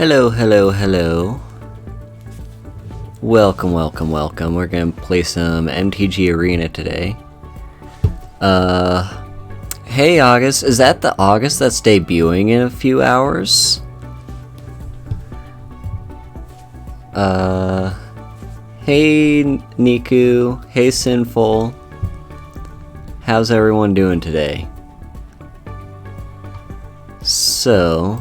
Hello, hello, hello. Welcome, welcome, welcome. We're gonna play some MtG Arena today. Hey August, is that the August that's debuting in a few hours? Hey Niku, hey Sinful. How's everyone doing today? So,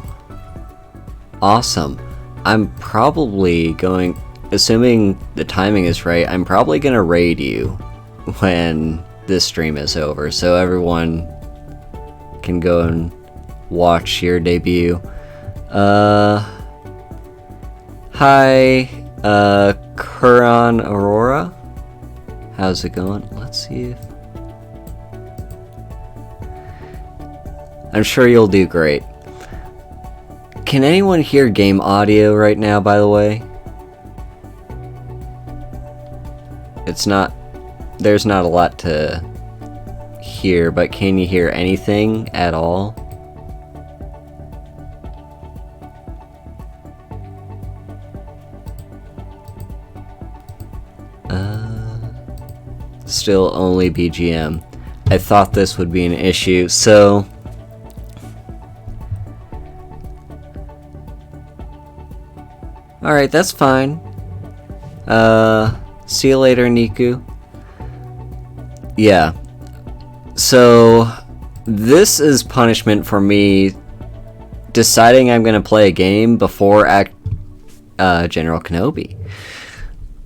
awesome. I'm probably going, assuming the timing is right, I'm probably gonna raid you when this stream is over, so everyone can go and watch your debut. Hi, Kuran Aurora. How's it going? Let's see if... I'm sure you'll do great. Can anyone hear game audio right now, by the way? It's not... There's not a lot to hear, but can you hear anything at all? Still only BGM. I thought this would be an issue, so... Alright, that's fine. See you later, Niku. Yeah. So, this is punishment for me deciding I'm gonna play a game before General Kenobi.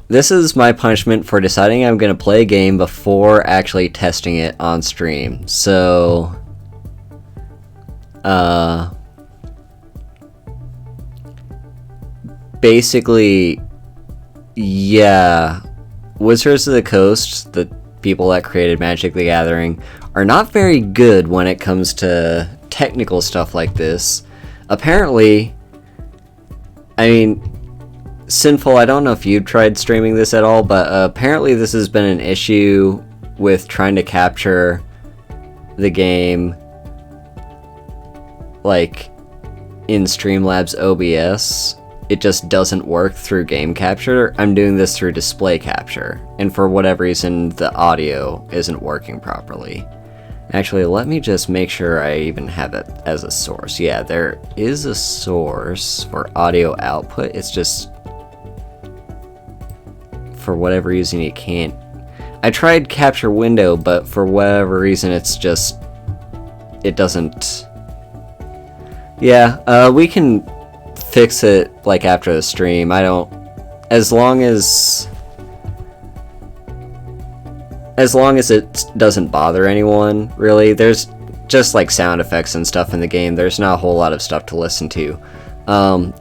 This is my punishment for deciding I'm gonna play a game before actually testing it on stream. So, basically, yeah, Wizards of the Coast, the people that created Magic the Gathering, are not very good when it comes to technical stuff like this. Apparently, I mean, Sinful, I don't know if you've tried streaming this at all, but apparently this has been an issue with trying to capture the game, like, in Streamlabs OBS. It just doesn't work through game capture. I'm doing this through display capture, and for whatever reason the audio isn't working properly. Actually, let me just make sure I even have it as a source. Yeah, there is a source for audio output. It's just, for whatever reason, you can't. I tried capture window, but for whatever reason it's just, it doesn't. Yeah, we can fix it like after the stream. I don't, as long as it doesn't bother anyone, really. There's just like sound effects and stuff in the game. There's not a whole lot of stuff to listen to.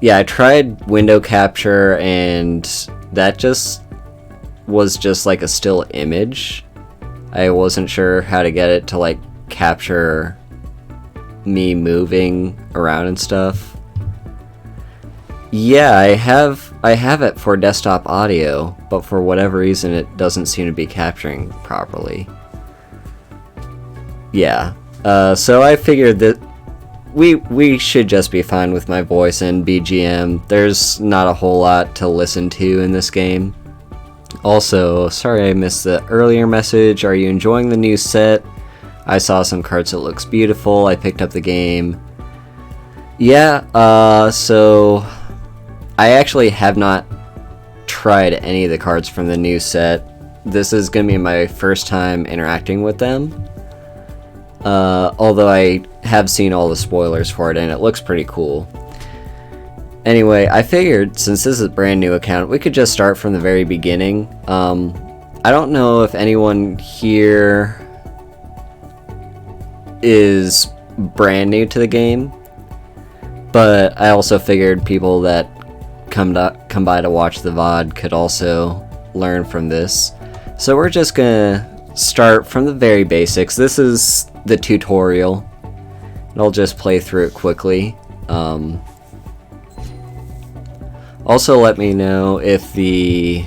Yeah, I tried window capture and that just was just like a still image. I wasn't sure how to get it to like capture me moving around and stuff. Yeah, I have it for desktop audio, but for whatever reason it doesn't seem to be capturing properly. Yeah, so I figured that we should just be fine with my voice and BGM. There's not a whole lot to listen to in this game. Also, sorry I missed the earlier message. Are you enjoying the new set? I saw some cards that looks beautiful. I picked up the game. Yeah, so I actually have not tried any of the cards from the new set. This is going to be my first time interacting with them. Although I have seen all the spoilers for it and it looks pretty cool. Anyway, I figured since this is a brand new account, we could just start from the very beginning. I don't know if anyone here is brand new to the game, but I also figured people that come by to watch the VOD could also learn from this. So we're just gonna start from the very basics. This is the tutorial, and I'll just play through it quickly. Also let me know if the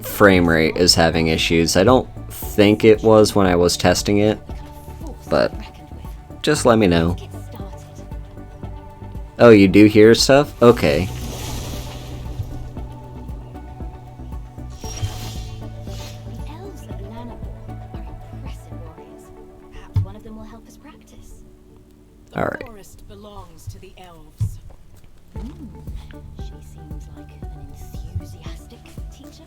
frame rate is having issues. I don't think it was when I was testing it, but just let me know. Oh, you do hear stuff? Okay. The elves at Lanabor are impressive warriors. Perhaps one of them will help us practice. Alright. The forest belongs to the elves. She seems like an enthusiastic teacher.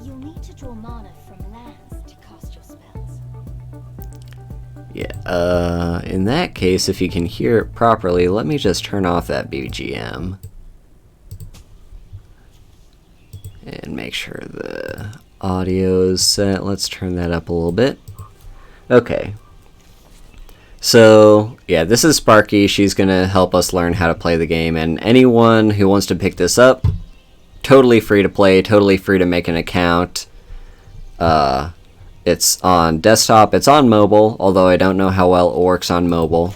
You'll need to draw mana from lands to cast your spells. Yeah, in that case, if you can hear it properly, let me just turn off that BGM. And make sure the audio is set. Let's turn that up a little bit. Okay. So, yeah, this is Sparky. She's going to help us learn how to play the game. And anyone who wants to pick this up, totally free to play, totally free to make an account. It's on desktop, it's on mobile, although I don't know how well it works on mobile.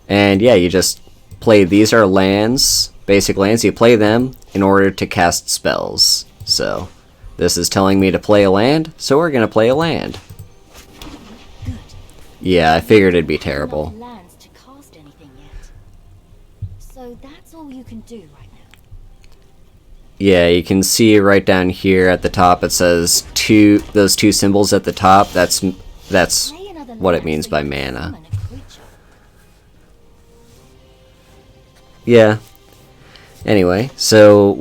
And yeah, you just play, these are lands, basic lands, you play them in order to cast spells. So, this is telling me to play a land, so we're going to play a land. Good. Yeah, I figured it'd be terrible. Not lands to cast anything yet. So that's all you can do right now. Yeah, you can see right down here at the top it says those two symbols at the top. That's what it means by mana. Yeah. Anyway, so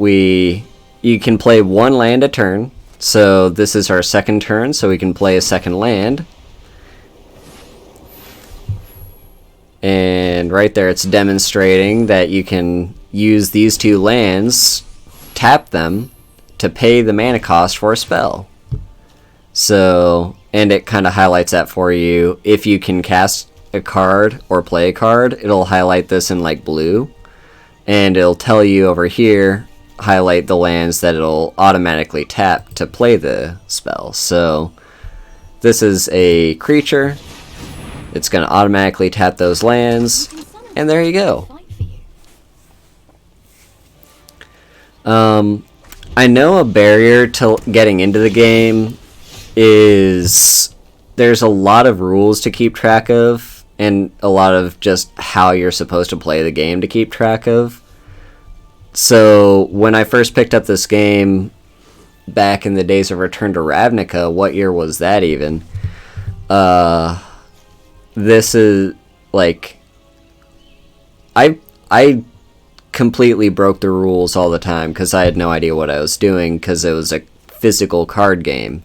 you can play one land a turn. So this is our second turn, so we can play a second land. And right there it's demonstrating that you can use these two lands, tap them to pay the mana cost for a spell. So, and it kind of highlights that for you. If you can cast a card or play a card, it'll highlight this in like blue, and it'll tell you over here, highlight the lands that it'll automatically tap to play the spell. So this is a creature, it's going to automatically tap those lands, and there you go. I know a barrier to getting into the game is there's a lot of rules to keep track of, and a lot of just how you're supposed to play the game to keep track of. So when I first picked up this game back in the days of Return to Ravnica, what year was that even? This is like I completely broke the rules all the time because I had no idea what I was doing because it was a physical card game.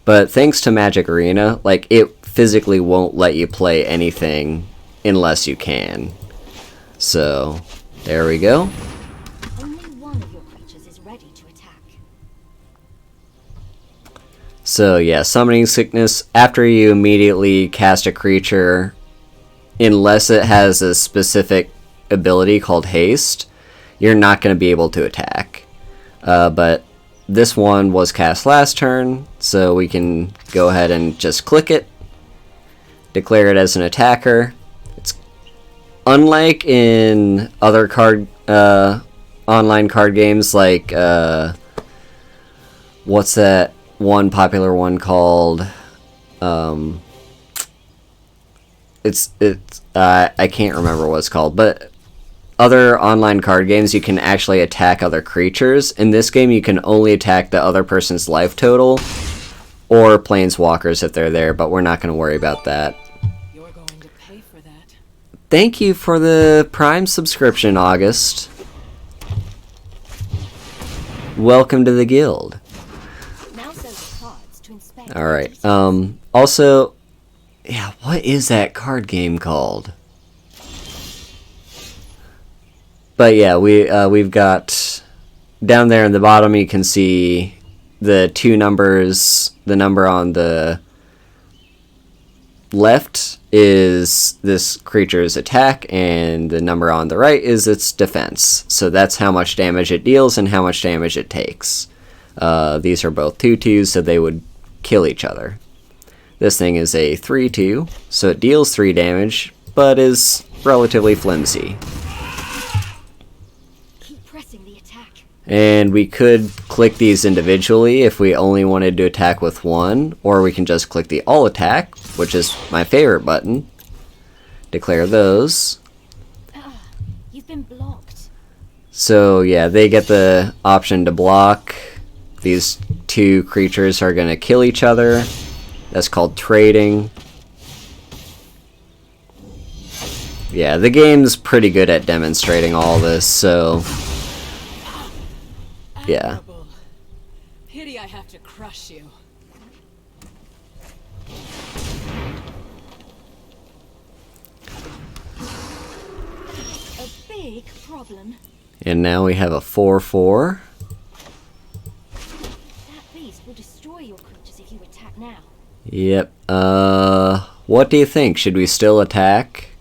But thanks to Magic Arena, like, it physically won't let you play anything unless you can. So, there we go. Only one of your creatures is ready to attack. So yeah, Summoning Sickness, after you immediately cast a creature, unless it has a specific ability called Haste, you're not going to be able to attack. But this one was cast last turn, so we can go ahead and just click it, declare it as an attacker. It's unlike in other online card games like what's that one popular one called? I can't remember what it's called, but other online card games you can actually attack other creatures. In this game you can only attack the other person's life total or planeswalkers if they're there, but we're not going to worry about that. You're going to pay for that. Thank you for the Prime subscription, August. Welcome to the guild. Now send the cards to inspect. Alright, also, yeah, what is that card game called? But yeah, we've got, down there in the bottom you can see the two numbers. The number on the left is this creature's attack, and the number on the right is its defense. So that's how much damage it deals and how much damage it takes. These are both 2/2s, so they would kill each other. This thing is a 3/2, so it deals 3 damage, but is relatively flimsy. Keep pressing the attack. And we could click these individually if we only wanted to attack with one, or we can just click the all attack, which is my favorite button. Declare those. You've So yeah, they get the option to block. These two creatures are gonna kill each other. That's called trading. Yeah, the game's pretty good at demonstrating all this, so yeah. Admirable. Pity I have to crush you. A big problem. And now we have a 4/4. That beast will destroy your creatures if you attack now. Yep. What do you think? Should we still attack?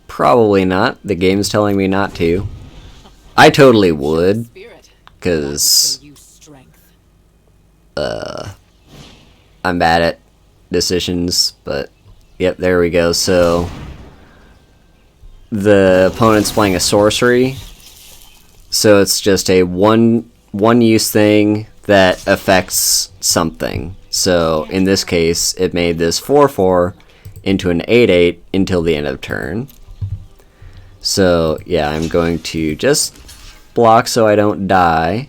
Probably not. The game's telling me not to. I totally would, Spirit. because Show you strength. I'm bad at decisions, but yep, there we go. So the opponent's playing a sorcery, so it's just a one use thing that affects something. So in this case, it made this 4/4 into an 8/8 until the end of turn. So yeah, I'm going to just block so I don't die.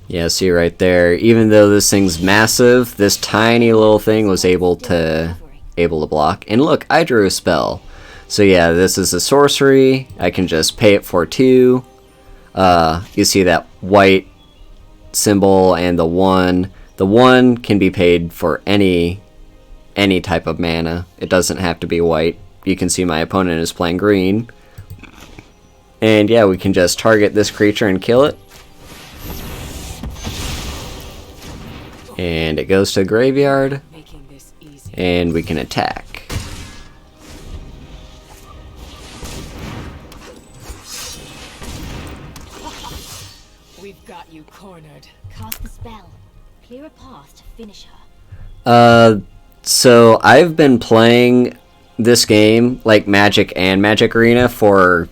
Yeah, see right there, even though this thing's massive, this tiny little thing was able to block. And look, I drew a spell. So yeah, this is a sorcery. I can just pay it for 2. You see that white symbol and the 1. The 1 can be paid for any type of mana. It doesn't have to be white. You can see my opponent is playing green. And yeah, we can just target this creature and kill it. And it goes to the graveyard. Making this easy. And we can attack. We've got you cornered. Cast the spell. Clear a path to finish her. So I've been playing this game, like Magic and Magic Arena, for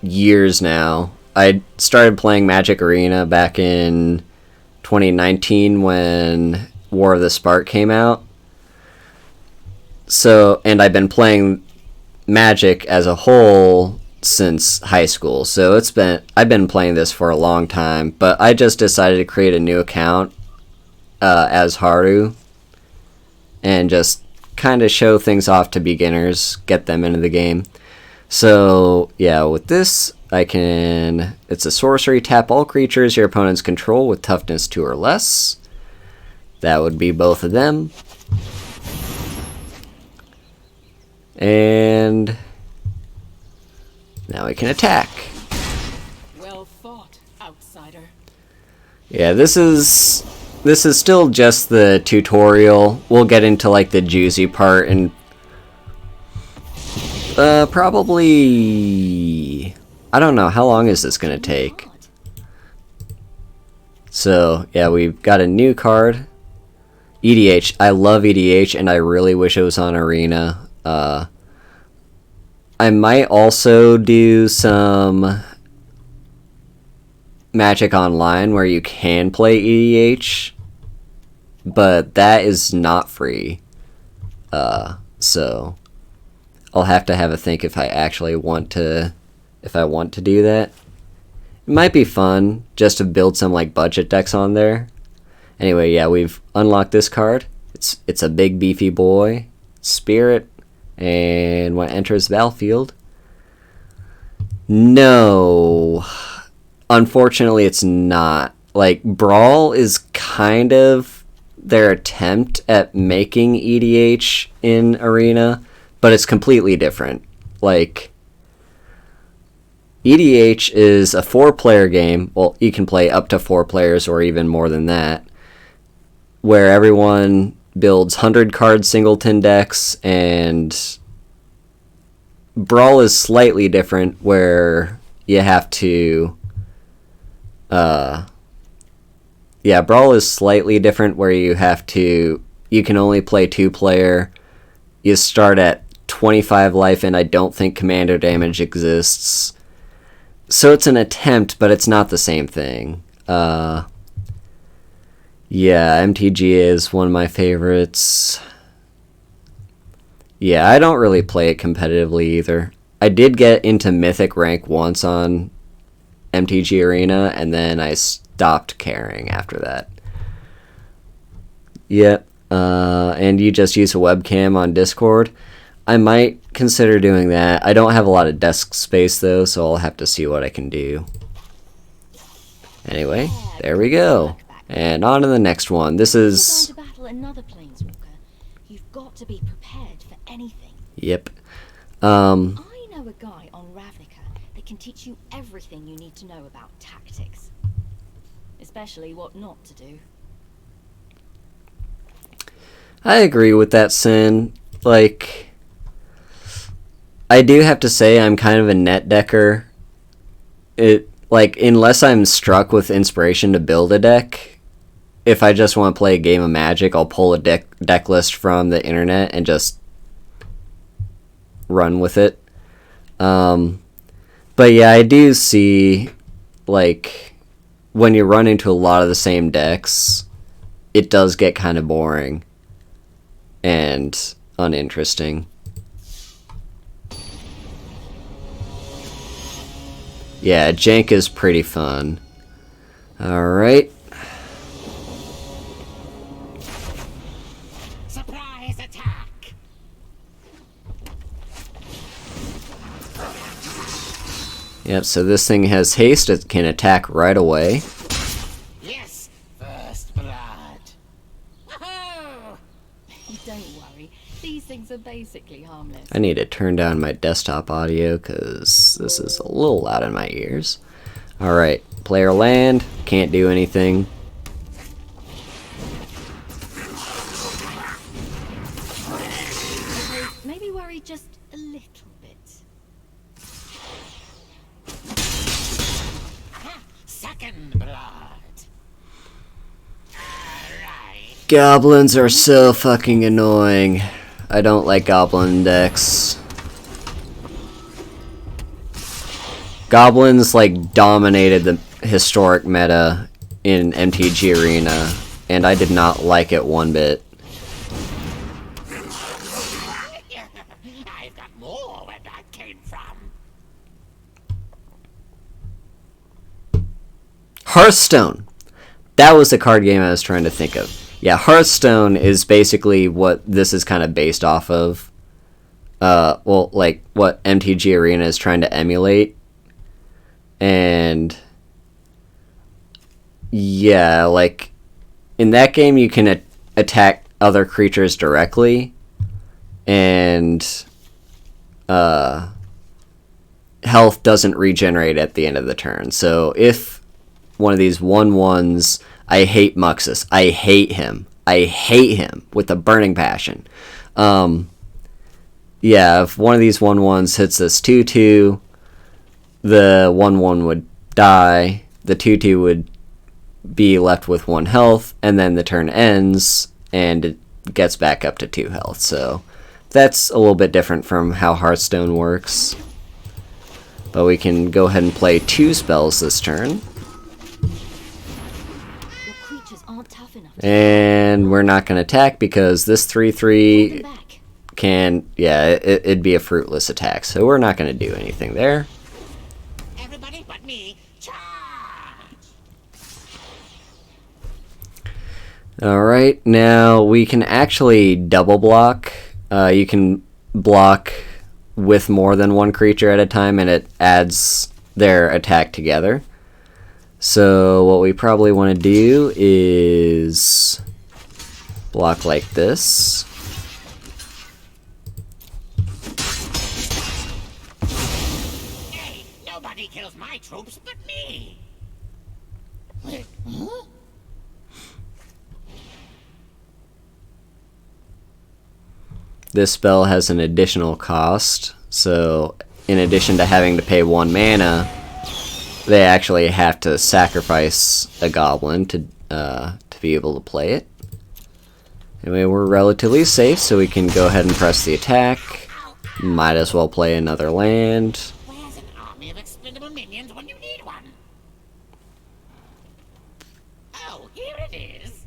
years now. I started playing Magic Arena back in 2019 when War of the Spark came out. So, and I've been playing Magic as a whole since high school. So I've been playing this for a long time, but I just decided to create a new account as Haru and just kind of show things off to beginners, get them into the game. So yeah, with this it's a sorcery, tap all creatures your opponents control with toughness 2 or less. That would be both of them. And now we can attack. Well fought, outsider. Yeah, this is still just the tutorial. We'll get into like the juicy part and probably, I don't know, how long is this gonna take? So yeah, we've got a new card, EDH. I love EDH and I really wish it was on Arena. I might also do some Magic Online where you can play EDH, but that is not free. So I'll have to have a think if I actually want to do that. It might be fun just to build some like budget decks on there. Anyway, yeah, we've unlocked this card. It's a big beefy boy, Spirit, and when it enters the battlefield, no, unfortunately it's not. Like, Brawl is kind of their attempt at making EDH in Arena, but it's completely different. Like, EDH is a 4-player game. Well, you can play up to 4 players or even more than that, where everyone builds 100-card Singleton decks, and Brawl is slightly different, where you have to... Brawl is slightly different, where you can only play 2-player. You start at 25 life, and I don't think commander damage exists. So it's an attempt, but it's not the same thing. Yeah, MTG is one of my favorites. Yeah, I don't really play it competitively either. I did get into Mythic rank once on MTG Arena, and then I stopped caring after that. Yep, and you just use a webcam on Discord. I might consider doing that. I don't have a lot of desk space though, so I'll have to see what I can do. Anyway, there we go. And on to the next one. This is... If you're going to battle another planeswalker, you've got to be prepared for anything. Yep. I know a guy on Ravnica that can teach you everything you need to know about tactics. Especially what not to do. I agree with that, Sin. Like, I do have to say I'm kind of a net decker. Like, unless I'm struck with inspiration to build a deck, if I just want to play a game of Magic, I'll pull a deck list from the internet and just run with it. But yeah, I do see, like, when you run into a lot of the same decks, it does get kind of boring and uninteresting. Yeah, jank is pretty fun. Alright. Surprise attack! Yep, so this thing has haste. It can attack right away. Yes, first blood. Woohoo! Don't worry, these things are basically harmless. I need to turn down my desktop audio because this is a little loud in my ears. Alright, player land. Can't do anything. Okay, maybe worry just a little bit. Second blood. Alright. Goblins are so fucking annoying. I don't like goblin decks. Goblins, like, dominated the historic meta in MTG Arena, and I did not like it one bit. I've got more where that came from. Hearthstone! That was the card game I was trying to think of. Yeah, Hearthstone is basically what this is kind of based off of. Well, like, what MTG Arena is trying to emulate. And yeah, like, in that game you can attack other creatures directly, and health doesn't regenerate at the end of the turn. So if one of these 1/1s, I hate Muxus, I hate him with a burning passion. Yeah, if one of these 1/1s hits this 2/2, the 1/1 would die, the 2/2 would be left with 1 health, and then the turn ends, and it gets back up to 2 health. So that's a little bit different from how Hearthstone works. But we can go ahead and play 2 spells this turn. Your creatures aren't tough enough. And we're not going to attack because this 3/3 Back. can, yeah, it'd be a fruitless attack. So we're not going to do anything there. Everybody but me, charge! Alright, now we can actually double block. You can block with more than one creature at a time, and it adds their attack together. So what we probably want to do is block like this. Hey, nobody kills my troops but me! Wait, huh? This spell has an additional cost, so in addition to having to pay 1 mana, they actually have to sacrifice a goblin to be able to play it. Anyway, we're relatively safe, so we can go ahead and press the attack. Might as well play another land. Where's an army of expendable when you need one? Oh, here it is.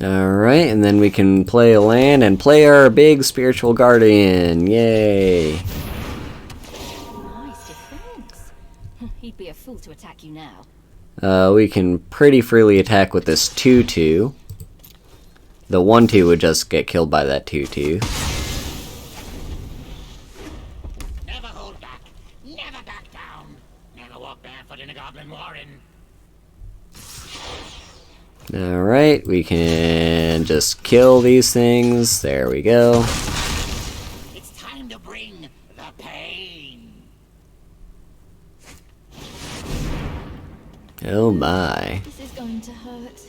Alright, and then we can play a land and play our big spiritual guardian. Yay! Nice defense. He'd be a fool to attack you now. We can pretty freely attack with this 2/2. The 1/2 would just get killed by that 2/2. Never hold back. Never back down. Never walk barefoot in a goblin warren. Alright, we can just kill these things. There we go. It's time to bring the pain. Oh my. This is going to hurt.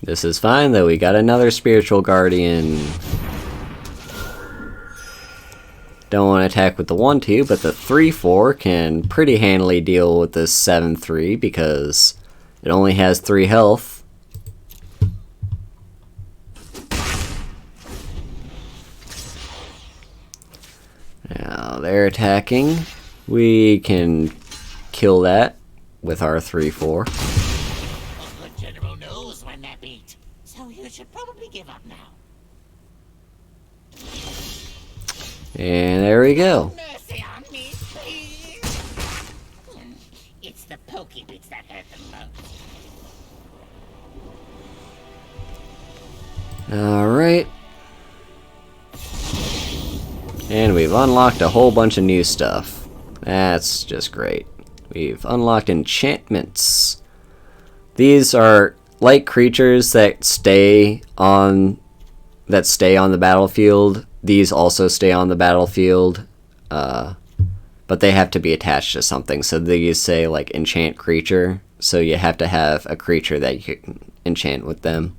This is fine though, we got another spiritual guardian. Don't want to attack with the 1/2, but the 3/4 can pretty handily deal with this 7/3 because it only has 3 health. Now they're attacking. We can kill that with our 3/4. A good general knows when they're beat, so you should probably give up now. And there we go. Mercy on me, please. It's the pokey bits that hurt the most. Alright. And we've unlocked a whole bunch of new stuff. That's just great. We've unlocked enchantments. These are like creatures that stay on the battlefield. These also stay on the battlefield, but they have to be attached to something. So these say like enchant creature, so you have to have a creature that you can enchant with them.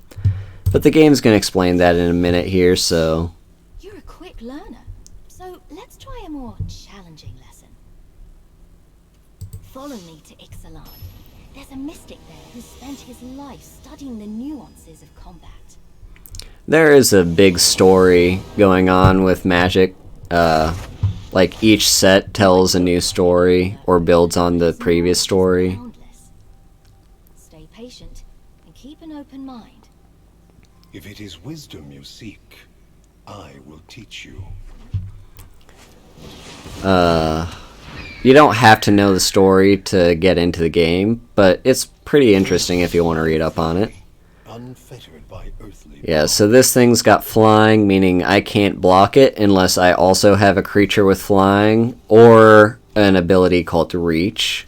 But the game's going to explain that in a minute here, so... You're a quick learner, so let's try a more challenging lesson. Follow me to Ixalan. There's a mystic there who spent his life studying the nuances of combat. There is a big story going on with Magic. Like each set tells a new story or builds on the previous story. Stay patient and keep an open mind. If it is wisdom you seek, I will teach you. You don't have to know the story to get into the game, but it's pretty interesting if you want to read up on it. Unfettered by earthly Yeah, so this thing's got flying, meaning I can't block it unless I also have a creature with flying, or an ability called Reach.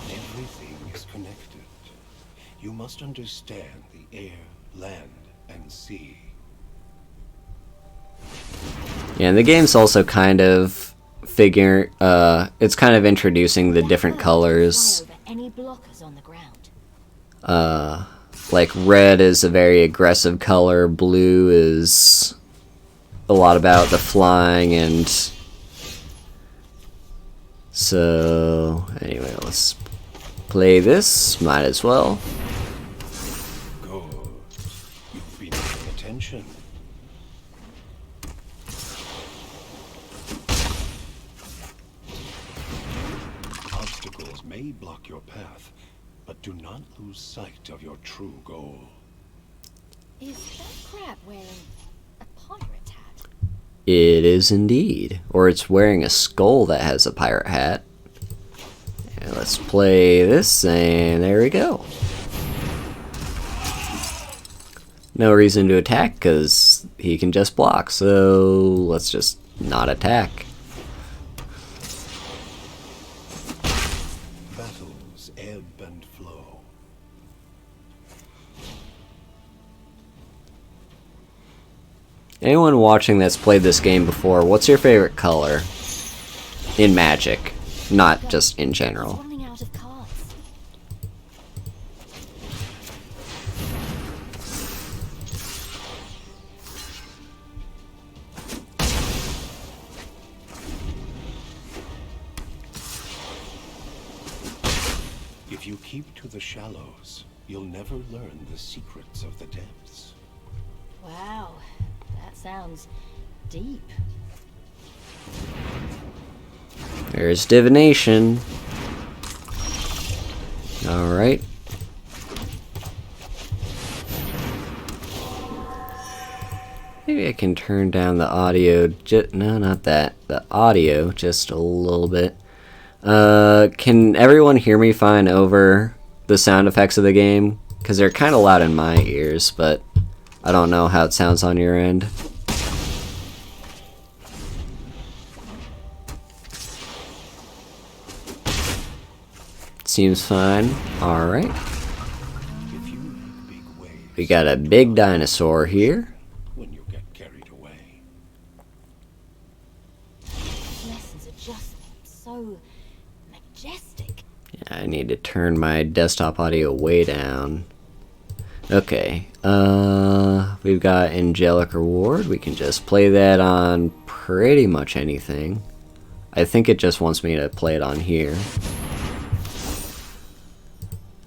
Everything is connected. You must understand the air, land, and sea. Yeah, and the game's also kind of it's kind of introducing the different colors. Fly over any blockers on the ground. Like red is a very aggressive color, blue is a lot about the flying, and so anyway, let's play this, might as well. Good. You've been paying attention. Obstacles may block your path, but do not lose sight of your true goal. Is that crab wearing a pirate hat? It is indeed. Or it's wearing a skull that has a pirate hat. And let's play this, and there we go. No reason to attack, because he can just block, so let's just not attack. Battles ebb and flow. Anyone watching that's played this game before, what's your favorite color? In Magic, not just in general. Running out of cards. If you keep to the shallows, you'll never learn the secrets of the depths. Wow, that sounds deep. There's divination. Alright. Maybe I can turn down the audio. No, not that. The audio just a little bit. Can everyone hear me fine over the sound effects of the game? Because they're kind of loud in my ears, but I don't know how it sounds on your end. Seems fine. Alright. If you make big waves, We got a big dinosaur here. when you get carried away. Lessons are just so majestic. I need to turn my desktop audio way down. Okay. We've got Angelic Reward. We can just play that on pretty much anything. I think it just wants me to play it on here.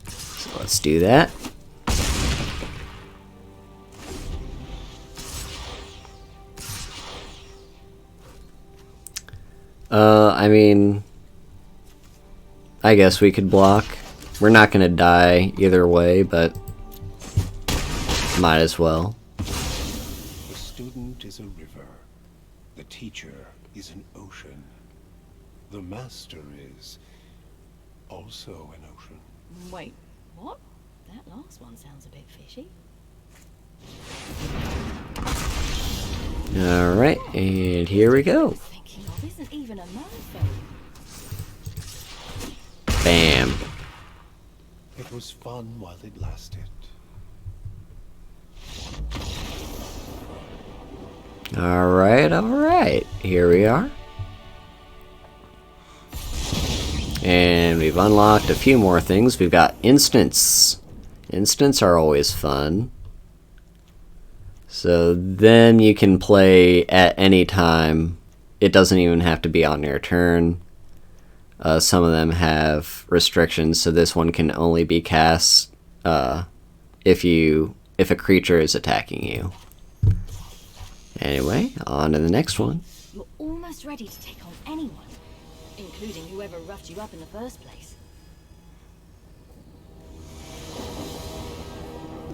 So let's do that. I mean, I guess we could block. We're not gonna die either way, but might as well. The student is a river. The teacher is an ocean. The master is also an ocean. Wait, what? That last one sounds a bit fishy. Alright, and here we go. Thinking of isn't even a mermaid. Bam. It was fun while it lasted. Alright. Here we are. And we've unlocked a few more things. We've got instants. Instants are always fun. So then you can play at any time. It doesn't even have to be on your turn. Some of them have restrictions, so this one can only be cast if a creature is attacking you. Anyway, on to the next one. You're almost ready to take on anyone, including whoever roughed you up in the first place.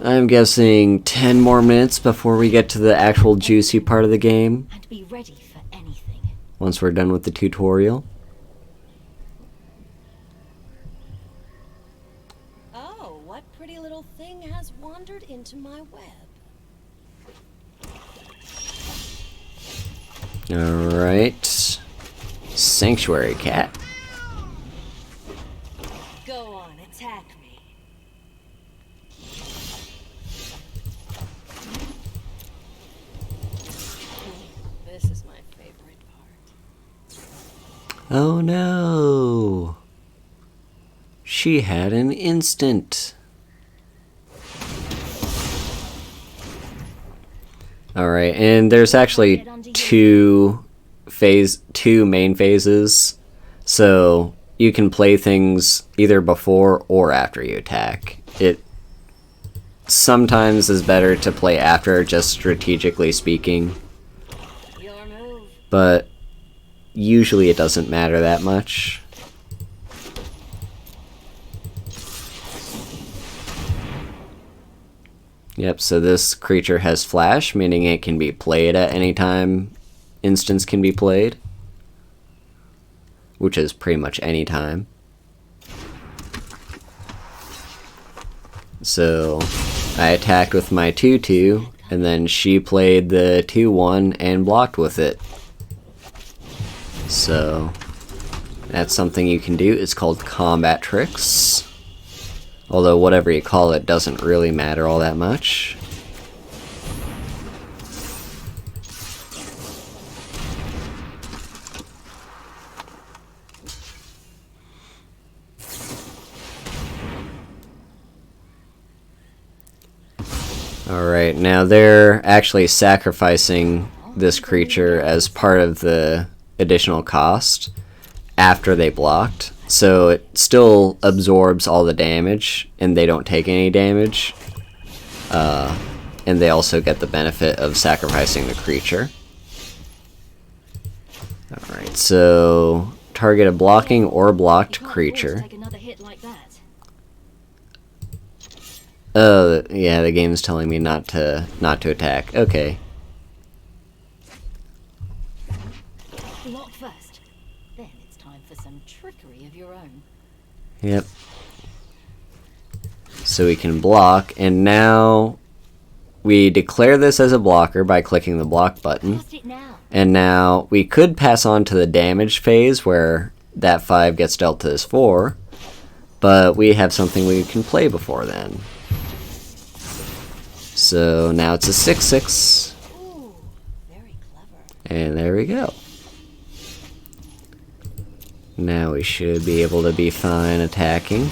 I'm guessing 10 more minutes before we get to the actual juicy part of the game, And be ready for anything. once we're done with the tutorial. Oh, what pretty little thing has wandered into my web? Alright. Sanctuary cat. Go on, attack me. This is my favorite part. Oh no! She had an instant. Alright, and there's actually two main phases. So you can play things either before or after you attack. It sometimes is better to play after, just strategically speaking. Your move. But usually it doesn't matter that much. Yep, so this creature has flash, meaning it can be played at any time instance can be played, which is pretty much any time. So I attacked with my 2/2, and then she played the 2/1 and blocked with it. So that's something you can do. It's called combat tricks. Although whatever you call it doesn't really matter all that much. Alright, now they're actually sacrificing this creature as part of the additional cost after they blocked. So it still absorbs all the damage, and they don't take any damage. And they also get the benefit of sacrificing the creature. Alright, so target a blocking or You blocked can't afford to creature. take another hit like that. Oh, yeah, the game's telling me not to attack. Okay. Block first. Then it's time for some trickery of your own. Yep. So we can block, and now we declare this as a blocker by clicking the block button. Cast it now. And now we could pass on to the damage phase where that 5 gets dealt to this 4, but we have something we can play before then. So now it's a 6/6, Ooh, very clever. and there we go. Now we should be able to be fine attacking.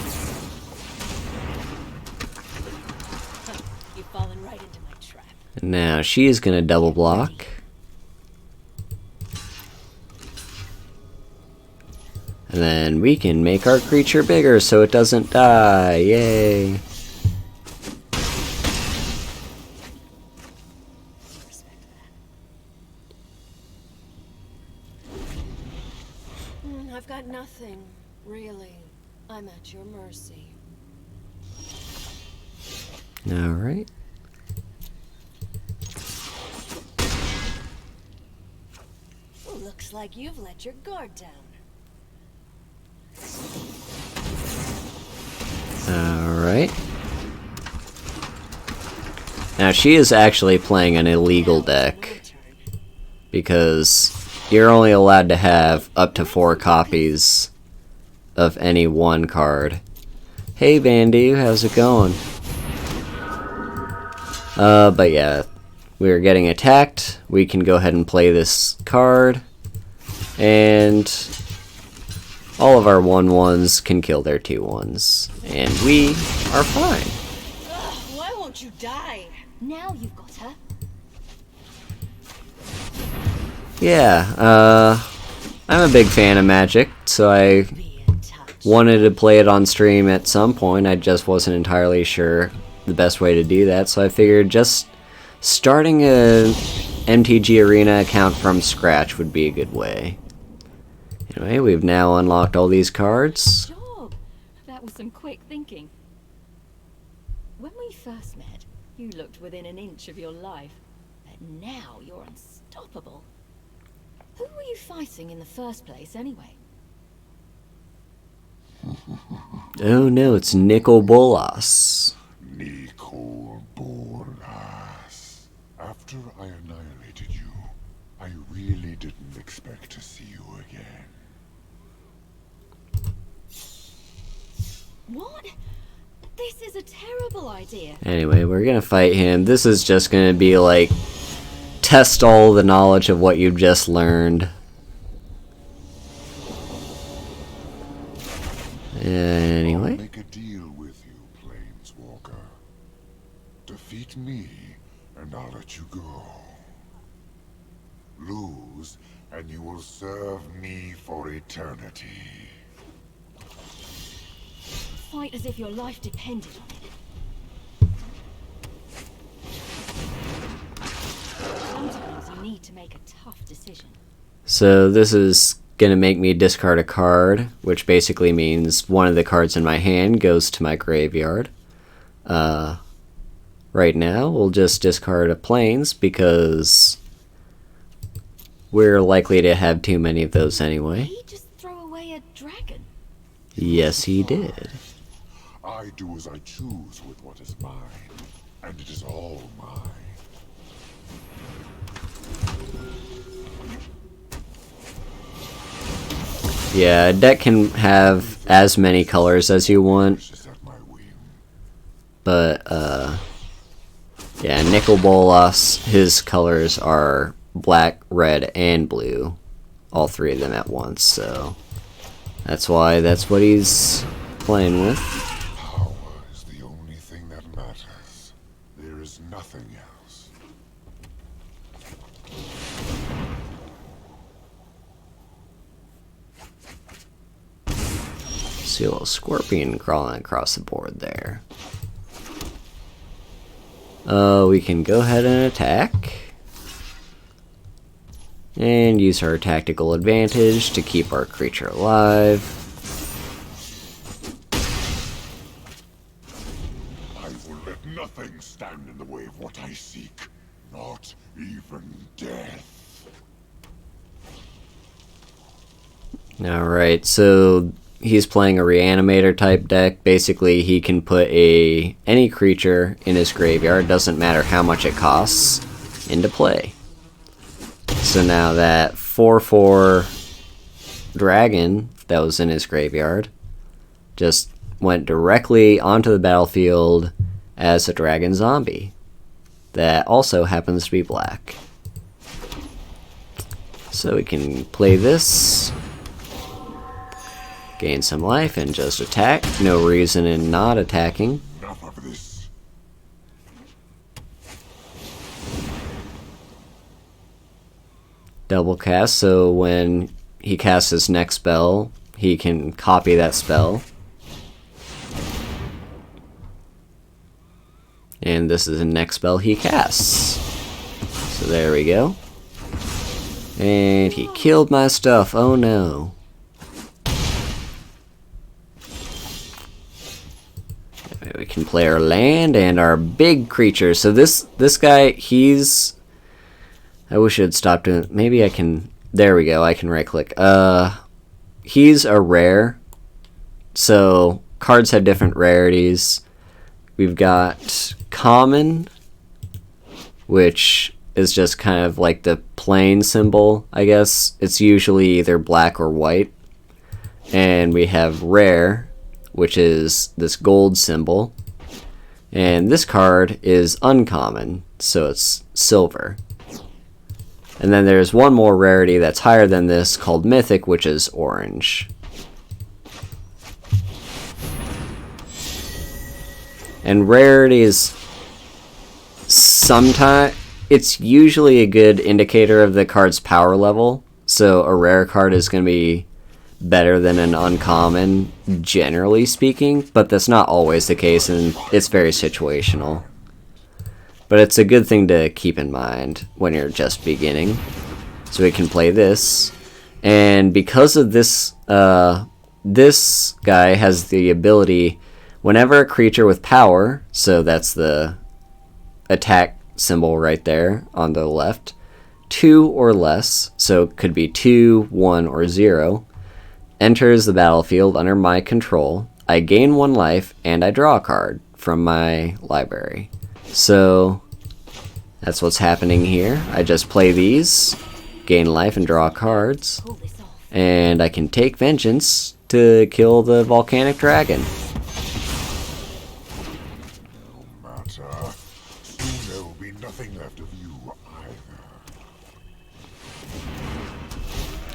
You've fallen right into my trap. Now she's gonna double block. And then we can make our creature bigger so it doesn't die. Yay. Respect that. I've got nothing, really. I'm at your mercy. Alright. Looks like you've let your guard down. Alright. Now she is actually playing an illegal deck because you're only allowed to have up to 4 copies of any one card. Hey Bandy, how's it going? But yeah, we're getting attacked. We can go ahead and play this card, and all of our 1/1s can kill their 2/1s, and we are fine. Ugh, why won't you die? Now you've got her. Yeah, I'm a big fan of Magic, so I Be in touch. wanted to play it on stream at some point. I just wasn't entirely sure the best way to do that, so I figured just starting a MTG Arena account from scratch would be a good way. Anyway, we've now unlocked all these cards. Job. That was some quick thinking. When we first met, you looked within an inch of your life, but now you're unstoppable. Who were you fighting in the first place, anyway? Oh no, it's Nicol Bolas. Nicol Bolas. After I annihilated you, I really didn't expect to see you again. What? This is a terrible idea. Anyway, we're gonna fight him. This is just gonna be like, test all the knowledge of what you've just learned. I'll Anyway. make a deal with you, Planeswalker. Defeat me, and I'll let you go. Lose, and you will serve me for eternity. Fight as if your life depended on it. Sometimes you need to make a tough decision. So this is gonna make me discard a card, which basically means one of the cards in my hand goes to my graveyard. Right now, we'll just discard a Plains because we're likely to have too many of those anyway. He just throw away a dragon. Yes, he did. I do as I choose with what is mine, and it is all mine. Yeah, a deck can have as many colors as you want, Is at my whim. but yeah, Nicol Bolas, his colors are black, red, and blue. All 3 of them at once, so that's why that's what he's playing with. Power is the only thing that matters. There is nothing else. See a little scorpion crawling across the board there. We can go ahead and attack. And use our tactical advantage to keep our creature alive. I will let nothing stand in the way of what I seek. Not even death. Alright, so he's playing a reanimator type deck. Basically, he can put any creature in his graveyard, doesn't matter how much it costs, into play. So now that 4/4 dragon that was in his graveyard just went directly onto the battlefield as a dragon zombie that also happens to be black. So we can play this, gain some life, and just attack. No reason in not attacking. Enough of this. Double cast, so when he casts his next spell, he can copy that spell. And this is the next spell he casts. So there we go. And he killed my stuff, oh no. We can play our land and our big creature. So this guy, he's... I wish I'd stopped doing... Maybe I can... There we go, I can right click. He's a rare. So cards have different rarities. We've got common, which is just kind of like the plain symbol, I guess. It's usually either black or white. And we have rare, which is this gold symbol. And this card is uncommon, so it's silver. And then there's one more rarity that's higher than this called mythic, which is orange. And rarities, sometimes it's usually a good indicator of the card's power level. So a rare card is going to be better than an uncommon, generally speaking, but that's not always the case, and it's very situational. But it's a good thing to keep in mind when you're just beginning. So we can play this, and because of this, this guy has the ability, whenever a creature with power, so that's the attack symbol right there on the left, 2 or less, so it could be 2, 1, or 0, enters the battlefield under my control, I gain 1 life, and I draw a card from my library. So that's what's happening here. I just play these, gain life, and draw cards, Pull this off. and I can take vengeance to kill the volcanic dragon. No matter. Soon there will be nothing left of you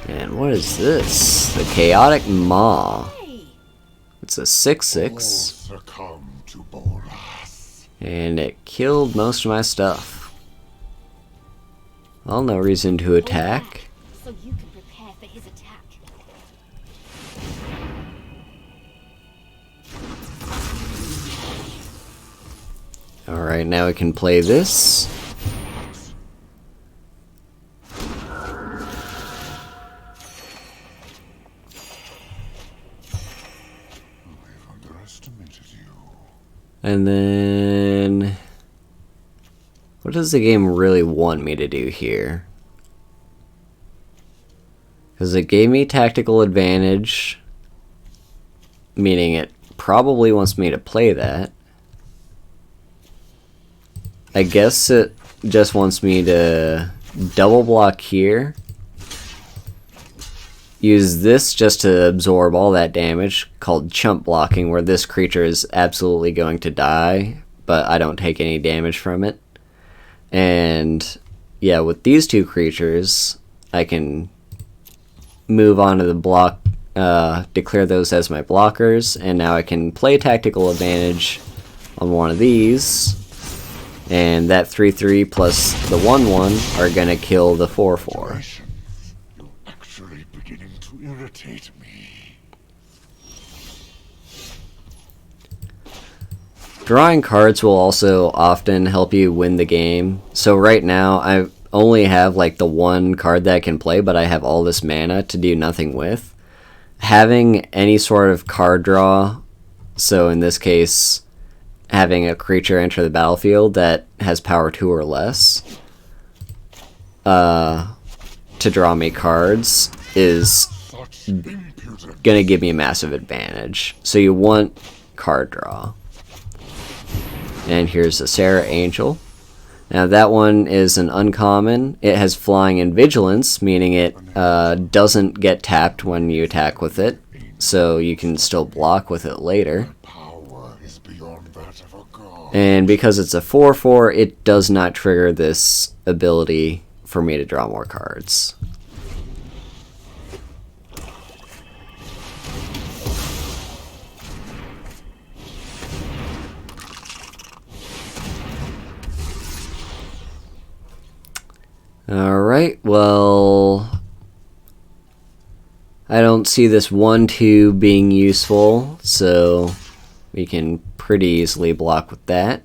either. And what is this? The Chaotic Maw. Hey! It's a All 6/6, succumb to Bolas. and it killed most of my stuff. Well, no reason to attack. So you can prepare for his attack. Alright, now we can play this. I've underestimated you. And then... what does the game really want me to do here? Because it gave me tactical advantage, meaning it probably wants me to play that. I guess it just wants me to double block here. Use this just to absorb all that damage, called chump blocking, where this creature is absolutely going to die, but I don't take any damage from it. And yeah, with these two creatures, I can move on to the block, declare those as my blockers, and now I can play tactical advantage on one of these. And that 3/3 plus the 1/1 are gonna kill the 4/4. Patience. You're actually beginning to irritate me. Drawing cards will also often help you win the game. So right now, only have like the one card that I can play, but I have all this mana to do nothing with, having any sort of card draw, so in this case, having a creature enter the battlefield that has power 2 or less, to draw me cards is gonna give me a massive advantage. So you want card draw. And here's the Sarah Angel. Now that one is an uncommon. It has flying and vigilance, meaning it doesn't get tapped when you attack with it, so you can still block with it later. Power is beyond that of a god. And because it's a 4/4, it does not trigger this ability for me to draw more cards. Alright, well, I don't see this 1/2 being useful, so we can pretty easily block with that.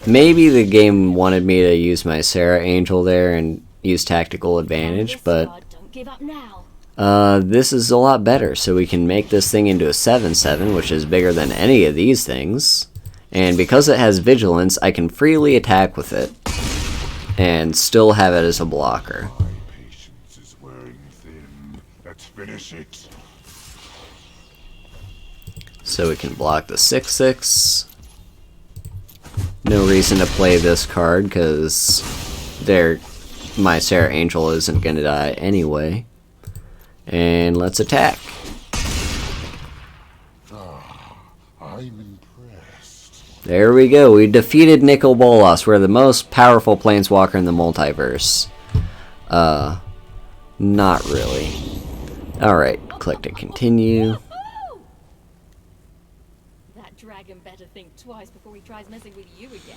Maybe the game wanted me to use my Sarah Angel there and use tactical advantage, but Don't give up now. this is a lot better, so we can make this thing into a 7/7, which is bigger than any of these things. And because it has vigilance, I can freely attack with it and still have it as a blocker. My patience is wearing thin. Let's finish it. So we can block the 6/6. No reason to play this card because my Sarah Angel isn't going to die anyway. And let's attack. I'm impressed. There we go. We defeated Nicol Bolas. We're the most powerful planeswalker in the multiverse. Not really. Alright, click to continue. That dragon better think twice before he tries messing with you again.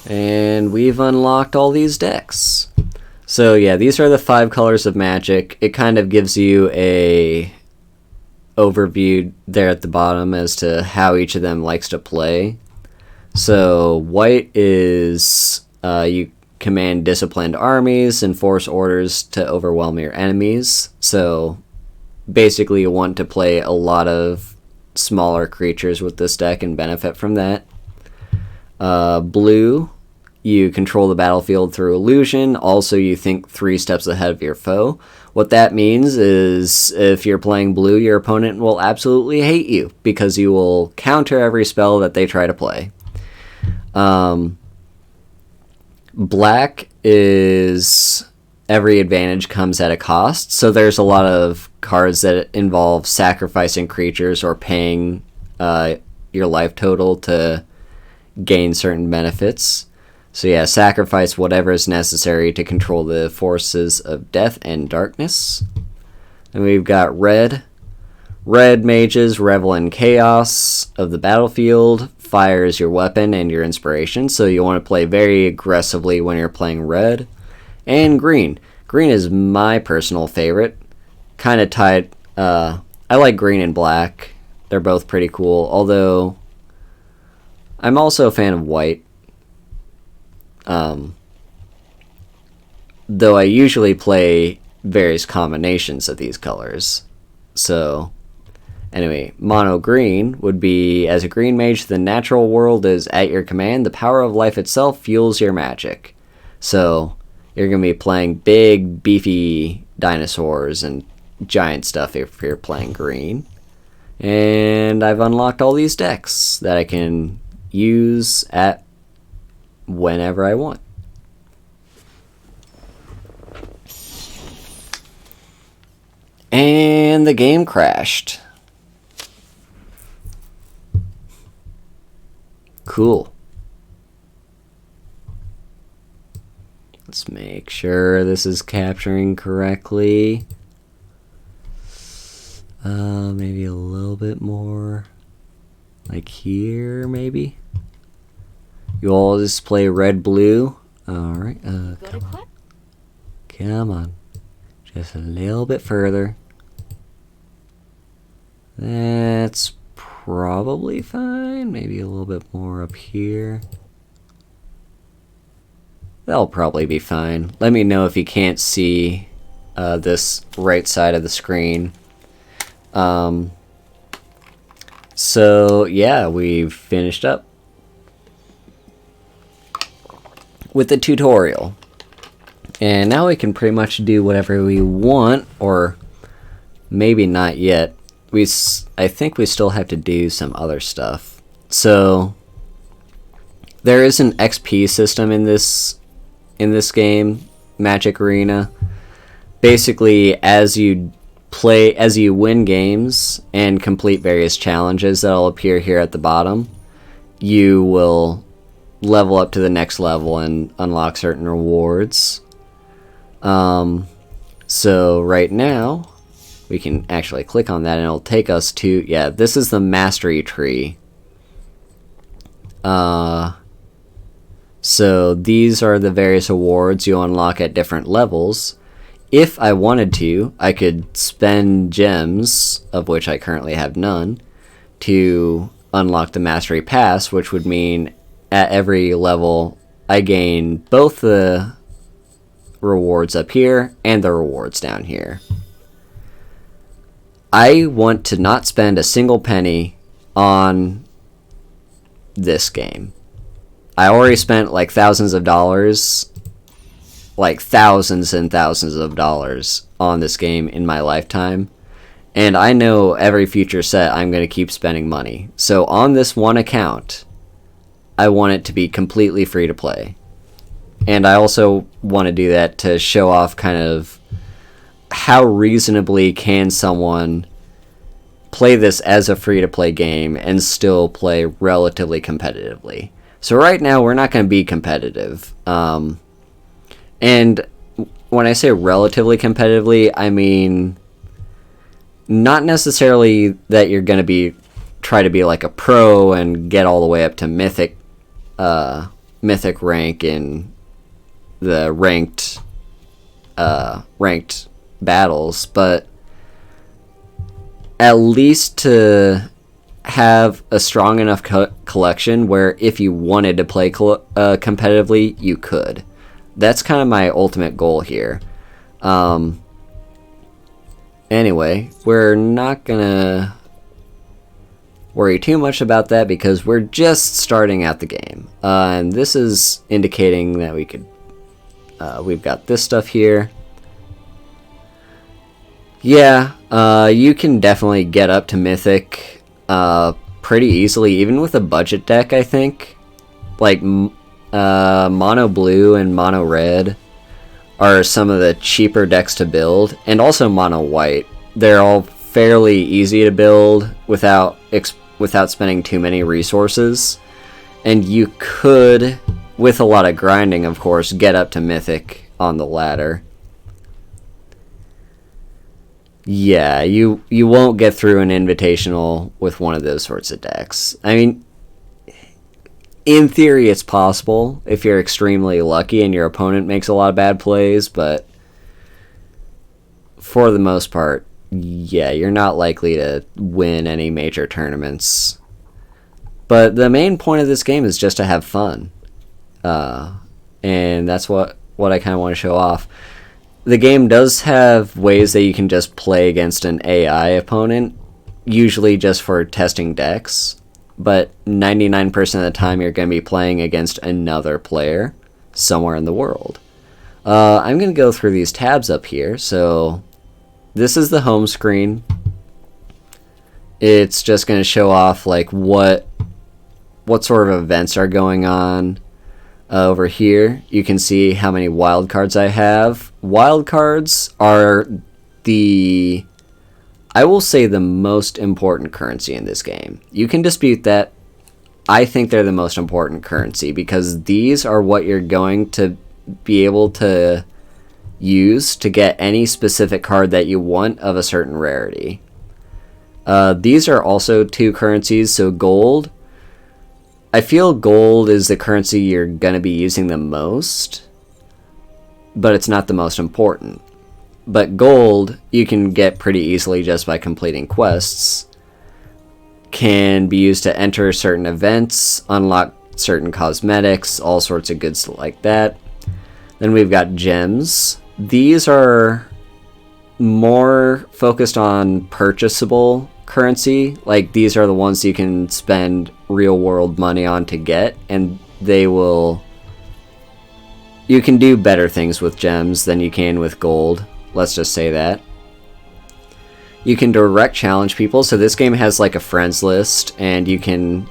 And we've unlocked all these decks. So yeah, these are the 5 colors of Magic. It kind of gives you a overview there at the bottom as to how each of them likes to play. So white is you command disciplined armies and force orders to overwhelm your enemies. So basically you want to play a lot of smaller creatures with this deck and benefit from that. Blue, you control the battlefield through illusion. Also, you think 3 steps ahead of your foe. What that means is if you're playing blue, your opponent will absolutely hate you because you will counter every spell that they try to play. Black is every advantage comes at a cost. So there's a lot of cards that involve sacrificing creatures or paying your life total to gain certain benefits. So yeah, sacrifice whatever is necessary to control the forces of death and darkness. And we've got red. Red mages revel in chaos of the battlefield. Fire is your weapon and your inspiration, so you want to play very aggressively when you're playing red. And green. Green is my personal favorite. Kind of tied. I like green and black. They're both pretty cool, although I'm also a fan of white. Though I usually play various combinations of these colors. So, anyway, mono green would be, as a green mage, the natural world is at your command. The power of life itself fuels your magic. So, you're going to be playing big, beefy dinosaurs and giant stuff if you're playing green. And I've unlocked all these decks that I can use at whenever I want. And the game crashed. Cool. Let's make sure this is capturing correctly. Maybe a little bit more. Like here, maybe? You all just play red-blue. Alright, Got it, Quack? come on. Just a little bit further. That's probably fine. Maybe a little bit more up here. That'll probably be fine. Let me know if you can't see this right side of the screen. So yeah, we've finished up with the tutorial. And now we can pretty much do whatever we want, or maybe not yet. I think we still have to do some other stuff. So there is an XP system in this game, Magic Arena. Basically, as you win games and complete various challenges that'll appear here at the bottom, you will level up to the next level and unlock certain rewards. So right now we can actually click on that and it'll take us to, yeah, this is the mastery tree. So these are the various awards you unlock at different levels. If I wanted to, I could spend gems, of which I currently have none, to unlock the Mastery Pass, which would mean at every level I gain both the rewards up here and the rewards down here. I want to not spend a single penny on this game. I already spent like thousands of dollars, like thousands and thousands of dollars on this game in my lifetime. And I know every future set I'm going to keep spending money. So on this one account, I want it to be completely free to play. And I also want to do that to show off kind of how reasonably can someone play this as a free to play game and still play relatively competitively. So right now we're not going to be competitive. And when I say relatively competitively, I mean not necessarily that you're going to try to be like a pro and get all the way up to mythic rank in the ranked battles, but at least to have a strong enough collection where if you wanted to play competitively, you could. That's kind of my ultimate goal here. Anyway, we're not gonna worry too much about that because we're just starting out the game. And this is indicating that we could, we've got this stuff here. Yeah, you can definitely get up to Mythic pretty easily, even with a budget deck, I think. Like, Mono Blue and Mono Red are some of the cheaper decks to build, and also Mono White. They're all fairly easy to build without spending too many resources, and you could, with a lot of grinding of course, get up to Mythic on the ladder. Yeah, you won't get through an invitational with one of those sorts of decks. I mean, in theory it's possible if you're extremely lucky and your opponent makes a lot of bad plays, but for the most part, yeah, you're not likely to win any major tournaments. But the main point of this game is just to have fun. And that's what I kind of want to show off. The game does have ways that you can just play against an AI opponent, usually just for testing decks, but 99% of the time you're going to be playing against another player somewhere in the world. I'm going to go through these tabs up here. So this is the home screen. It's just going to show off like what sort of events are going on. Over here, you can see how many wildcards I have. Wildcards are I will say, the most important currency in this game. You can dispute that. I think they're the most important currency because these are what you're going to be able to use to get any specific card that you want of a certain rarity. These are also two currencies, so gold. I feel gold is the currency you're going to be using the most, but it's not the most important. But gold, you can get pretty easily just by completing quests. can be used to enter certain events, unlock certain cosmetics, all sorts of good stuff like that. Then we've got gems. These are more focused on purchasable currency. Like, these are the ones you can spend real world money on to get, and they will... You can do better things with gems than you can with gold. Let's just say that. You can direct challenge people. So this game has like a friends list, and you can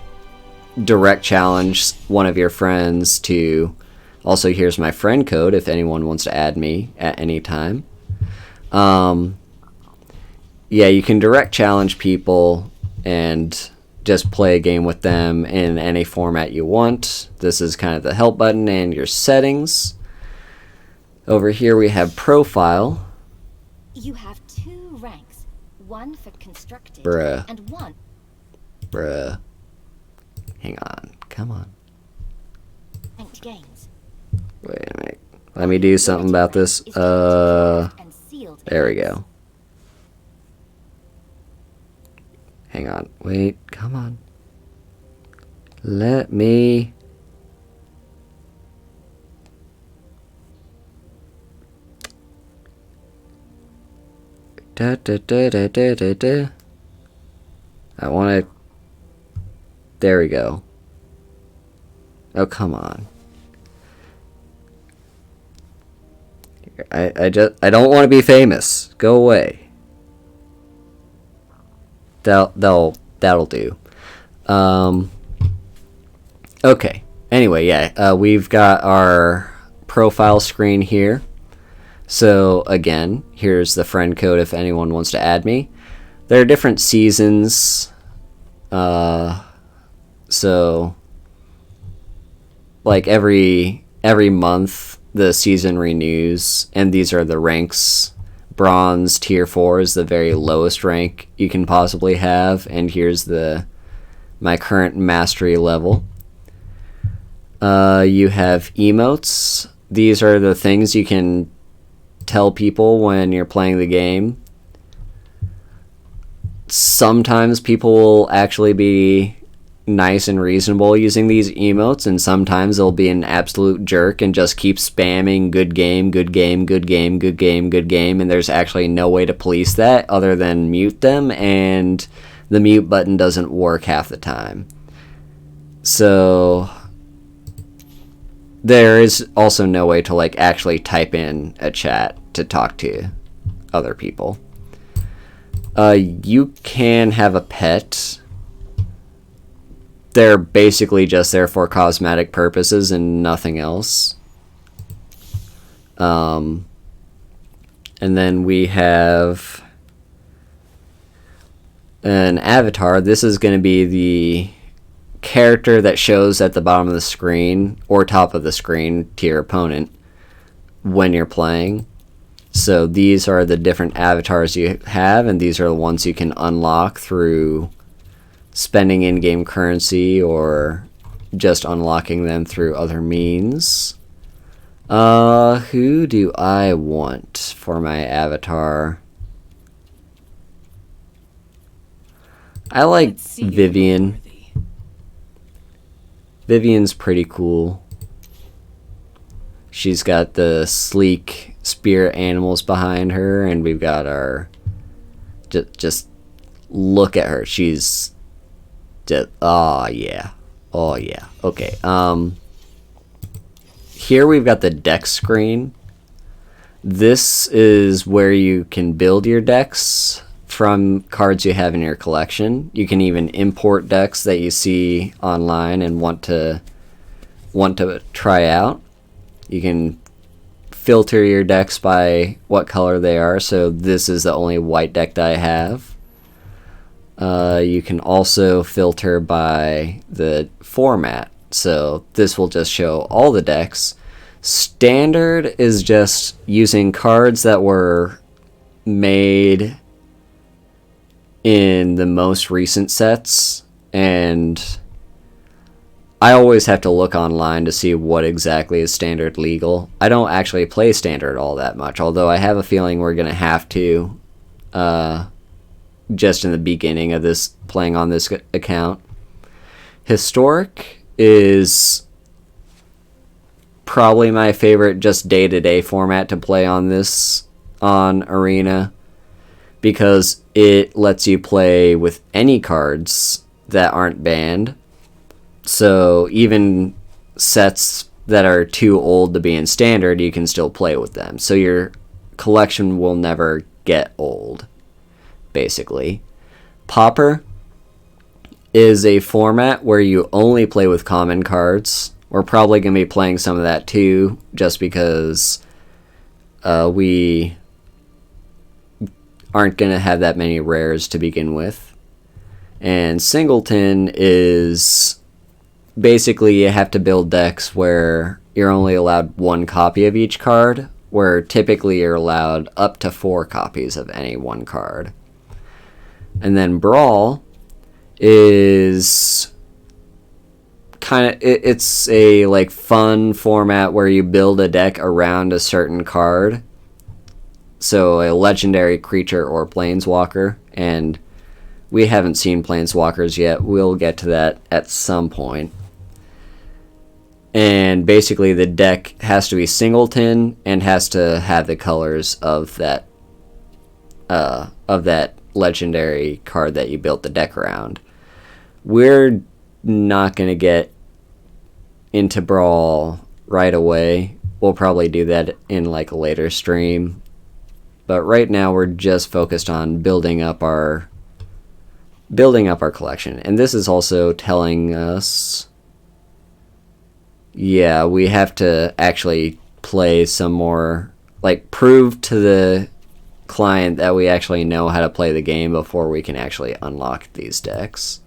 direct challenge one of your friends to... Also, here's my friend code if anyone wants to add me at any time. Yeah, you can direct challenge people and just play a game with them in any format you want. This is kind of the help button and your settings. Over here we have profile. You have 2 ranks, one for constructed Bruh. and one Bruh. Hang on. Come on. ranked games. Wait a minute. Let me do something about this. There we go. Hang on. Wait. Come on. Let me... Da, da, da, da, da, da, da. I want to... There we go. Oh, come on. I don't want to be famous. Go away. That'll do. Okay. Anyway, yeah, we've got our profile screen here. So again, here's the friend code if anyone wants to add me. There are different seasons. So like every month the season renews, and these are the ranks. Bronze tier 4 is the very lowest rank you can possibly have, and here's my current mastery level. You have emotes. These are the things you can tell people when you're playing the game. Sometimes people will actually be nice and reasonable using these emotes, and sometimes they'll be an absolute jerk and just keep spamming good game, good game, good game, good game, good game, and there's actually no way to police that other than mute them, and the mute button doesn't work half the time. So there is also no way to like actually type in a chat to talk to other people. You can have a pet. They're basically just there for cosmetic purposes and nothing else. And then we have an avatar. This is going to be the character that shows at the bottom of the screen or top of the screen to your opponent when you're playing. So these are the different avatars you have, and these are the ones you can unlock through spending in-game currency or just unlocking them through other means. Who do I want for my avatar? I like Vivian. Vivian's pretty cool. She's got the sleek spirit animals behind her, and we've got our... Just look at her. She's... Oh, yeah. Oh, yeah. Okay. Here we've got the deck screen. This is where you can build your decks from cards you have in your collection. You can even import decks that you see online and want to try out. You can filter your decks by what color they are. So this is the only white deck that I have. You can also filter by the format. So this will just show all the decks. Standard is just using cards that were made in the most recent sets, and I always have to look online to see what exactly is standard legal. I don't actually play standard all that much, although I have a feeling we're going to have to just in the beginning of this, playing on this account. Historic is probably my favorite just day-to-day format to play on this, on Arena, because it lets you play with any cards that aren't banned. So even sets that are too old to be in standard, you can still play with them. So your collection will never get old, basically. Pauper is a format where you only play with common cards. We're probably going to be playing some of that too, just because we aren't going to have that many rares to begin with. And Singleton is basically you have to build decks where you're only allowed one copy of each card, where typically you're allowed up to 4 copies of any one card. And then Brawl is kind of, it's a like fun format where you build a deck around a certain card. So a legendary creature or planeswalker, and we haven't seen planeswalkers yet. We'll get to that at some point. And basically the deck has to be Singleton and has to have the colors of that legendary card that you built the deck around. We're not going to get into Brawl right away. We'll probably do that in like a later stream. But right now we're just focused on building up our collection. And this is also telling us, yeah, we have to actually play some more, like prove to the client that we actually know how to play the game before we can actually unlock these decks.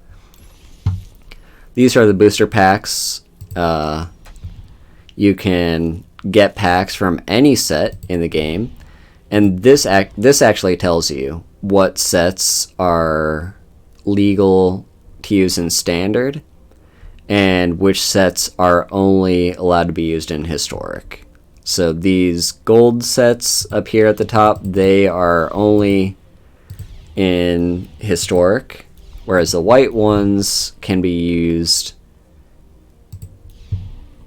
These are the booster packs. You can get packs from any set in the game, and this actually tells you what sets are legal to use in standard and which sets are only allowed to be used in historic. So these gold sets up here at the top, they are only in historic, whereas the white ones can be used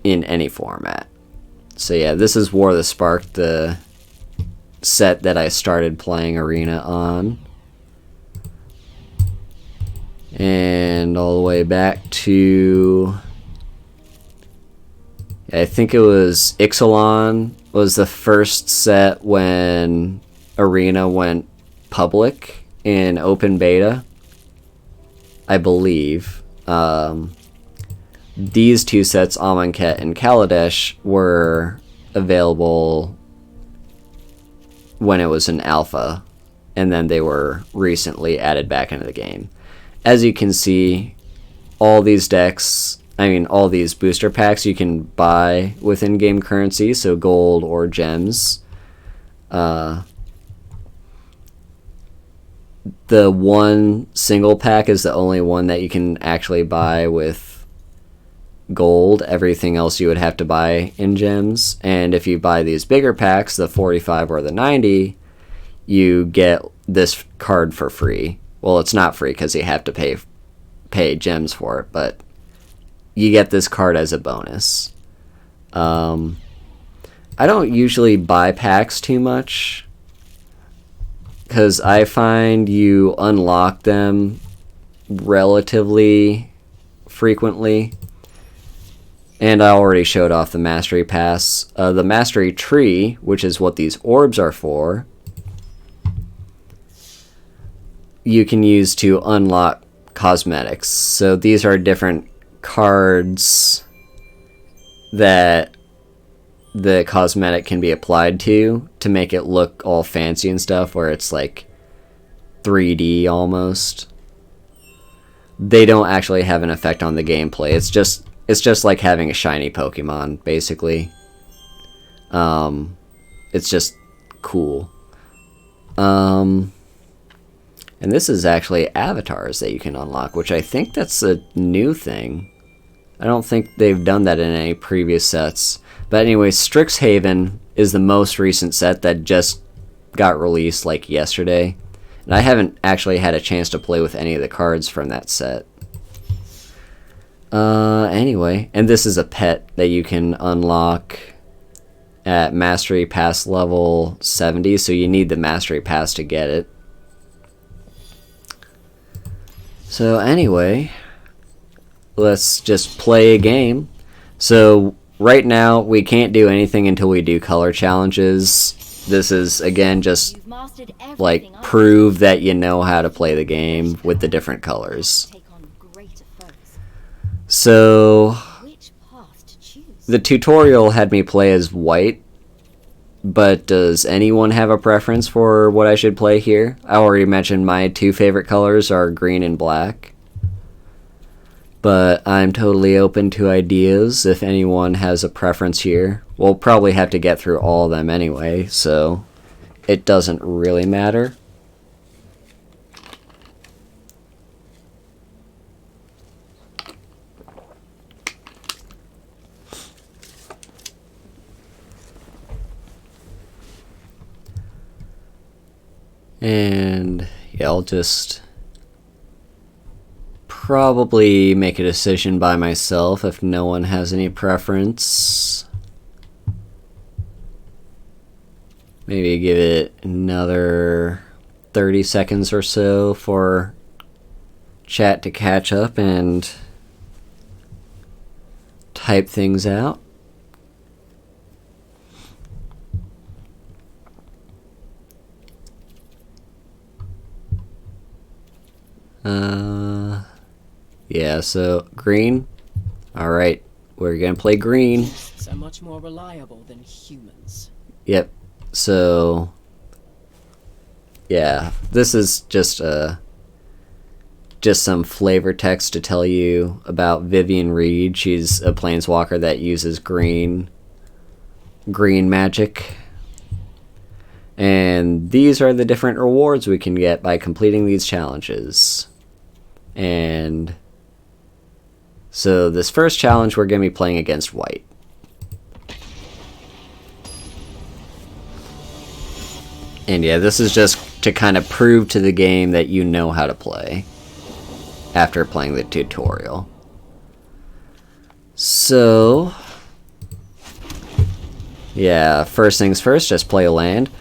in any format. So yeah, this is War of the Spark, the set that I started playing Arena on. And all the way back to, I think it was Ixalan was the first set when Arena went public in open beta, I believe. These two sets, Amonkhet and Kaladesh, were available when it was in alpha, and then they were recently added back into the game. As you can see, all these decks, all these booster packs you can buy with in-game currency, so gold or gems. The one single pack is the only one that you can actually buy with gold. Everything else you would have to buy in gems. And if you buy these bigger packs, the 45 or the 90, you get this card for free. Well, it's not free because you have to pay gems for it, but you get this card as a bonus. I don't usually buy packs too much because I find you unlock them relatively frequently. And I already showed off the Mastery Pass. The Mastery Tree, which is what these orbs are for, you can use to unlock cosmetics. So these are different cards that the cosmetic can be applied to make it look all fancy and stuff, where it's like 3D almost. They don't actually have an effect on the gameplay. It's just like having a shiny Pokemon, basically. It's just cool. And this is actually avatars that you can unlock, which I think that's a new thing. I don't think they've done that in any previous sets. But anyway, Strixhaven is the most recent set that just got released like yesterday. And I haven't actually had a chance to play with any of the cards from that set. Anyway, and this is a pet that you can unlock at Mastery Pass level 70, so you need the Mastery Pass to get it. So anyway, let's just play a game. So right now, we can't do anything until we do color challenges. This is, again, just You've mastered like everything prove that you know how to play the game with the different colors. take on greater foes. So Which path to choose? the tutorial had me play as white, but does anyone have a preference for what I should play here? I already mentioned my two favorite colors are green and black, but I'm totally open to ideas if anyone has a preference here. We'll probably have to get through all of them anyway, so it doesn't really matter. And yeah, I'll just probably make a decision by myself if no one has any preference. Maybe give it another 30 seconds or so for chat to catch up and type things out. Yeah, so green. Alright, we're gonna play green. So much more reliable than humans. Yep, so yeah, this is just some flavor text to tell you about Vivian Reed. She's a planeswalker that uses green magic. And these are the different rewards we can get by completing these challenges. And so this first challenge, we're going to be playing against white. And yeah, this is just to kind of prove to the game that you know how to play after playing the tutorial. So yeah, first things first, just play a land.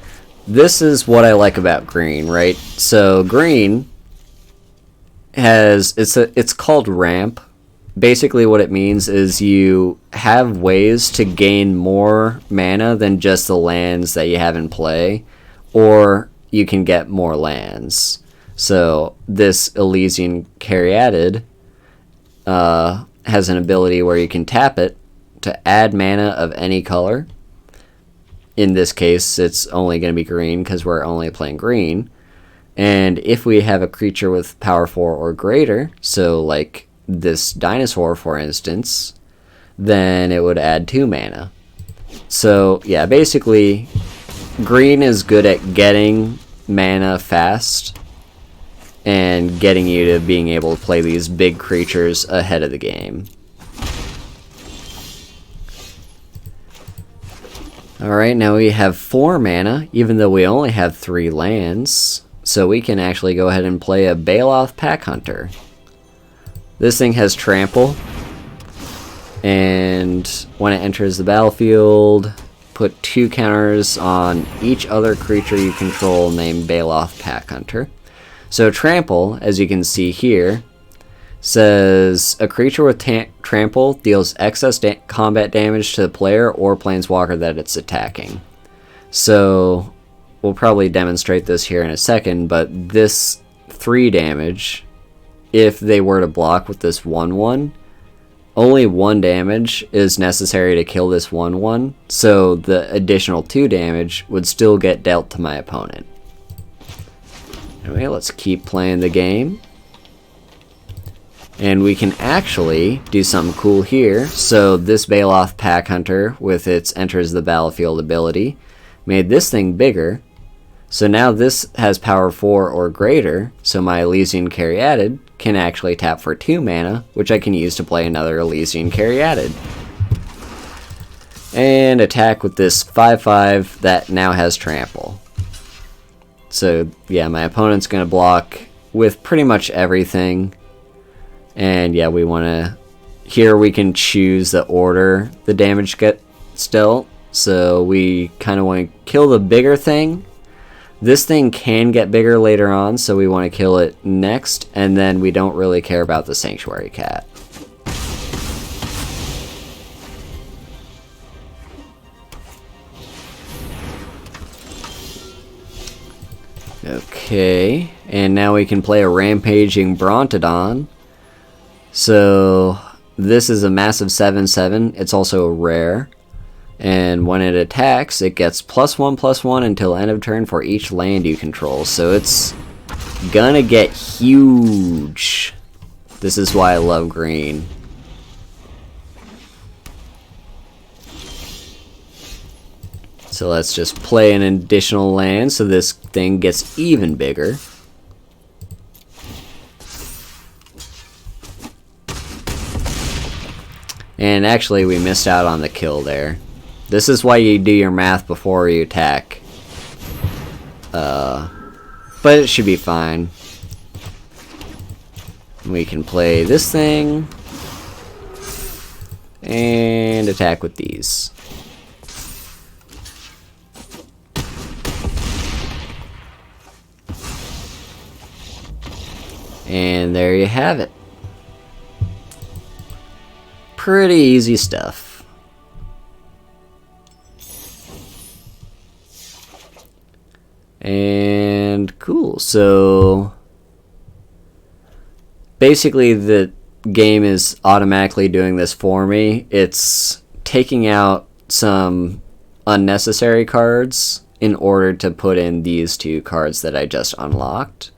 This is what I like about green, right? So green has, it's called ramp. Basically what it means is you have ways to gain more mana than just the lands that you have in play, or you can get more lands. So this Elysian Caryatid has an ability where you can tap it to add mana of any color. In this case, it's only going to be green because we're only playing green. And if we have a creature with power 4 or greater, so like this dinosaur for instance, then it would add 2 mana. So yeah, basically green is good at getting mana fast and getting you to being able to play these big creatures ahead of the game. Alright, now we have 4 mana, even though we only have 3 lands. So we can actually go ahead and play a Baloth Pack Hunter. This thing has Trample. And when it enters the battlefield, put 2 counters on each other creature you control named Baloth Pack Hunter. So Trample, as you can see here, says a creature with Trample deals excess combat damage to the player or planeswalker that it's attacking. So we'll probably demonstrate this here in a second, but this 3 damage, if they were to block with this 1/1, only 1 damage is necessary to kill this 1/1, so the additional 2 damage would still get dealt to my opponent. Anyway, let's keep playing the game. And we can actually do something cool here. So this Baloth Pack Hunter, with its enters the battlefield ability, made this thing bigger. So now this has power 4 or greater, so my Elysian Caryatid can actually tap for 2 mana, which I can use to play another Elysian Caryatid. And attack with this 5/5 that now has Trample. So yeah, my opponent's gonna block with pretty much everything. And yeah, we want to... Here we can choose the order the damage gets dealt. So we kind of want to kill the bigger thing. This thing can get bigger later on, so we want to kill it next. And then we don't really care about the Sanctuary Cat. Okay, and now we can play a Rampaging Brontodon. So this is a massive 7/7. It's also rare. And when it attacks, it gets +1/+1 until end of turn for each land you control. So it's gonna get huge. This is why I love green. So let's just play an additional land so this thing gets even bigger. And actually we missed out on the kill there. This is why you do your math before you attack. But it should be fine. We can play this thing. And attack with these. And there you have it. Pretty easy stuff. And cool, so basically the game is automatically doing this for me. It's taking out some unnecessary cards in order to put in these two cards that I just unlocked.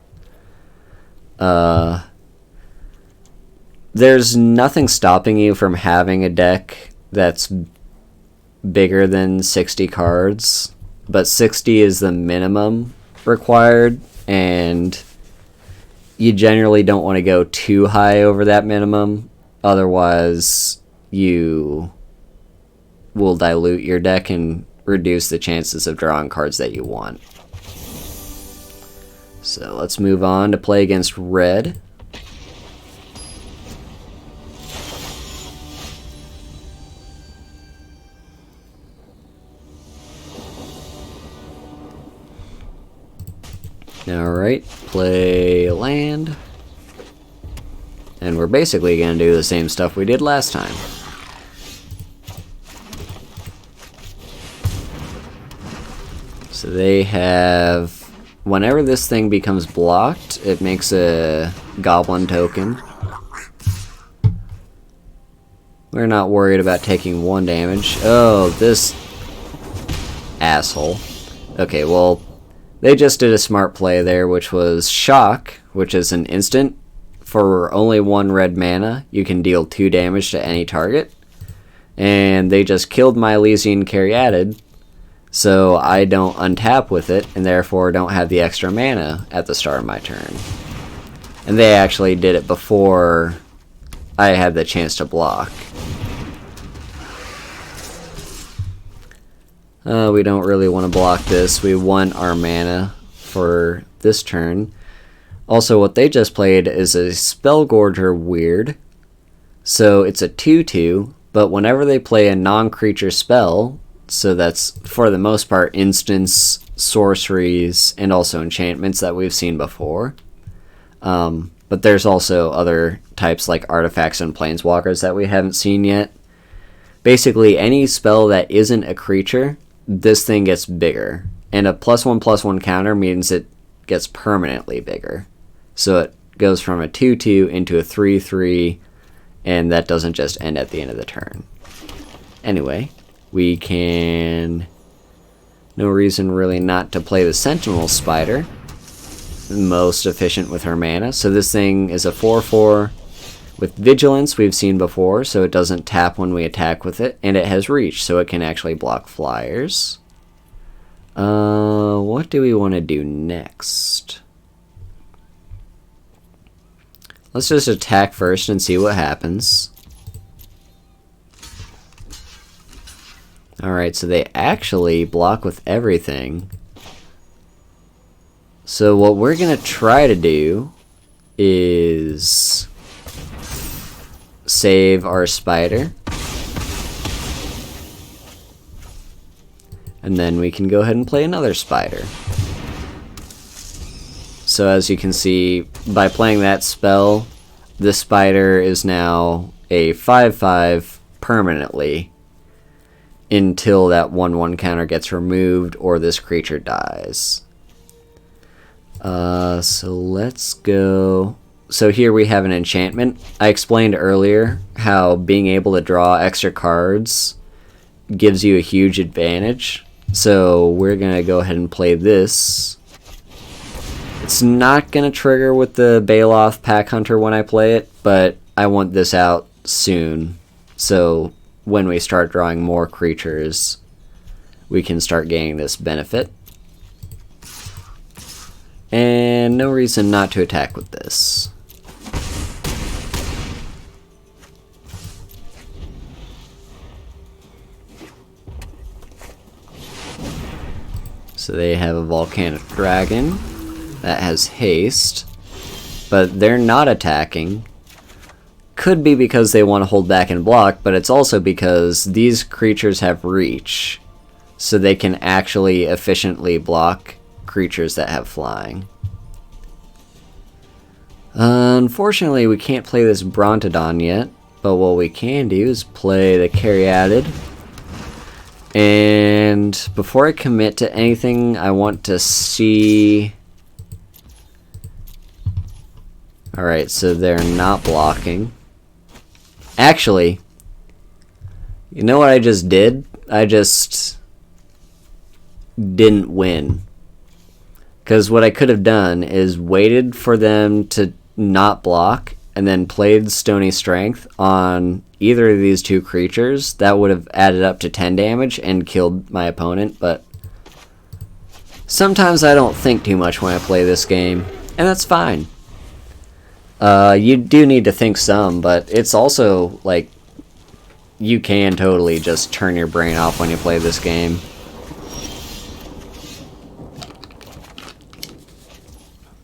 There's nothing stopping you from having a deck that's bigger than 60 cards, but 60 is the minimum required, and you generally don't want to go too high over that minimum, otherwise you will dilute your deck and reduce the chances of drawing cards that you want. So let's move on to play against red. Alright, play land. And we're basically going to do the same stuff we did last time. So they have... Whenever this thing becomes blocked, it makes a goblin token. We're not worried about taking 1 damage. Oh, this asshole. Okay, well... They just did a smart play there, which was Shock, which is an instant. For only 1 red mana, you can deal 2 damage to any target. And they just killed my Elysian Caryatid, so I don't untap with it, and therefore don't have the extra mana at the start of my turn. And they actually did it before I had the chance to block. We don't really want to block this. We want our mana for this turn. Also, what they just played is a Spellgorger Weird. So it's a 2/2, but whenever they play a non-creature spell, so that's for the most part instants, sorceries, and also enchantments that we've seen before. But there's also other types like artifacts and planeswalkers that we haven't seen yet. Basically, any spell that isn't a creature, this thing gets bigger. And a +1/+1 counter means it gets permanently bigger. So it goes from a 2/2 into a 3/3, and that doesn't just end at the end of the turn. Anyway, we can... No reason really not to play the Sentinel Spider. Most efficient with her mana. So this thing is a 4/4 with Vigilance we've seen before, so it doesn't tap when we attack with it, and it has Reach, so it can actually block flyers. What do we want to do next? Let's just attack first and see what happens. Alright, so they actually block with everything. So what we're gonna try to do is save our spider. And then we can go ahead and play another spider. So as you can see, by playing that spell, this spider is now a 5/5 permanently until that 1/1 counter gets removed or this creature dies. So let's go. So here we have an enchantment. I explained earlier how being able to draw extra cards gives you a huge advantage. So we're gonna go ahead and play this. It's not gonna trigger with the Baloth Pack Hunter when I play it, but I want this out soon. So when we start drawing more creatures, we can start gaining this benefit. And no reason not to attack with this. So they have a volcanic dragon that has haste, but they're not attacking. Could be because they want to hold back and block, but it's also because these creatures have reach, so they can actually efficiently block creatures that have flying. Unfortunately, we can't play this Brontodon yet, but what we can do is play the Caryatid. And before I commit to anything, I want to see... Alright, so they're not blocking. Actually, you know what I just did? I just didn't win. Because what I could have done is waited for them to not block and then played Stony Strength on either of these two creatures. That would have added up to 10 damage and killed my opponent, but sometimes I don't think too much when I play this game, and that's fine. You do need to think some, but it's also, like, you can totally just turn your brain off when you play this game.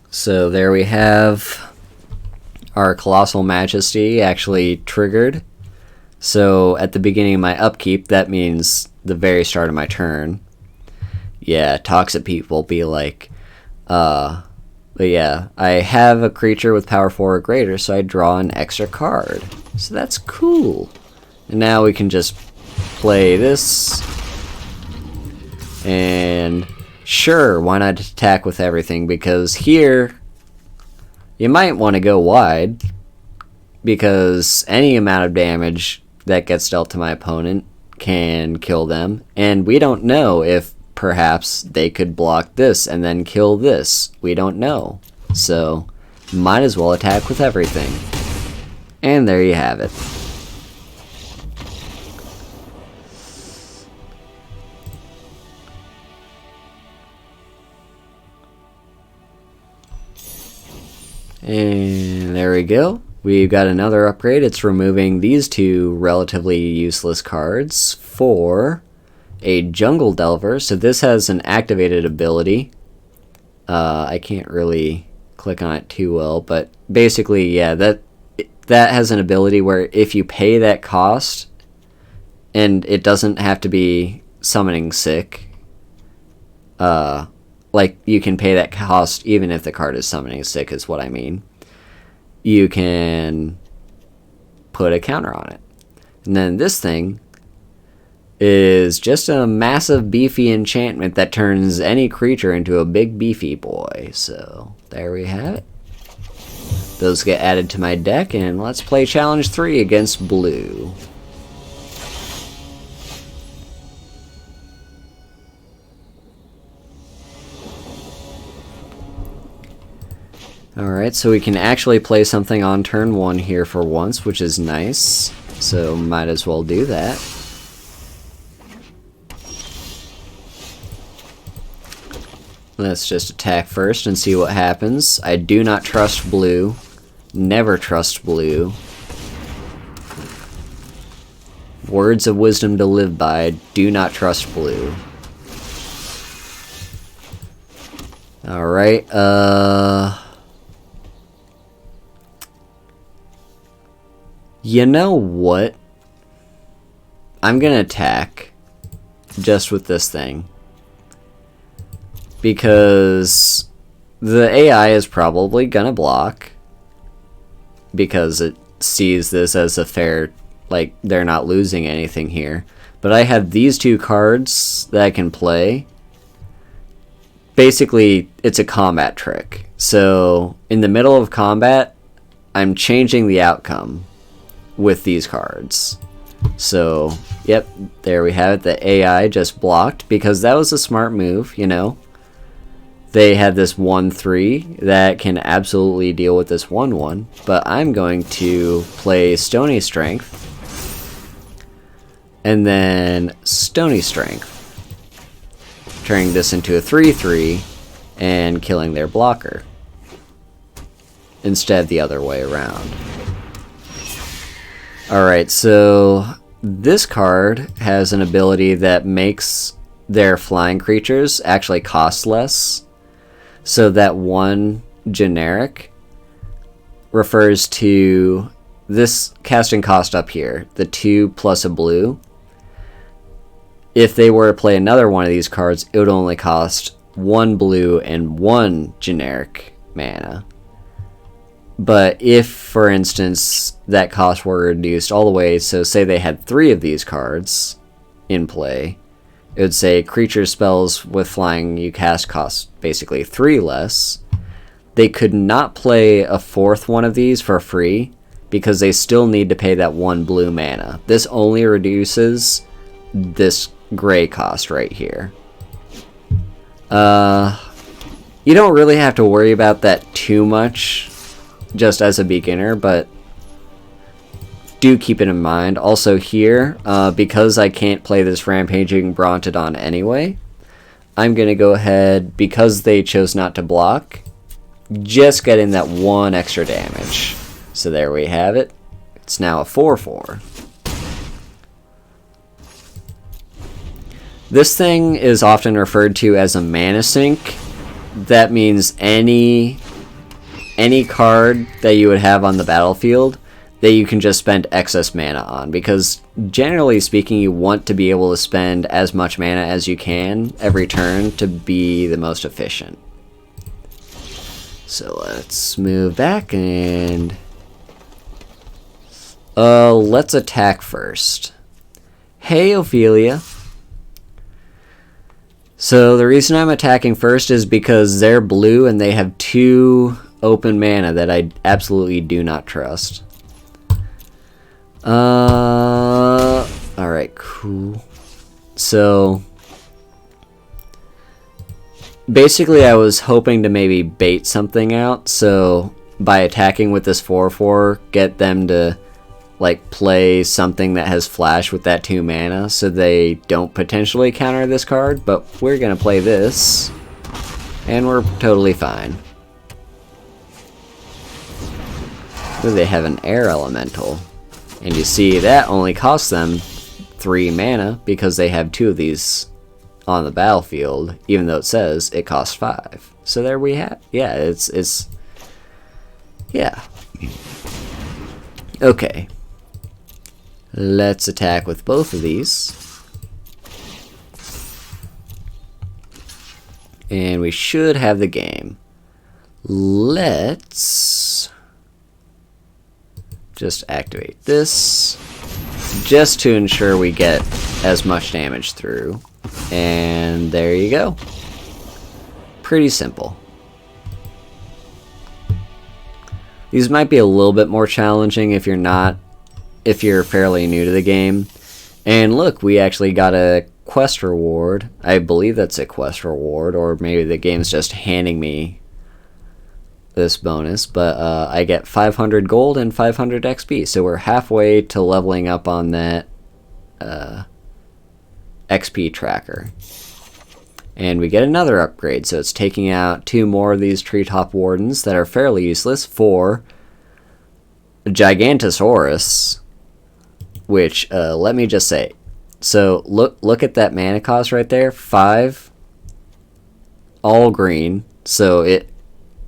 So there we have our Colossal Majesty actually triggered. So at the beginning of my upkeep, that means the very start of my turn. Yeah, toxic people be like, but yeah, I have a creature with power 4 or greater, so I draw an extra card. So that's cool. And now we can just play this. And sure, why not attack with everything? Because here, you might want to go wide. Because any amount of damage that gets dealt to my opponent can kill them. And we don't know if perhaps they could block this and then kill this. We don't know. So, might as well attack with everything. And there you have it. And there we go. We've got another upgrade. It's removing these two relatively useless cards for a Jungle Delver. So this has an activated ability. I can't really click on it too well, but basically, yeah, that has an ability where if you pay that cost, and it doesn't have to be summoning sick, like you can pay that cost even if the card is summoning sick is what I mean. You can put a counter on it. And then this thing is just a massive beefy enchantment that turns any creature into a big beefy boy. So there we have it. Those get added to my deck, and let's play challenge 3 against blue. Alright, so we can actually play something on turn 1 here for once, which is nice. So might as well do that. Let's just attack first and see what happens. I do not trust blue. Never trust blue. Words of wisdom to live by. Do not trust blue. Alright, you know what? I'm gonna attack just with this thing. Because the AI is probably gonna block. Because it sees this as a fair, like, they're not losing anything here. But I have these two cards that I can play. Basically, it's a combat trick. So, in the middle of combat, I'm changing the outcome with these cards. So, yep, there we have it. The AI just blocked because that was a smart move, you know. They had this 1-3 that can absolutely deal with this 1-1, but I'm going to play Stony Strength and then Stony Strength, turning this into a 3-3 and killing their blocker instead the other way around. Alright, so this card has an ability that makes their flying creatures actually cost less. So that one generic refers to this casting cost up here, the 2 plus a blue. If they were to play another one of these cards, it would only cost 1 blue and 1 generic mana. But if, for instance, that cost were reduced all the way, so say they had 3 of these cards in play, it would say creature spells with flying you cast cost basically 3 less. They could not play a 4th one of these for free because they still need to pay that 1 blue mana. This only reduces this gray cost right here. You don't really have to worry about that too much just as a beginner, but do keep it in mind. Also here, because I can't play this Rampaging Brontodon anyway, I'm going to go ahead, because they chose not to block, just getting that 1 extra damage. So there we have it. It's now a 4-4. This thing is often referred to as a mana sink. That means any card that you would have on the battlefield that you can just spend excess mana on, because generally speaking you want to be able to spend as much mana as you can every turn to be the most efficient. So let's move back and let's attack first. Hey Ophelia. So the reason I'm attacking first is because they're blue and they have 2 open mana that I absolutely do not trust. Alright, cool. So, basically I was hoping to maybe bait something out, so by attacking with this 4-4, get them to, like, play something that has flash with that 2 mana, so they don't potentially counter this card, but we're gonna play this, and we're totally fine. Ooh, they have an air elemental. And you see, that only costs them 3 mana because they have 2 of these on the battlefield, even though it says it costs 5. So there we have, yeah, it's yeah. Okay. Let's attack with both of these. And we should have the game. Let's just activate this, just to ensure we get as much damage through. And there you go. Pretty simple. These might be a little bit more challenging if you're fairly new to the game. And look, we actually got a quest reward. I believe that's a quest reward, or maybe the game's just handing me this bonus, but I get 500 gold and 500 XP, so we're halfway to leveling up on that XP tracker. And we get another upgrade, so it's taking out 2 more of these treetop wardens that are fairly useless for Gigantosaurus, which, let me just say, so look at that mana cost right there, 5, all green, So it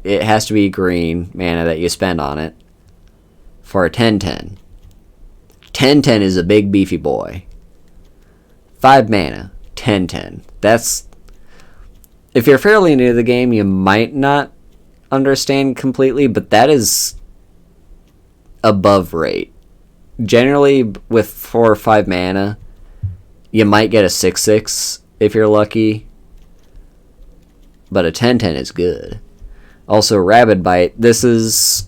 has to be green mana that you spend on it for a 10/10. 10/10 is a big beefy boy. 5 mana, 10/10. That's, if you're fairly new to the game, you might not understand completely, but that is above rate. Generally, with 4 or 5 mana, you might get a 6/6 if you're lucky, but a 10/10 is good. Also, Rabid Bite. This is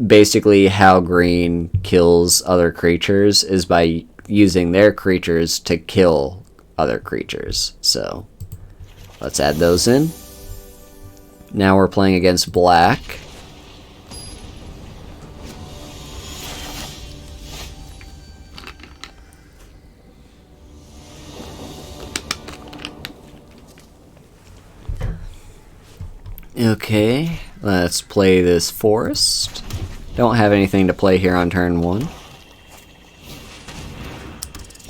basically how green kills other creatures, is by using their creatures to kill other creatures. So let's add those in. Now we're playing against black. Okay, let's play this forest. Don't have anything to play here on turn 1.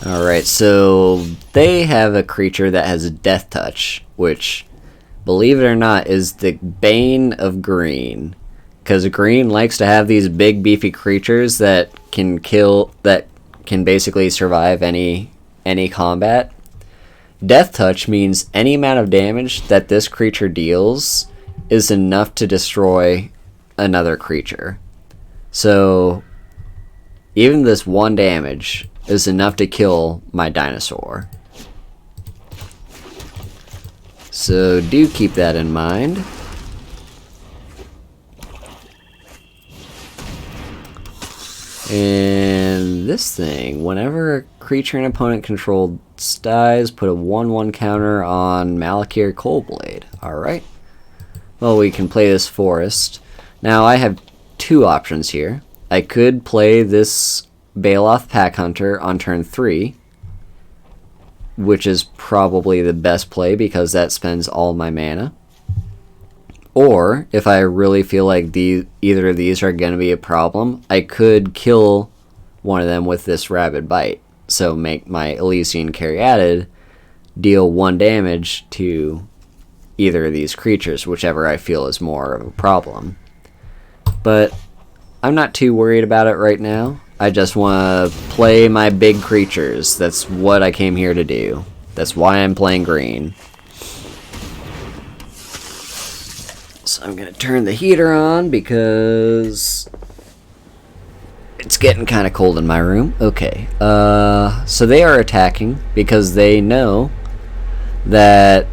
Alright, so they have a creature that has a Death Touch, which, believe it or not, is the bane of green. Because green likes to have these big beefy creatures that can basically survive any combat. Death Touch means any amount of damage that this creature deals is enough to destroy another creature. So even this 1 damage is enough to kill my dinosaur. So do keep that in mind. And this thing, whenever a creature an opponent controlled dies, put a 1/1 counter on Malakir Coldblade. Alright. Well, we can play this forest. Now, I have 2 options here. I could play this Baloth Pack Hunter on turn 3, which is probably the best play because that spends all my mana. Or, if I really feel like either of these are going to be a problem, I could kill one of them with this Rabid Bite. So make my Elysian Caryatid deal 1 damage to either of these creatures, whichever I feel is more of a problem. But I'm not too worried about it right now. I just want to play my big creatures. That's what I came here to do. That's why I'm playing green. So I'm going to turn the heater on because it's getting kind of cold in my room. Okay. So they are attacking because they know that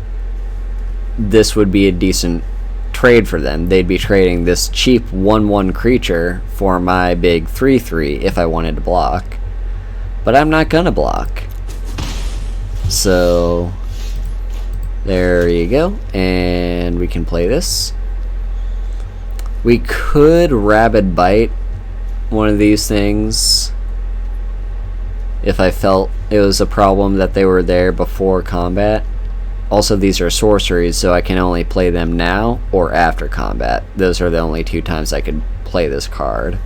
this would be a decent trade for them. They'd be trading this cheap 1/1 creature for my big 3/3 if I wanted to block. But I'm not gonna block. So there you go. And we can play this. We could Rabid Bite one of these things if I felt it was a problem that they were there before combat. Also, these are sorceries, so I can only play them now or after combat. Those are the only 2 times I could play this card.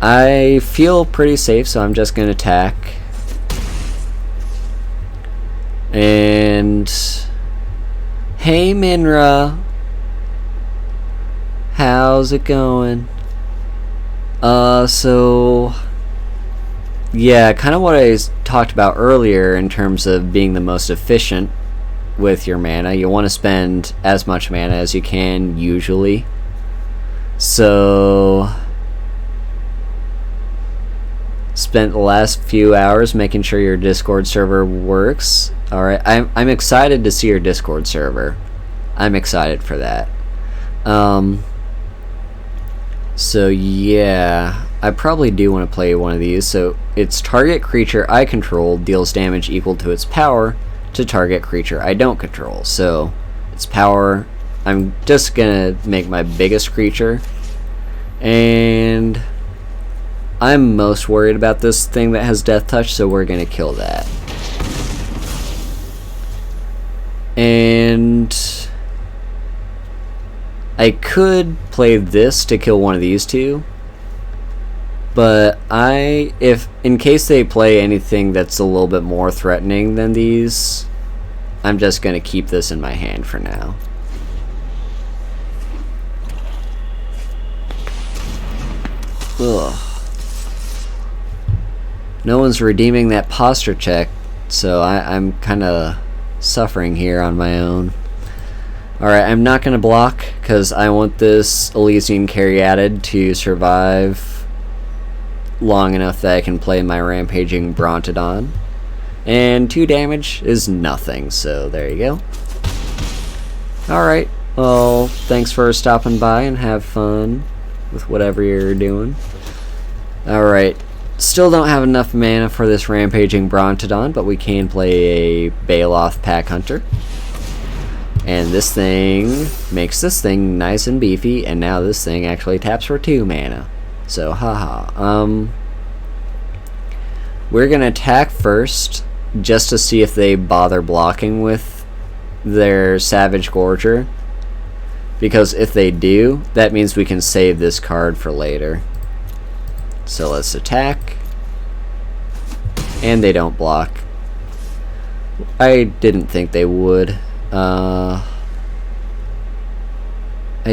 I feel pretty safe, so I'm just going to attack. And hey Minra, how's it going? So yeah, kind of what I talked about earlier in terms of being the most efficient with your mana. You want to spend as much mana as you can usually. So spent the last few hours making sure your Discord server works. Alright, I'm excited to see your Discord server. I'm excited for that. So yeah, I probably do want to play one of these. So its target creature I control deals damage equal to its power to target creature I don't control. So its power, I'm just gonna make my biggest creature, and I'm most worried about this thing that has Death Touch, so we're gonna kill that. And I could play this to kill one of these 2, but if in case they play anything that's a little bit more threatening than these, I'm just gonna keep this in my hand for now. Ugh. No one's redeeming that posture check, so I'm kind of suffering here on my own. Alright, I'm not going to block, because I want this Elysian Caryatid to survive long enough that I can play my Rampaging Brontodon. And 2 damage is nothing, so there you go. Alright, well, thanks for stopping by and have fun with whatever you're doing. Alright, still don't have enough mana for this Rampaging Brontodon, but we can play a Baloth Pack Hunter. And this thing makes this thing nice and beefy, and now this thing actually taps for 2 mana. So, haha. We're gonna attack first, just to see if they bother blocking with their Savage Gorger. Because if they do, that means we can save this card for later. So let's attack. And they don't block. I didn't think they would. I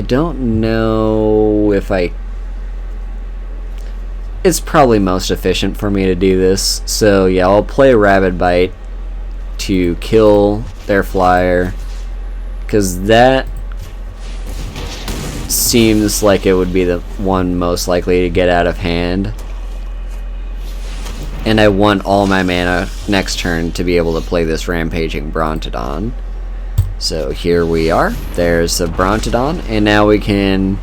don't know if it's probably most efficient for me to do this. So yeah, I'll play Rabid Bite to kill their flyer, because that seems like it would be the one most likely to get out of hand. And I want all my mana next turn to be able to play this Rampaging Brontodon. So here we are. There's the Brontodon, and now we can...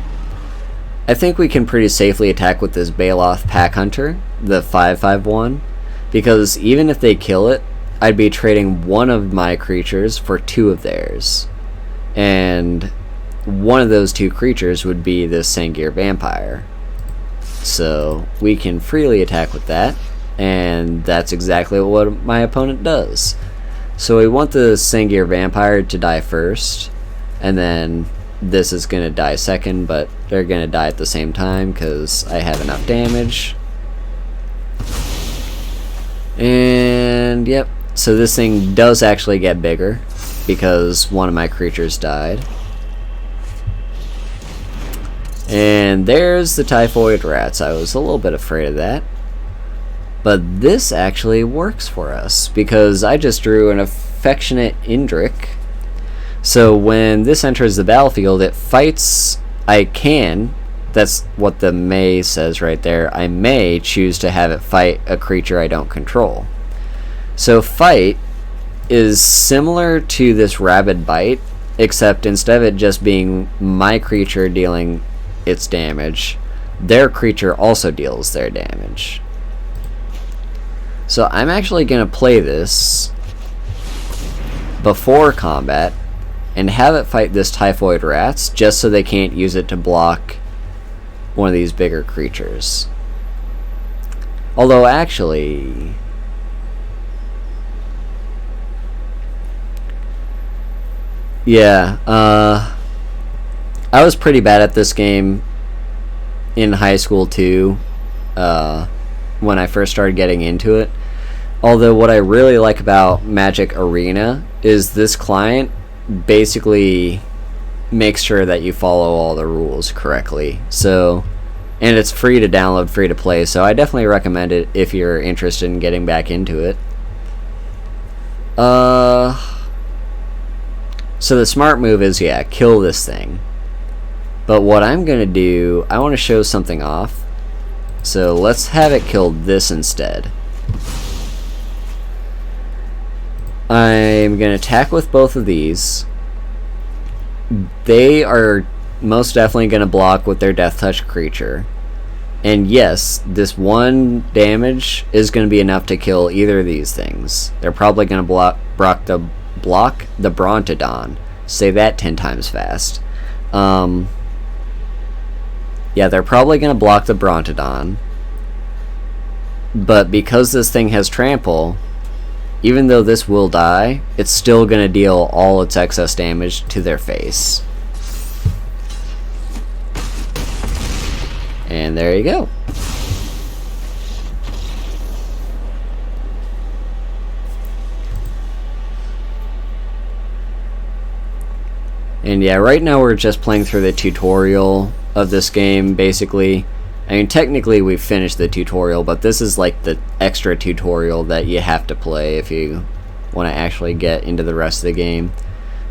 I think we can pretty safely attack with this Baloth Pack Hunter, the 5/5/1, because even if they kill it, I'd be trading one of my creatures for 2 of theirs. And one of those 2 creatures would be this Sangir Vampire. So we can freely attack with that, and that's exactly what my opponent does. So we want the Sangir Vampire to die first, and then this is going to die second, but they're going to die at the same time because I have enough damage. And yep, so this thing does actually get bigger because one of my creatures died. And there's the Typhoid Rats. I was a little bit afraid of that. But this actually works for us, because I just drew an Affectionate Indrik. So when this enters the battlefield, it fights... that's what the may says right there. I may choose to have it fight a creature I don't control. So fight is similar to this Rabid Bite, except instead of it just being my creature dealing its damage, their creature also deals their damage. So I'm actually going to play this before combat and have it fight this Typhoid Rats, just so they can't use it to block one of these bigger creatures. Although actually... yeah, I was pretty bad at this game in high school too, when I first started getting into it. Although what I really like about Magic Arena is this client basically makes sure that you follow all the rules correctly. So, and it's free to download, free to play, so I definitely recommend it if you're interested in getting back into it. So the smart move is, yeah, kill this thing. But what I'm going to do, I want to show something off. So let's have it kill this instead. I'm going to attack with both of these. They are most definitely going to block with their Death Touch creature. And yes, this 1 damage is going to be enough to kill either of these things. They're probably going to block the Brontodon. Say that 10 times fast. Yeah, they're probably going to block the Brontodon. But because this thing has Trample, even though this will die, it's still going to deal all its excess damage to their face. And there you go. And yeah, right now we're just playing through the tutorial of this game, basically. I mean, technically we've finished the tutorial, but this is like the extra tutorial that you have to play if you want to actually get into the rest of the game.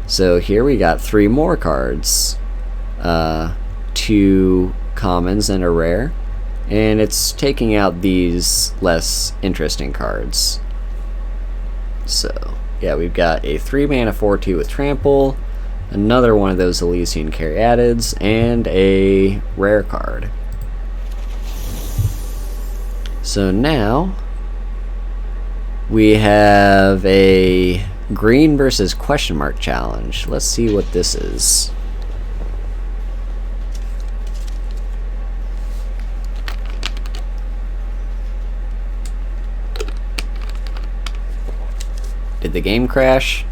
So here we got 3 more cards. 2 commons and a rare. And it's taking out these less interesting cards. So, yeah, we've got a 3 mana 4/2 with Trample, another one of those Elysian Caryatids, and a rare card. So now we have a green versus question mark challenge. Let's see what this is. Did the game crash?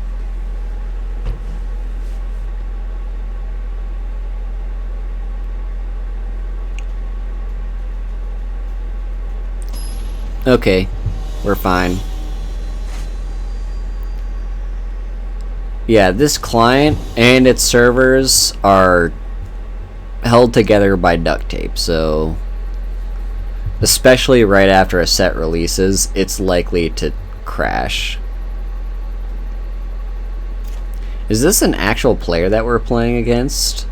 Okay, we're fine. Yeah, this client and its servers are held together by duct tape, so especially right after a set releases, it's likely to crash. Is this an actual player that we're playing against?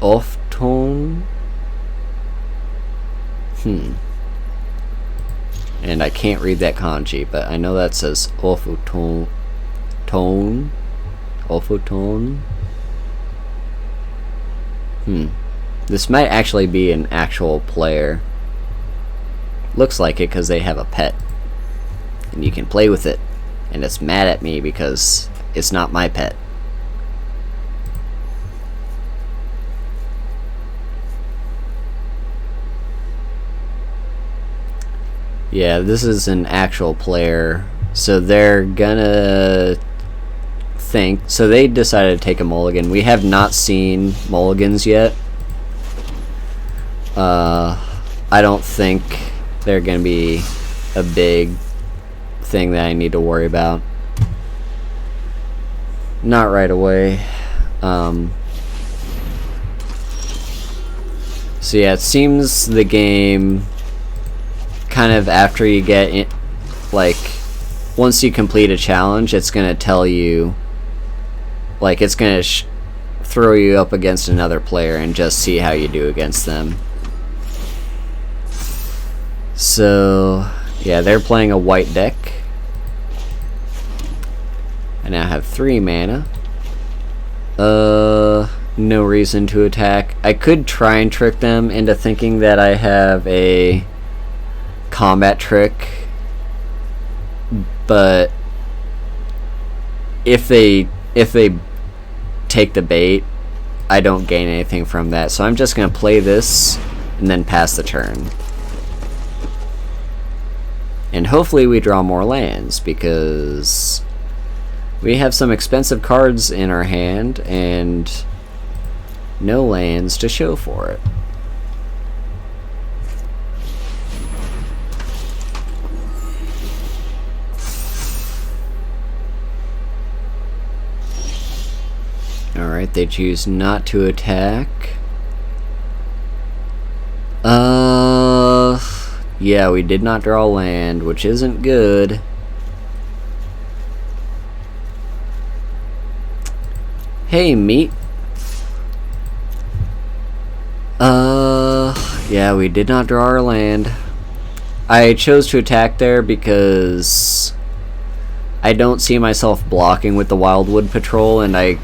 Off-tone? And I can't read that kanji, but I know that says Ofutone. Ofutone? This might actually be an actual player. Looks like it because they have a pet. And you can play with it. And it's mad at me because it's not my pet. Yeah, this is an actual player, so they're gonna think. So they decided to take a mulligan. We have not seen mulligans yet. I don't think they're gonna be a big thing that I need to worry about. Not right away. So yeah, it seems the game kind of after you get in, like once you complete a challenge, it's gonna tell you, like it's gonna throw you up against another player and just see how you do against them. So yeah, they're playing a white deck. I now have 3 mana. No reason to attack. I could try and trick them into thinking that I have a combat trick, but if they take the bait, I don't gain anything from that. So I'm just gonna play this and then pass the turn. And hopefully we draw more lands, because we have some expensive cards in our hand and no lands to show for it. Alright, they choose not to attack. Yeah, we did not draw land, which isn't good. Hey, meat. Yeah, we did not draw our land. I chose to attack there because I don't see myself blocking with the Wildwood Patrol, and I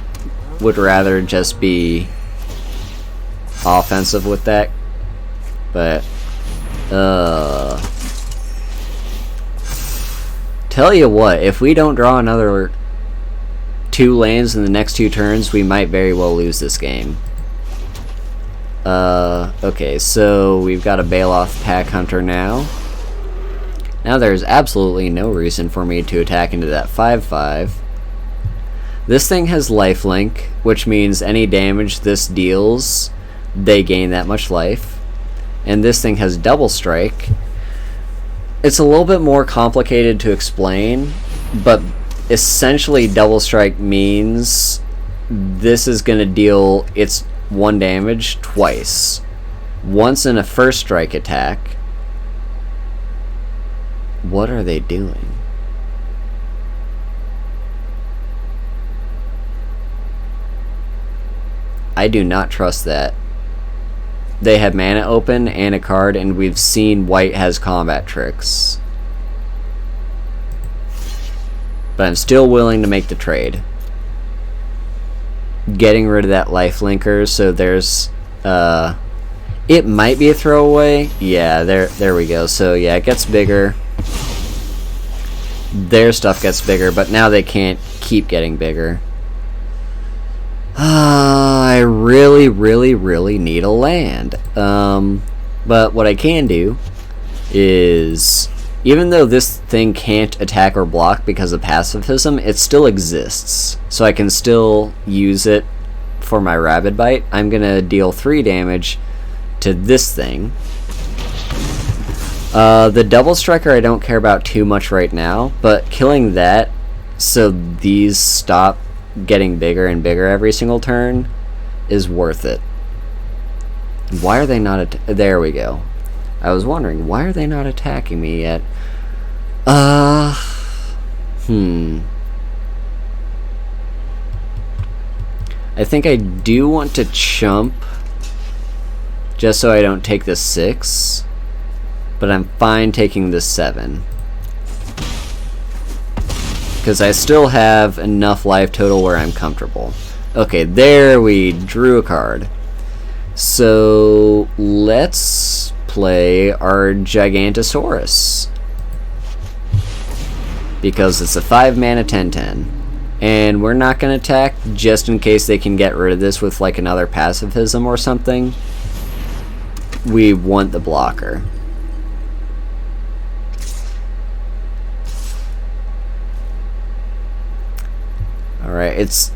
would rather just be offensive with that. But tell you what, if we don't draw another 2 lands in the next 2 turns, we might very well lose this game. Okay, so we've got a Baloth Pack Hunter now. Now there's absolutely no reason for me to attack into that 5/5. This thing has lifelink, which means any damage this deals, they gain that much life. And this thing has double strike. It's a little bit more complicated to explain, but essentially double strike means this is going to deal its 1 damage twice. once in a first strike attack. What are they doing? I do not trust that. They have mana open and a card, and we've seen white has combat tricks. But I'm still willing to make the trade. Getting rid of that lifelinker, so there's it might be a throwaway. Yeah, there we go. So yeah, it gets bigger. Their stuff gets bigger, but now they can't keep getting bigger. I really, really, really need a land. But what I can do is, even though this thing can't attack or block because of pacifism, it still exists. So I can still use it for my Rabid Bite. I'm going to deal 3 damage to this thing. The Double Striker I don't care about too much right now, but killing that so these stop getting bigger and bigger every single turn is worth it. Why are they not there we go. I was wondering, why are they not attacking me yet? I think I do want to chump just so I don't take the 6, but I'm fine taking the 7. Because I still have enough life total where I'm comfortable. Okay, there we drew a card. So let's play our Gigantosaurus. Because it's a 5 mana 10/10. And we're not going to attack just in case they can get rid of this with like another pacifism or something. We want the blocker. Alright,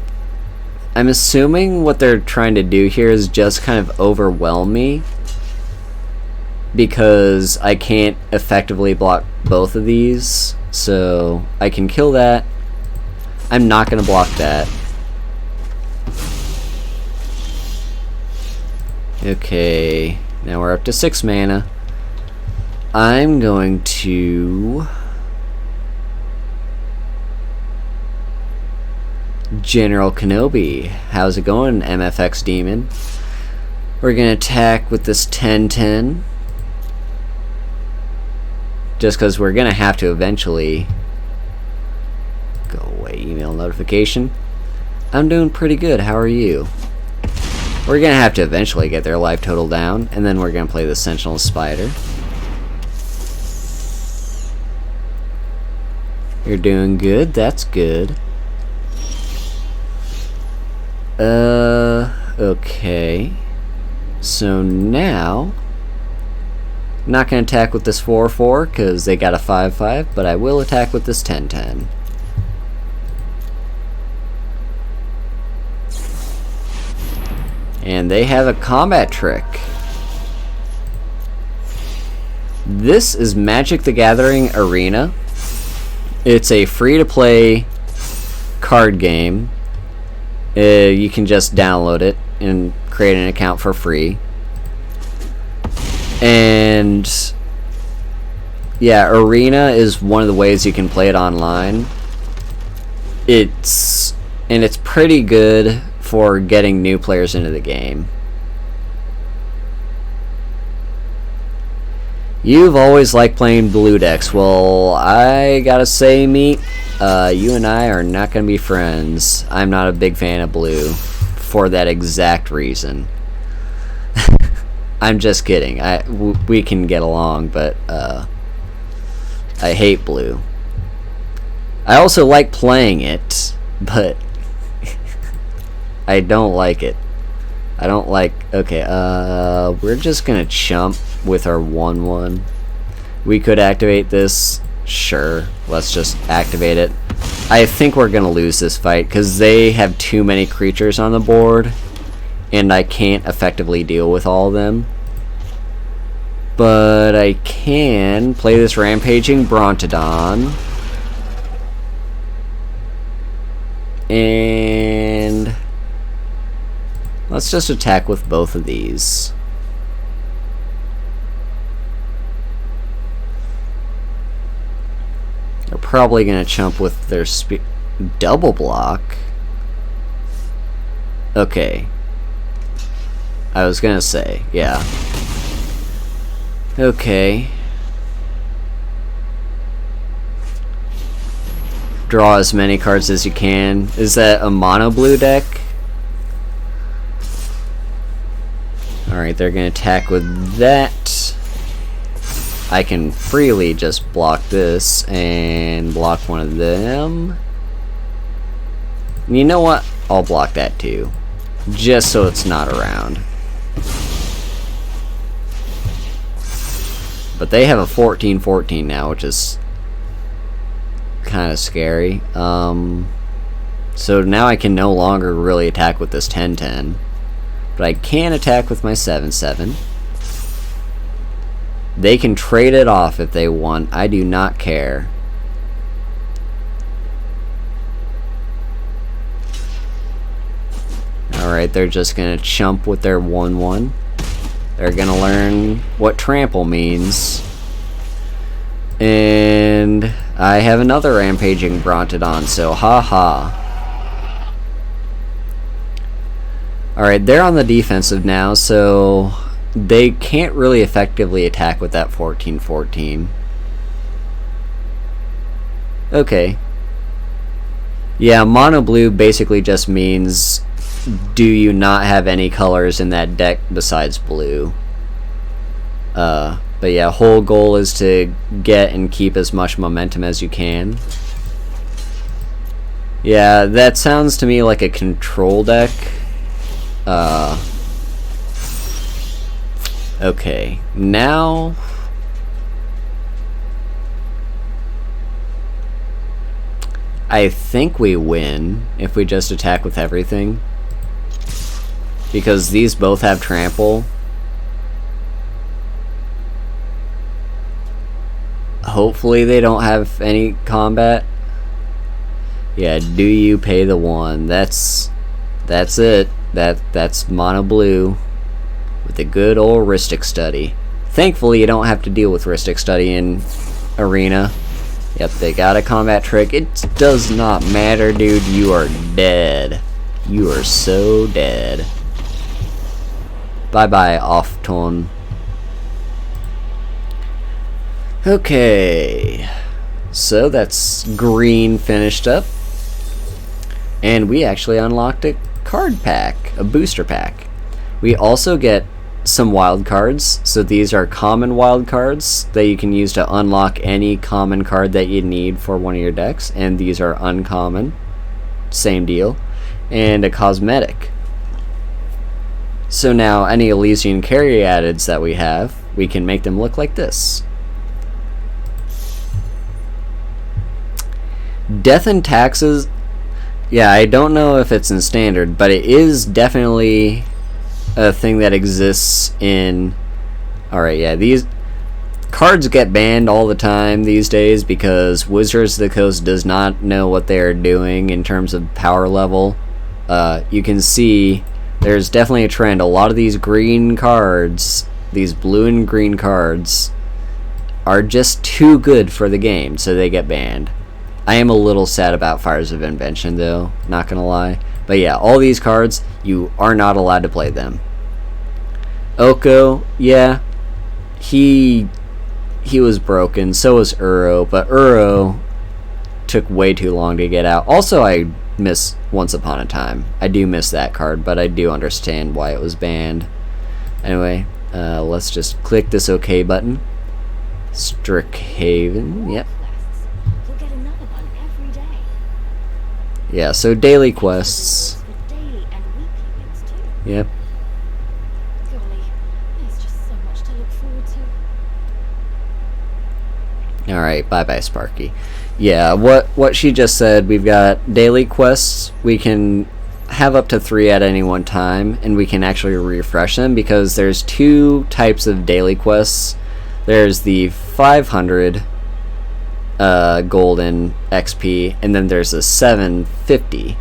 I'm assuming what they're trying to do here is just kind of overwhelm me, because I can't effectively block both of these, so I can kill that. I'm not going to block that. Okay, now we're up to 6 mana. I'm going to General Kenobi. How's it going, MFX Demon? We're gonna attack with this 10/10. Just because we're gonna have to eventually. Go away, email notification. I'm doing pretty good, how are you? We're gonna have to eventually get their life total down, and then we're gonna play the Sentinel Spider. You're doing good, that's good. Okay. So now, I'm not going to attack with this 4/4 because they got a 5/5, but I will attack with this 10/10. And they have a combat trick. This is Magic the Gathering Arena. It's a free-to-play card game. You can just download it and create an account for free. And yeah, Arena is one of the ways you can play it online. It's pretty good for getting new players into the game. You've always liked playing blue decks. Well, I gotta say, Meat, you and I are not gonna be friends. I'm not a big fan of blue for that exact reason. I'm just kidding. We can get along, but I hate blue. I also like playing it, but I don't like it. I don't like... Okay, we're just gonna chump with our 1/1. We could activate this. Sure, let's just activate it. I think we're gonna lose this fight because they have too many creatures on the board and I can't effectively deal with all of them. But I can play this Rampaging Brontodon. And let's just attack with both of these. probably gonna chump with their double block. Okay. I was gonna say, yeah. Okay. Draw as many cards as you can. Is that a mono blue deck? Alright, they're gonna attack with that. I can freely just block this and block one of them. You know what? I'll block that too. Just so it's not around. But they have a 14/14 now, which is kind of scary. So now I can no longer really attack with this 10/10. But I can attack with my 7/7. They can trade it off if they want. I do not care. Alright, they're just gonna chump with their 1/1. They're gonna learn what trample means. And I have another rampaging Brontodon, so haha. Alright, they're on the defensive now, so they can't really effectively attack with that 14/14. Okay. Yeah, mono blue basically just means, do you not have any colors in that deck besides blue? But yeah, whole goal is to get and keep as much momentum as you can. Yeah, that sounds to me like a control deck. Okay, now I think we win if we just attack with everything, because these both have trample. Hopefully they don't have any combat. Yeah, do you pay the 1? That's it. That's mono blue with a good old Rhystic Study. Thankfully you don't have to deal with Rhystic Study in Arena. Yep, they got a combat trick. It does not matter, dude. You are dead. You are so dead. Bye bye, off tone. Okay, so that's green finished up, and we actually unlocked a card pack, a booster pack. We also get some wild cards, so these are common wild cards that you can use to unlock any common card that you need for one of your decks, and these are uncommon, same deal, and a cosmetic. So now any Elysian Caryatids that we have, we can make them look like this. Death and Taxes, yeah, I don't know if it's in standard, but it is definitely a thing that exists in... Alright, yeah, these cards get banned all the time these days because Wizards of the Coast does not know what they are doing in terms of power level. You can see there's definitely a trend. A lot of these green cards, these blue and green cards, are just too good for the game, so they get banned. I am a little sad about Fires of Invention though, not gonna lie. But yeah, all these cards, you are not allowed to play them. Oko, yeah, he was broken, so was Uro, but Uro took way too long to get out. Also, I miss Once Upon a Time. I do miss that card, but I do understand why it was banned. Anyway, let's just click this OK button. Strickhaven, yep. You'll get another one every day. Yeah, so daily quests. For daily and weekly ones too. Yep. Golly, there's just so much to look forward to. Alright, bye-bye, Sparky. Yeah, what she just said, we've got daily quests. We can have up to 3 at any one time, and we can actually refresh them because there's 2 types of daily quests. There's the 500 golden XP, and then there's a 750.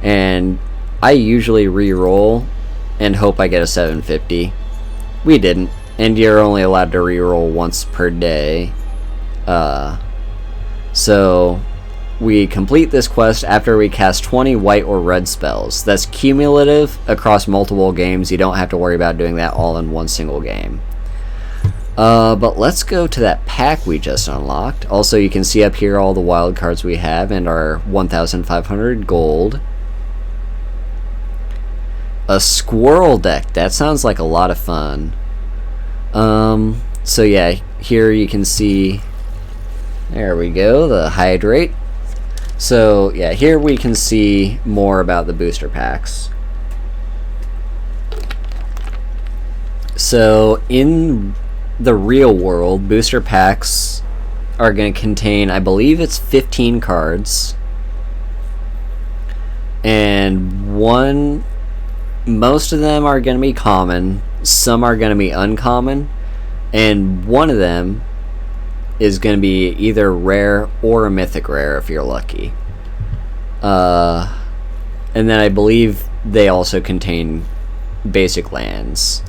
And I usually re-roll and hope I get a 750. We didn't, and you're only allowed to re-roll once per day. So we complete this quest after we cast 20 white or red spells. That's cumulative across multiple games. You don't have to worry about doing that all in one single game. But let's go to that pack we just unlocked. Also, you can see up here all the wild cards we have and our 1,500 gold. A squirrel deck. That sounds like a lot of fun. So yeah, here you can see, there we go, the hydrate. So yeah, here we can see more about the booster packs. So in the real world, booster packs are going to contain, I believe it's 15 cards. And most of them are going to be common, some are going to be uncommon, and one of them is going to be either rare or a mythic rare if you're lucky. And then I believe they also contain basic lands.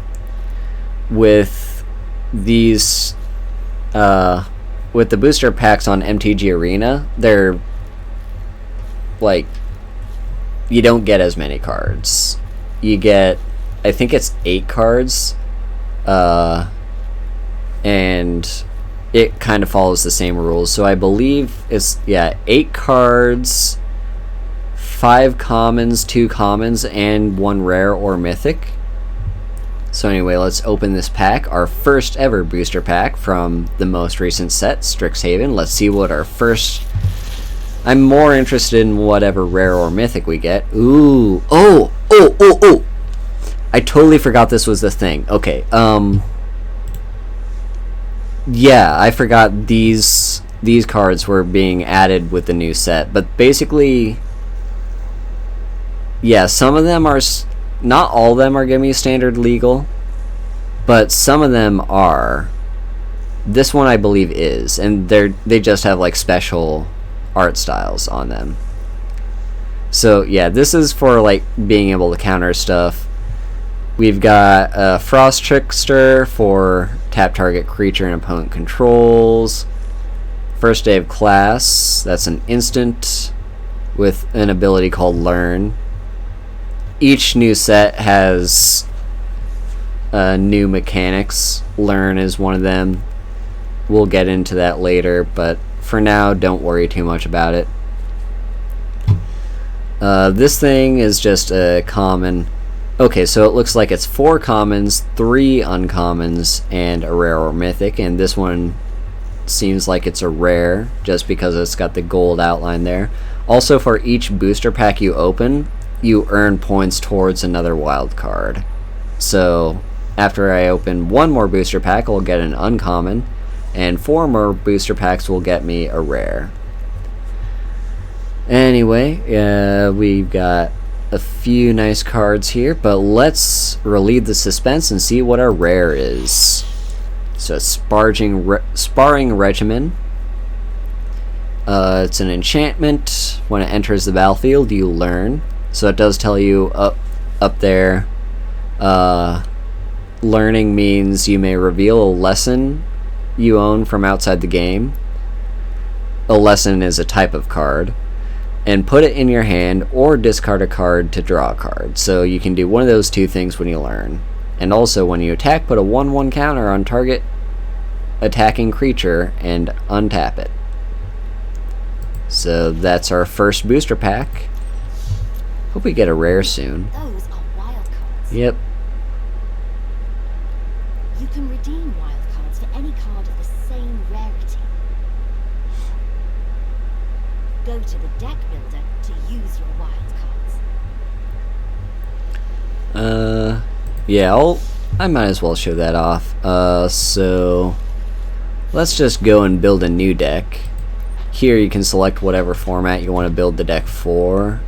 With these, with the booster packs on MTG Arena, they're like, you don't get as many cards. You get, I think it's 8 cards, and it kind of follows the same rules. So I believe it's, yeah, 8 cards, 5 commons, 2 commons, and 1 rare or mythic. So anyway, let's open this pack, our first ever booster pack from the most recent set, Strixhaven. Let's see what our first... I'm more interested in whatever rare or mythic we get. Ooh, oh! I totally forgot this was the thing. Okay, yeah, I forgot these cards were being added with the new set. But basically, yeah, some of them are... Not all of them are going to be standard legal, but some of them are. This one I believe is, and they just have like special art styles on them. So yeah, this is for like being able to counter stuff. We've got Frost Trickster for tap target creature and opponent controls. First Day of Class, that's an instant with an ability called Learn. Each new set has new mechanics. Learn is one of them. We'll get into that later, but for now, don't worry too much about it. This thing is just a common. Okay, so it looks like it's 4 commons, 3 uncommons, and a rare or mythic, and this one seems like it's a rare, just because it's got the gold outline there. Also, for each booster pack you open, you earn points towards another wild card. So after I open 1 more booster pack, I'll get an uncommon, and 4 more booster packs will get me a rare. Anyway, we've got a few nice cards here, but let's relieve the suspense and see what our rare is. So Sparring Regimen. It's an enchantment. When it enters the battlefield, you learn. So it does tell you up there, learning means you may reveal a lesson you own from outside the game. A lesson is a type of card. And put it in your hand or discard a card to draw a card. So you can do one of those 2 things when you learn. And also when you attack, put a 1/1 counter on target attacking creature and untap it. So that's our first booster pack. Hope we get a rare soon. Those are wild cards. Yep. You can redeem wild cards for any card of the same rarity. Go to the deck builder to use your wild cards. Yeah, I might as well show that off. So let's just go and build a new deck. Here you can select whatever format you want to build the deck for.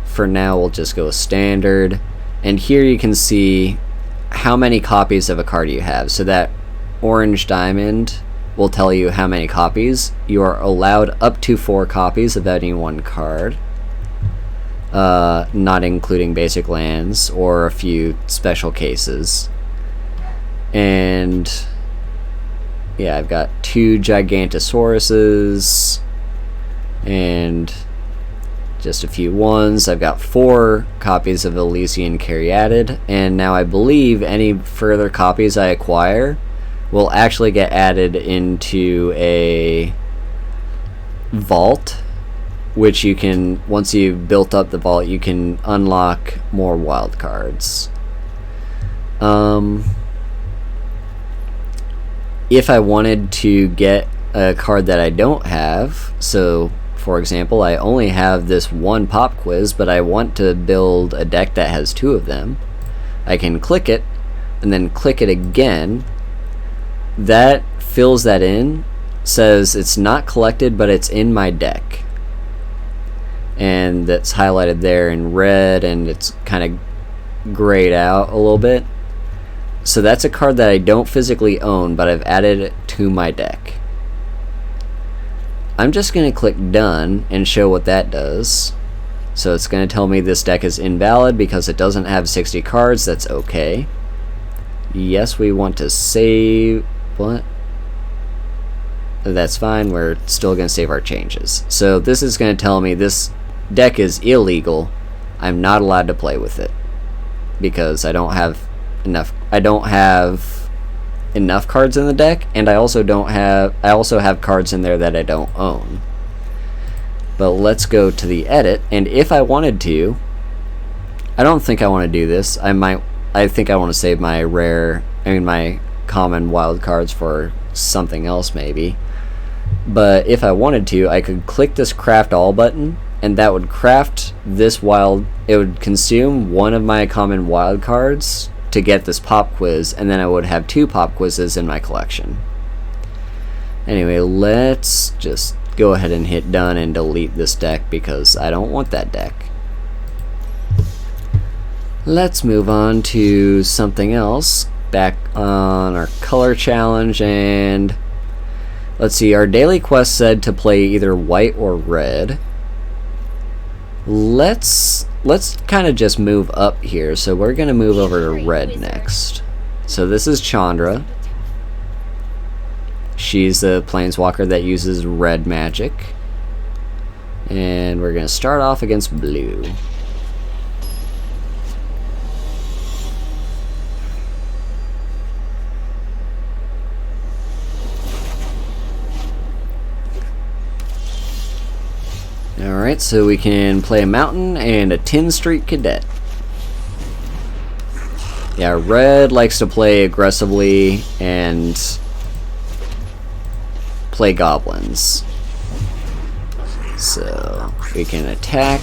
For now, we'll just go standard. And here you can see how many copies of a card you have. So that orange diamond will tell you how many copies. You are allowed up to 4 copies of any one card. Not including basic lands or a few special cases. And yeah, I've got 2 Gigantosauruses and just a few ones. I've got 4 copies of Elysian Caryatid, and now I believe any further copies I acquire will actually get added into a vault, which you can, once you've built up the vault, you can unlock more wild cards. If I wanted to get a card that I don't have, so for example, I only have this 1 pop quiz, but I want to build a deck that has 2 of them, I can click it and then click it again. That fills that in, says it's not collected, but it's in my deck, and that's highlighted there in red, and it's kind of grayed out a little bit. So that's a card that I don't physically own, but I've added it to my deck. I'm just going to click done and show what that does. So it's going to tell me this deck is invalid because it doesn't have 60 cards. That's okay. Yes, we want to save. What? That's fine. We're still going to save our changes. So this is going to tell me this deck is illegal. I'm not allowed to play with it because I don't have enough cards in the deck, and I also have cards in there that I don't own. But let's go to the edit, and if I wanted to, I don't think I want to do this. I think I want to save my my common wild cards for something else maybe. But if I wanted to, I could click this craft all button, and that would craft this wild. It would consume 1 of my common wild cards to get this pop quiz, and then I would have 2 pop quizzes in my collection. Anyway, let's just go ahead and hit done and delete this deck because I don't want that deck. Let's move on to something else. Back on our color challenge, and let's see, our daily quest said to play either white or red. Let's kind of just move up here. So we're going to move over to red next. So this is Chandra. She's the planeswalker that uses red magic. And we're going to start off against blue. Alright, so we can play a mountain and a Tin Street Cadet. Yeah, red likes to play aggressively and play goblins. So we can attack.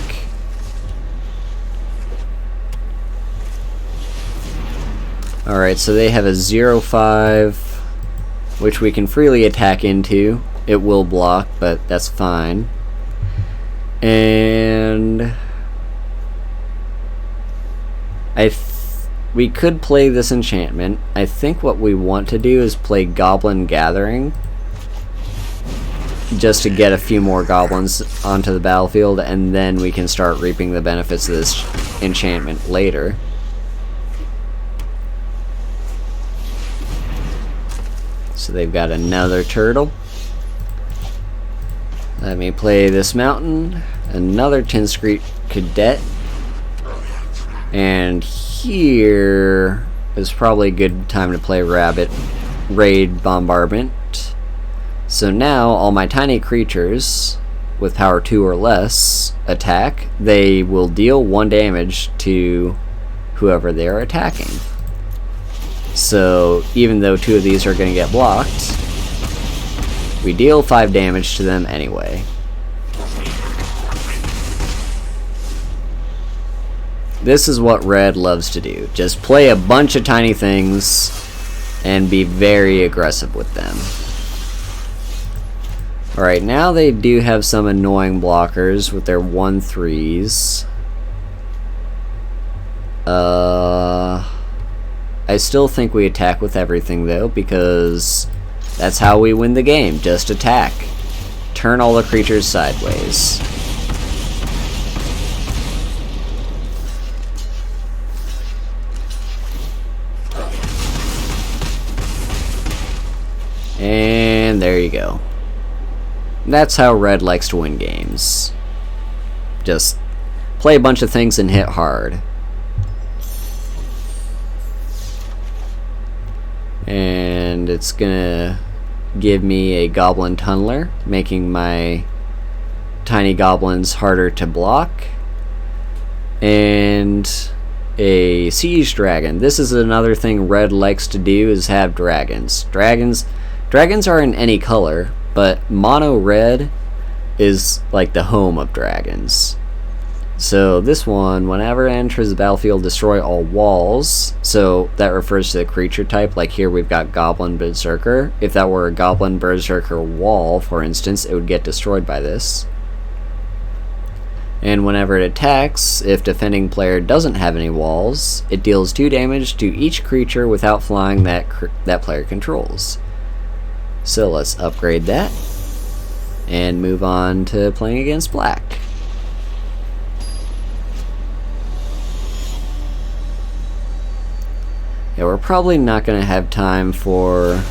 Alright, so they have a 0/5, which we can freely attack into. It will block, but that's fine. And we could play this enchantment. I think what we want to do is play Goblin Gathering, just to get a few more goblins onto the battlefield, and then we can start reaping the benefits of this enchantment later. So they've got another turtle. Let me play this mountain, another Tin Street Cadet, and here is probably a good time to play Raid Bombardment. So now all my tiny creatures with power 2 or less attack. They will deal 1 damage to whoever they are attacking. So even though 2 of these are going to get blocked, we deal 5 damage to them anyway. This is what red loves to do. Just play a bunch of tiny things and be very aggressive with them. Alright, now they do have some annoying blockers with their 1/3s. I still think we attack with everything though, because that's how we win the game. Just attack. Turn all the creatures sideways. And there you go. That's how red likes to win games. Just play a bunch of things and hit hard. And it's gonna give me a goblin tunneler, making my tiny goblins harder to block. And a siege dragon. This is another thing red likes to do, is have dragons. Dragons are in any color, but mono red is like the home of dragons. So this one, whenever it enters the battlefield, destroy all walls. So that refers to the creature type. Like here we've got Goblin Berserker. If that were a Goblin Berserker wall, for instance, it would get destroyed by this. And whenever it attacks, if defending player doesn't have any walls, it deals 2 damage to each creature without flying that player controls. So let's upgrade that and move on to playing against black. Yeah, we're probably not going to have time for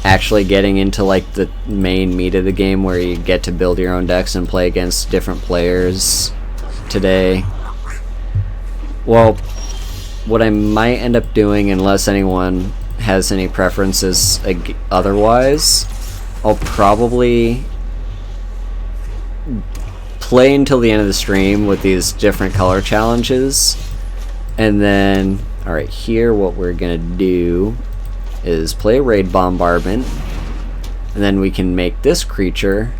actually getting into like the main meat of the game where you get to build your own decks and play against different players today. Well, what I might end up doing, unless anyone has any preferences otherwise, I'll probably play until the end of the stream with these different color challenges. And then, alright, here what we're gonna do is play Raid Bombardment, and then we can make this creature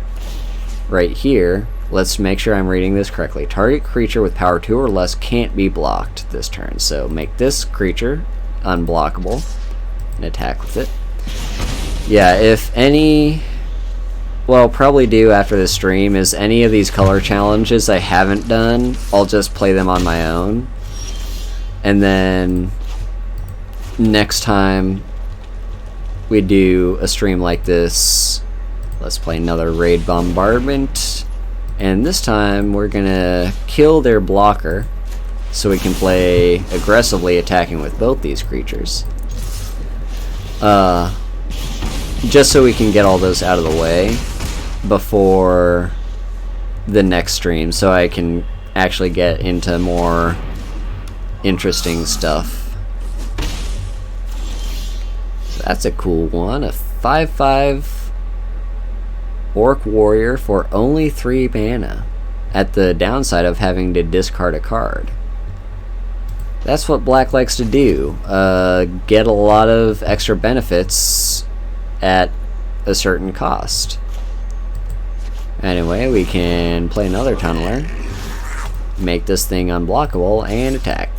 right here. Let's make sure I'm reading this correctly. Target creature with power 2 or less can't be blocked this turn. So make this creature unblockable and attack with it. Yeah, if any... What I'll probably do after the stream is any of these color challenges I haven't done, I'll just play them on my own. And then next time we do a stream like this, let's play another Raid Bombardment. And this time we're gonna kill their blocker so we can play aggressively attacking with both these creatures. Just so we can get all those out of the way before the next stream, so I can actually get into more interesting stuff. So that's a cool one. A 5/5 Orc Warrior for only 3 mana, at the downside of having to discard a card. That's what black likes to do. Get a lot of extra benefits at a certain cost. Anyway, we can play another Tunneler, make this thing unblockable, and attack.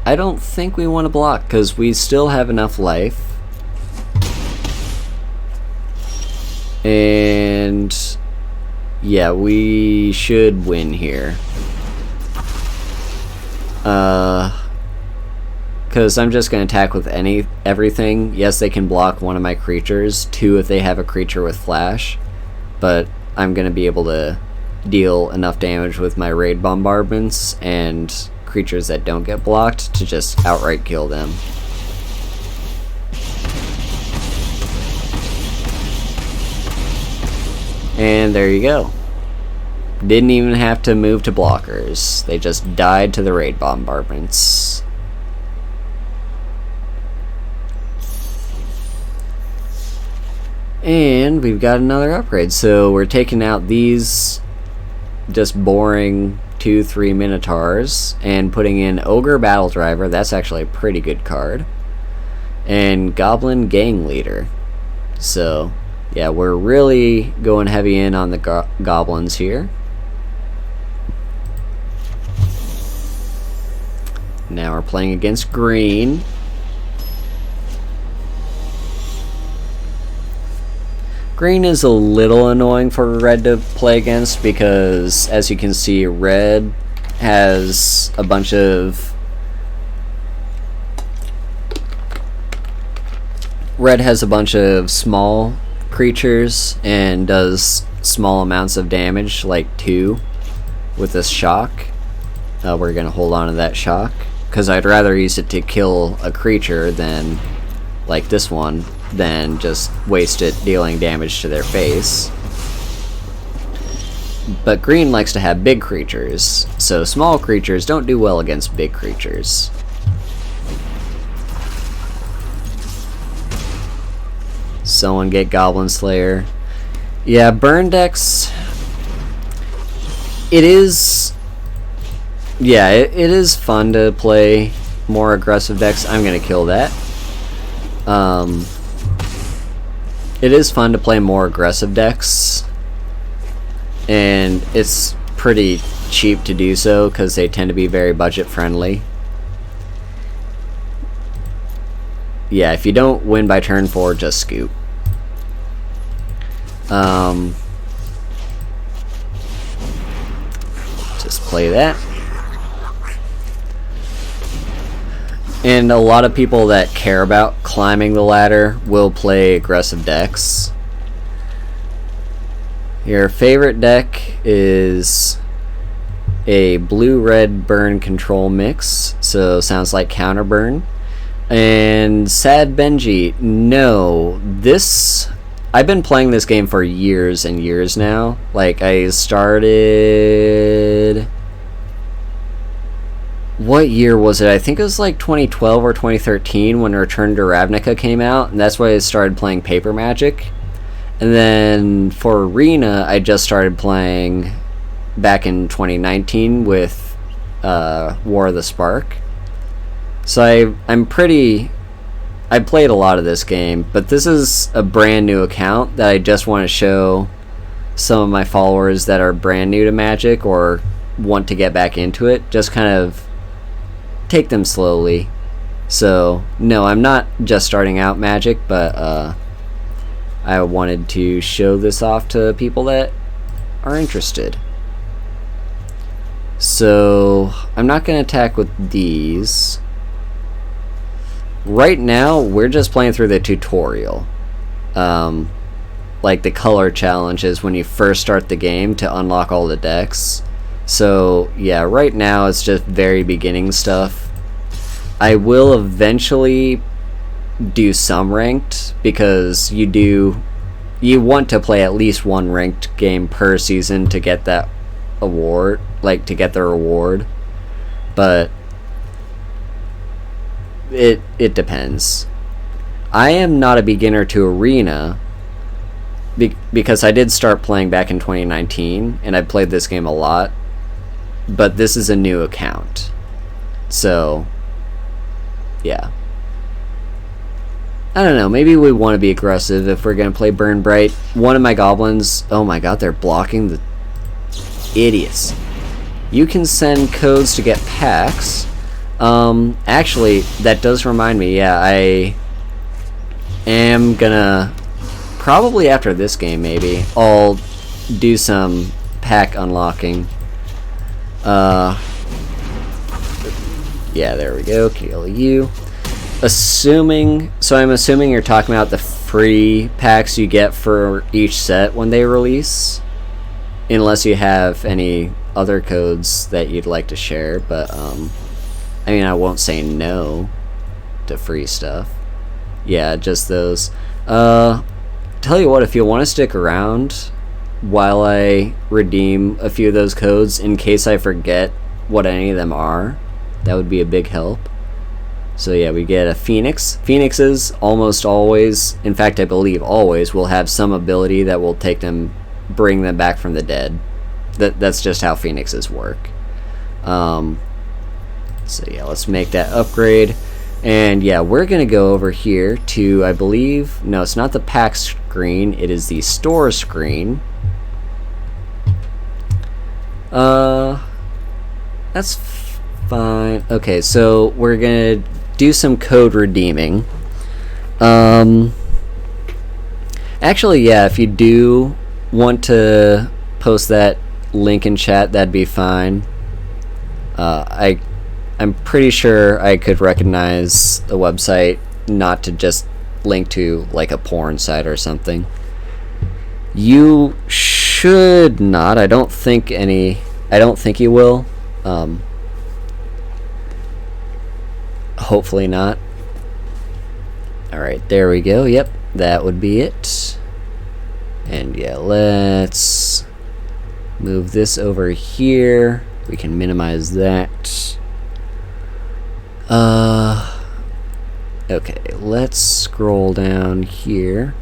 I don't think we want to block because we still have enough life. And yeah, we should win here. Because I'm just going to attack with everything. Yes, they can block one of my creatures, 2 if they have a creature with flash, but I'm going to be able to deal enough damage with my raid bombardments and creatures that don't get blocked to just outright kill them. And there you go. Didn't even have to move to blockers. They just died to the raid bombardments. And we've got another upgrade. So we're taking out these just boring 2-3 Minotaurs and putting in Ogre Battle Driver. That's actually a pretty good card. And Goblin Gang Leader. So yeah, we're really going heavy in on the goblins here. Now we're playing against green. Green is a little annoying for red to play against because, as you can see, red has a bunch of red has a bunch of small creatures and does small amounts of damage, like 2, with this shock. We're going to hold on to that shock, because I'd rather use it to kill a creature than, like this one, than just waste it dealing damage to their face. But green likes to have big creatures, so small creatures don't do well against big creatures. Someone get Goblin Slayer. Yeah, burn decks. It is. Yeah, it is fun to play more aggressive decks. I'm gonna kill that. It is fun to play more aggressive decks, and it's pretty cheap to do so because they tend to be very budget friendly. Yeah, if you don't win by turn 4, just scoop. Just play that. And a lot of people that care about climbing the ladder will play aggressive decks. Your favorite deck is a blue-red burn control mix, so sounds like counter burn. And Sad Benji, no, this, I've been playing this game for years and years now. Like, I started, what year was it? I think it was like 2012 or 2013 when Return to Ravnica came out, and that's when I started playing Paper Magic. And then for Arena, I just started playing back in 2019 with War of the Spark. So I played a lot of this game, but this is a brand new account that I just want to show some of my followers that are brand new to Magic or want to get back into it. Just kind of take them slowly. So, no, I'm not just starting out Magic, but I wanted to show this off to people that are interested. So, I'm not going to attack with these. Right now, we're just playing through the tutorial. Like the color challenges when you first start the game to unlock all the decks. So, yeah, right now it's just very beginning stuff. I will eventually do some ranked, because you want to play at least one ranked game per season to get that award, like to get the reward. But it depends. I am not a beginner to Arena because I did start playing back in 2019 and I played this game a lot, but this is a new account. So yeah, I don't know, maybe we want to be aggressive if we're going to play Burn Bright. One of my goblins, oh my god, they're blocking, the idiots. You can send codes to get packs. Actually, that does remind me, yeah, I am gonna, probably after this game maybe, I'll do some pack unlocking. Yeah, there we go, kill you. I'm assuming you're talking about the free packs you get for each set when they release. Unless you have any other codes that you'd like to share, but, I mean, I won't say no to free stuff. Yeah, just those. Tell you what, if you want to stick around while I redeem a few of those codes, in case I forget what any of them are, that would be a big help. So yeah, we get a Phoenix. Phoenixes almost always, in fact I believe always, will have some ability that will bring them back from the dead. That's just how Phoenixes work. So yeah, let's make that upgrade. And yeah, we're going to go over here to, I believe, no, it's not the pack screen, it is the store screen. That's fine. Okay, so we're going to do some code redeeming. Actually, yeah, if you do want to post that link in chat, that'd be fine. I'm pretty sure I could recognize the website not to just link to like a porn site or something. You should not. I don't think you will. Hopefully not. Alright, there we go. Yep, that would be it. And yeah, let's move this over here. We can minimize that. Okay, let's scroll down here.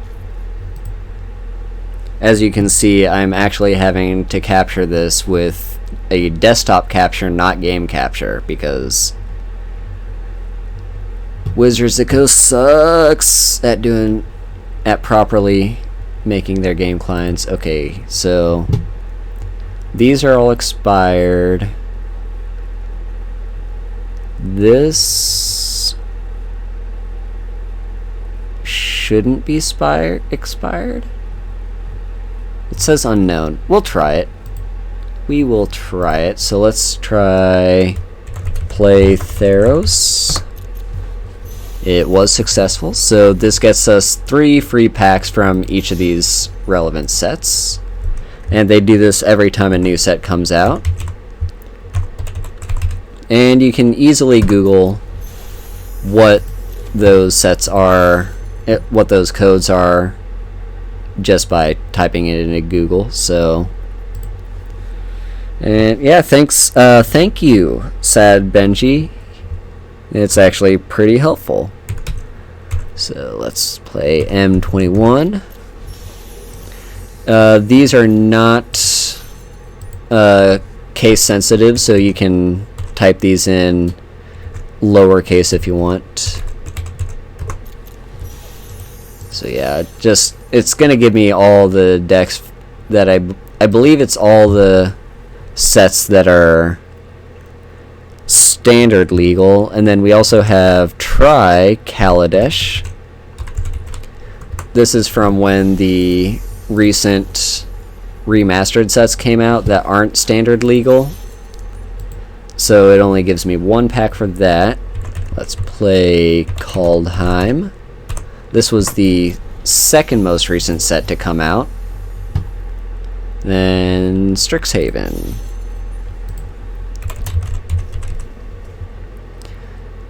As you can see, I'm actually having to capture this with a desktop capture, not game capture, because Wizards of the Coast sucks at properly making their game clients. Okay, so these are all expired. This shouldn't be expired. It says unknown. We'll try it. We will try it. So let's try play Theros. It was successful, so this gets us 3 free packs from each of these relevant sets. And they do this every time a new set comes out. And you can easily Google what those sets are, what those codes are, just by typing it into Google. So, and yeah, thank you, Sad Benji. It's actually pretty helpful. So let's play M21. These are not case sensitive, so you can type these in lowercase if you want. So yeah, it's gonna give me all the decks that I believe it's all the sets that are standard legal, and then we also have Try Kaladesh. This is from when the recent remastered sets came out that aren't standard legal, so it only gives me 1 pack for that. Let's play Kaldheim. This was the second most recent set to come out. Then Strixhaven.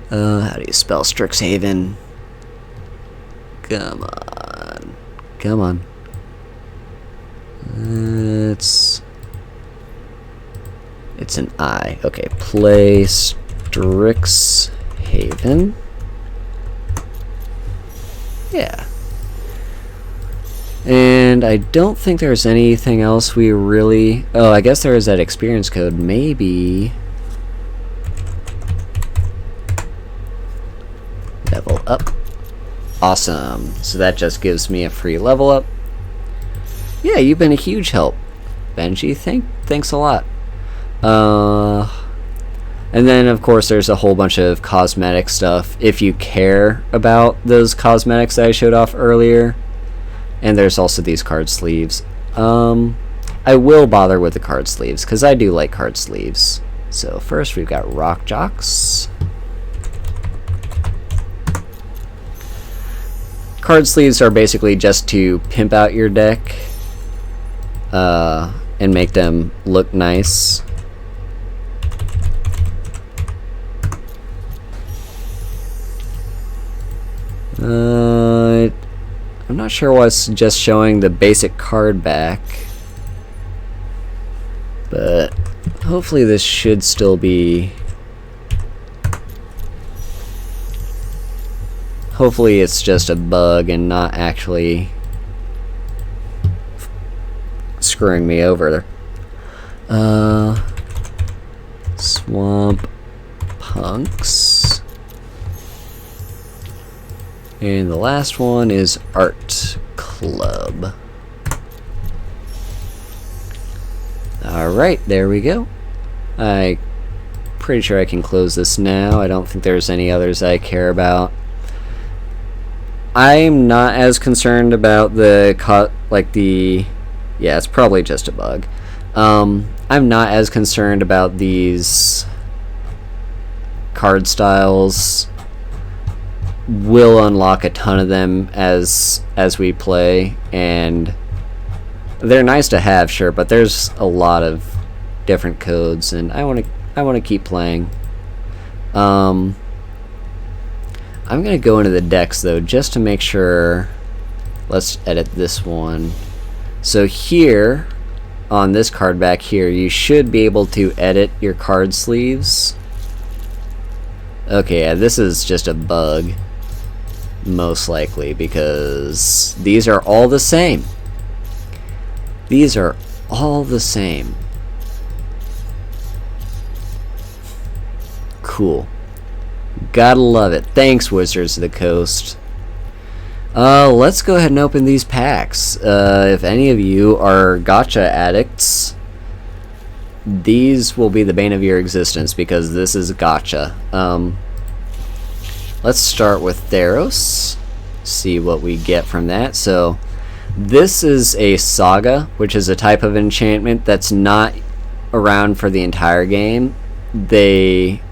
How do you spell Strixhaven? Come on. Come on. It's an I. Okay, play Strixhaven. Yeah. And I don't think there's anything else we really... Oh, I guess there is that experience code. Maybe... Level up. Awesome. So that just gives me a free level up. Yeah, you've been a huge help, Benji. Thanks a lot. And then, of course, there's a whole bunch of cosmetic stuff if you care about those cosmetics that I showed off earlier. And there's also these card sleeves. I will bother with the card sleeves, because I do like card sleeves. So first we've got Rock Jocks. Card sleeves are basically just to pimp out your deck and make them look nice. I'm not sure why it's just showing the basic card back, but hopefully this should still be... Hopefully it's just a bug and not actually screwing me over. Swamp Punks. And the last one is Art Club. Alright, there we go. I'm pretty sure I can close this now. I don't think there's any others I care about. I'm not as concerned about the yeah, it's probably just a bug. I'm not as concerned about these card styles will unlock a ton of them as we play, and they're nice to have, sure, but there's a lot of different codes, and I want to keep playing. I'm gonna go into the decks though, just to make sure. Let's edit this one. So here, on this card back here, you should be able to edit your card sleeves. Okay, yeah, this is just a bug, most likely, because these are all the same. These are all the same. Cool. Gotta love it. Thanks, Wizards of the Coast. Let's go ahead and open these packs. If any of you are gacha addicts, these will be the bane of your existence, because this is gacha. Let's start with Theros. See what we get from that. So, this is a saga, which is a type of enchantment that's not around for the entire game.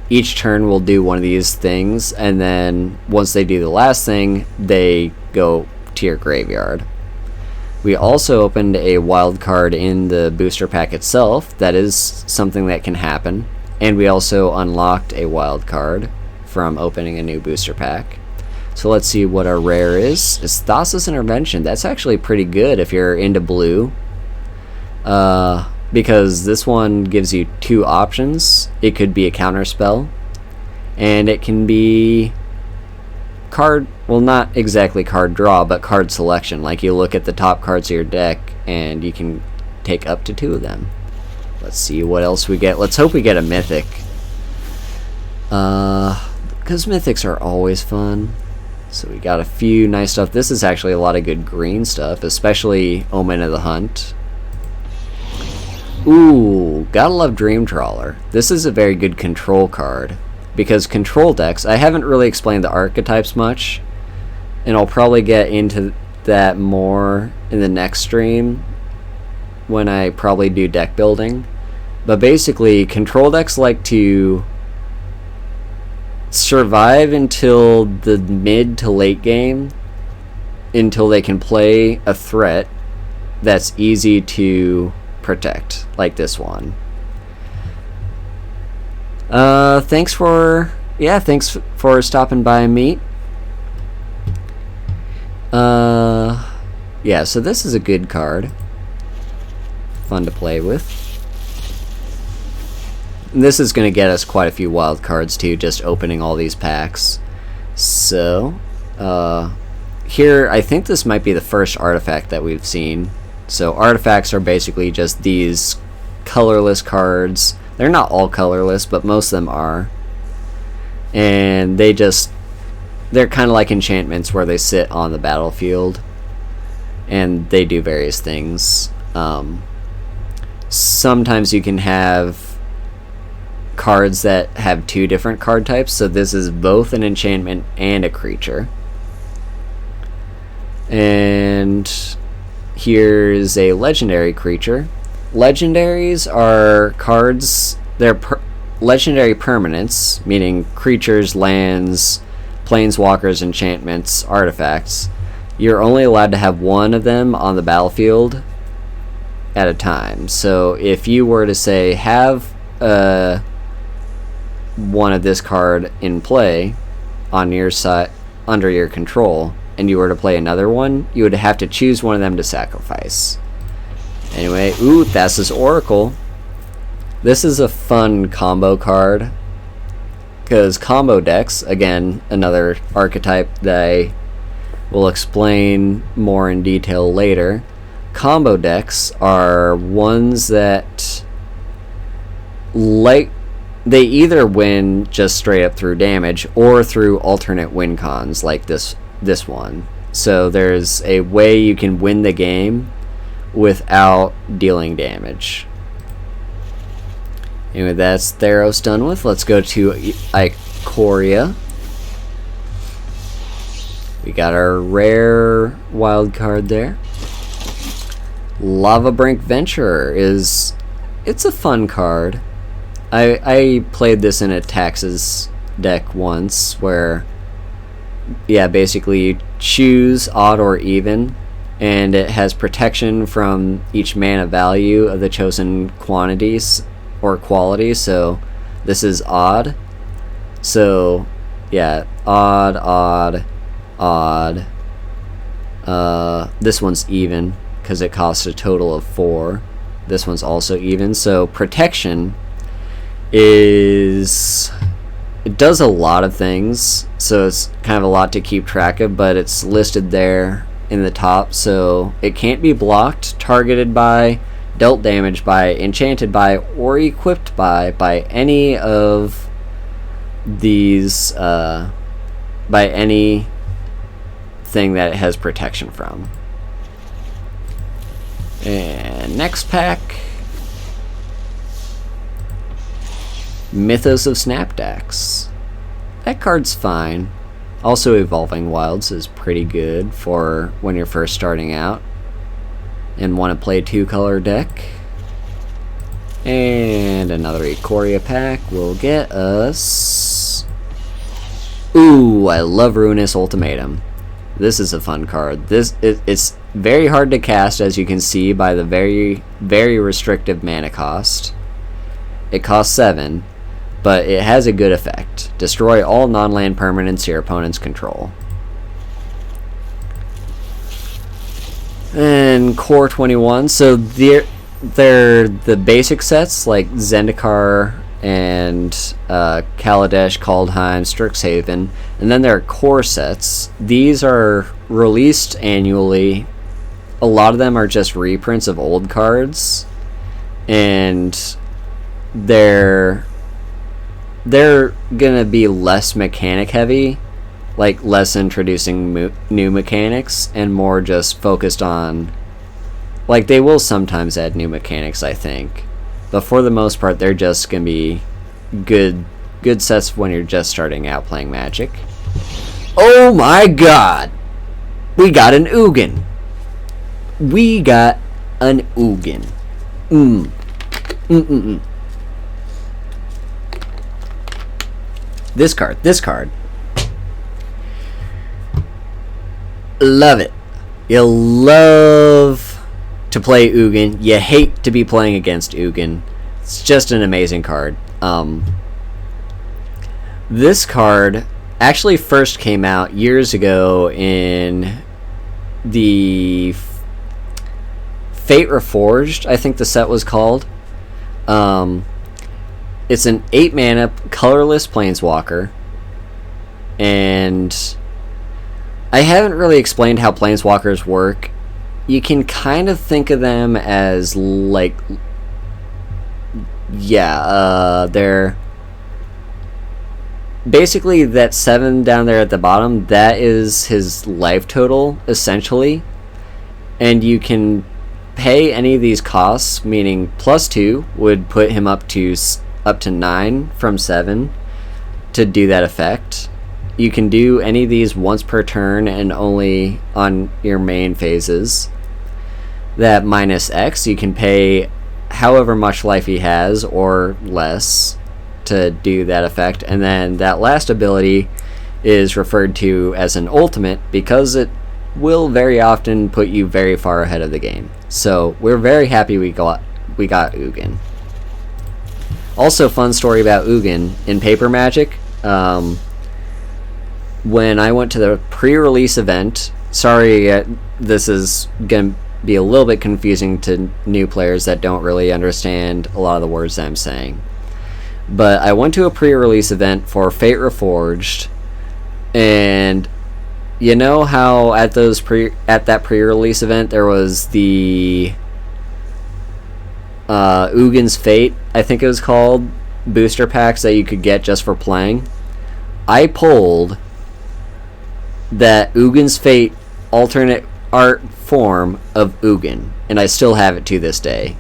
Each turn will do one of these things, and then once they do the last thing, they go to your graveyard. We also opened a wild card in the booster pack itself. That is something that can happen. And we also unlocked a wild card from opening a new booster pack. So let's see what our rare is. It's Thassa's Intervention. That's actually pretty good if you're into blue. Because this one gives you two options. It could be a counter spell, and it can be card, well, not exactly card draw, but card selection. Like, you look at the top cards of your deck and you can take up to 2 of them. Let's see what else we get. Let's hope we get a mythic, because mythics are always fun. So we got a few nice stuff. This is actually a lot of good green stuff, especially Omen of the Hunt. Ooh, gotta love Dream Trawler. This is a very good control card, because control decks, I haven't really explained the archetypes much, and I'll probably get into that more in the next stream when I probably do deck building. But basically, control decks like to survive until the mid to late game, until they can play a threat that's easy to protect, like this one. Thanks for stopping by and meet. Yeah, so this is a good card, fun to play with. And this is going to get us quite a few wild cards too, just opening all these packs. So here, I think this might be the first artifact that we've seen. So artifacts are basically just these colorless cards. They're not all colorless, but most of them are. And they're kind of like enchantments, where they sit on the battlefield and they do various things. Sometimes you can have cards that have 2 different card types, so this is both an enchantment and a creature. And here's a legendary creature. Legendaries are cards, they're legendary permanents, meaning creatures, lands, planeswalkers, enchantments, artifacts. You're only allowed to have one of them on the battlefield at a time. So if you were to say have one of this card in play on your side under your control, and you were to play another one, you would have to choose one of them to sacrifice. Anyway, ooh, Thassa's Oracle. This is a fun combo card, because combo decks, again, another archetype that I will explain more in detail later. Combo decks are ones that, like, they either win just straight up through damage or through alternate win cons, like this one. So there's a way you can win the game without dealing damage. Anyway, that's Theros done with. Let's go to Ikoria. We got our rare wild card there. Lava Brink Venturer it's a fun card. I played this in a Taxes deck once, where yeah, basically you choose odd or even, and it has protection from each mana value of the chosen quantities or qualities. So this is odd. So yeah, odd, odd, odd. This one's even because it costs a total of 4. This one's also even. So protection is, it does a lot of things, so it's kind of a lot to keep track of, but it's listed there in the top. So it can't be blocked, targeted by, dealt damage by, enchanted by, or equipped by any of these, by any thing that it has protection from. And next pack, Mythos of Snapdax. That card's fine. Also, Evolving Wilds is pretty good for when you're first starting out and want to play a 2-color deck. And another Ikoria pack will get us... Ooh, I love Ruinous Ultimatum. This is a fun card. It's very hard to cast, as you can see by the very, very restrictive mana cost. It costs 7, but it has a good effect. Destroy all non-land permanents your opponents control. And Core 21, so they're the basic sets like Zendikar and Kaladesh, Kaldheim, Strixhaven, and then there are core sets. These are released annually. A lot of them are just reprints of old cards, and they're gonna be less mechanic heavy, like less introducing new mechanics and more just focused on, like, they will sometimes add new mechanics, I think, but for the most part they're just gonna be good sets when you're just starting out playing Magic. Oh my god, we got an Ugin. We got an Ugin. This card. Love it. You love to play Ugin. You hate to be playing against Ugin. It's just an amazing card. This card actually first came out years ago in the Fate Reforged, I think the set was called. It's an 8-mana colorless planeswalker, and I haven't really explained how planeswalkers work. You can kind of think of them as like, they're basically that 7 down there at the bottom. That is his life total essentially, and you can pay any of these costs, meaning +2 would put him up to 9 from 7 to do that effect. You can do any of these once per turn and only on your main phases. That -X, you can pay however much life he has or less to do that effect. And then that last ability is referred to as an ultimate because it will very often put you very far ahead of the game. So we're very happy we got Ugin. Also, fun story about Ugin in Paper Magic. When I went to the pre-release event, sorry, this is going to be a little bit confusing to new players that don't really understand a lot of the words that I'm saying. But I went to a pre-release event for Fate Reforged, and you know how at that pre-release event there was the Ugin's Fate, I think it was called, booster packs that you could get just for playing. I pulled that Ugin's Fate alternate art form of Ugin, and I still have it to this day.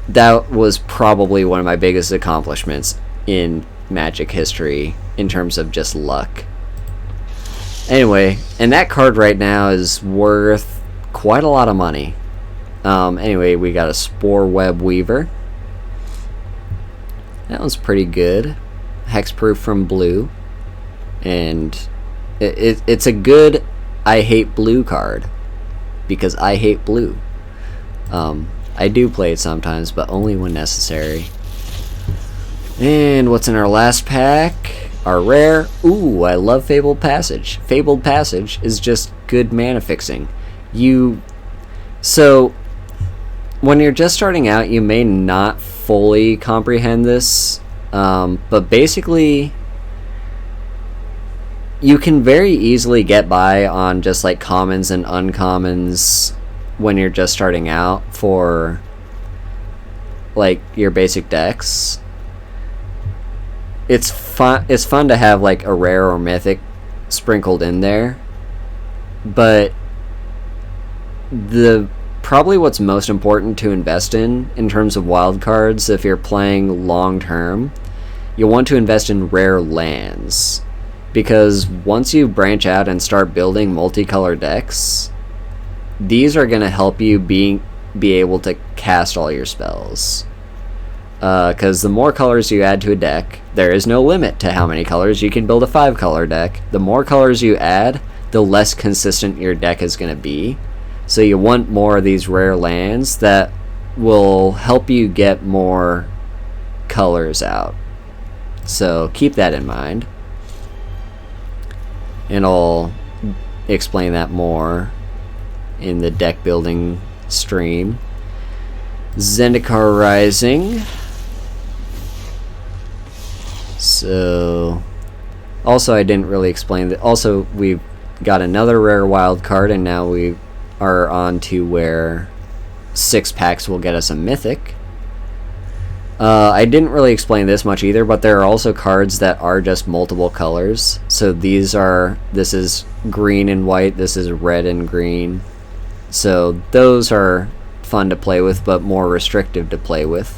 That was probably one of my biggest accomplishments in Magic history in terms of just luck. Anyway, and that card right now is worth quite a lot of money. Anyway, we got a Spore Web Weaver. That one's pretty good. Hexproof from blue. And it's a good I hate blue card, because I hate blue. I do play it sometimes, but only when necessary. And what's in our last pack? Our rare. Ooh, I love Fabled Passage. Fabled Passage is just good mana fixing. So when you're just starting out, you may not fully comprehend this, but basically you can very easily get by on just like commons and uncommons when you're just starting out for like your basic decks. It's fun to have like a rare or mythic sprinkled in there, but probably what's most important to invest in terms of wild cards, if you're playing long term, you'll want to invest in rare lands, because once you branch out and start building multicolor decks, these are going to help you be able to cast all your spells. Because the more colors you add to a deck, there is no limit to how many colors. You can build a 5-color deck. The more colors you add, the less consistent your deck is going to be. So you want more of these rare lands that will help you get more colors out. So keep that in mind. And I'll explain that more in the deck building stream. Zendikar Rising. So also I didn't really explain that. Also, we've got another rare wild card, and now we are on to where 6 packs will get us a mythic. I didn't really explain this much either, but there are also cards that are just multiple colors. So this is green and white, this is red and green. So those are fun to play with, but more restrictive to play with.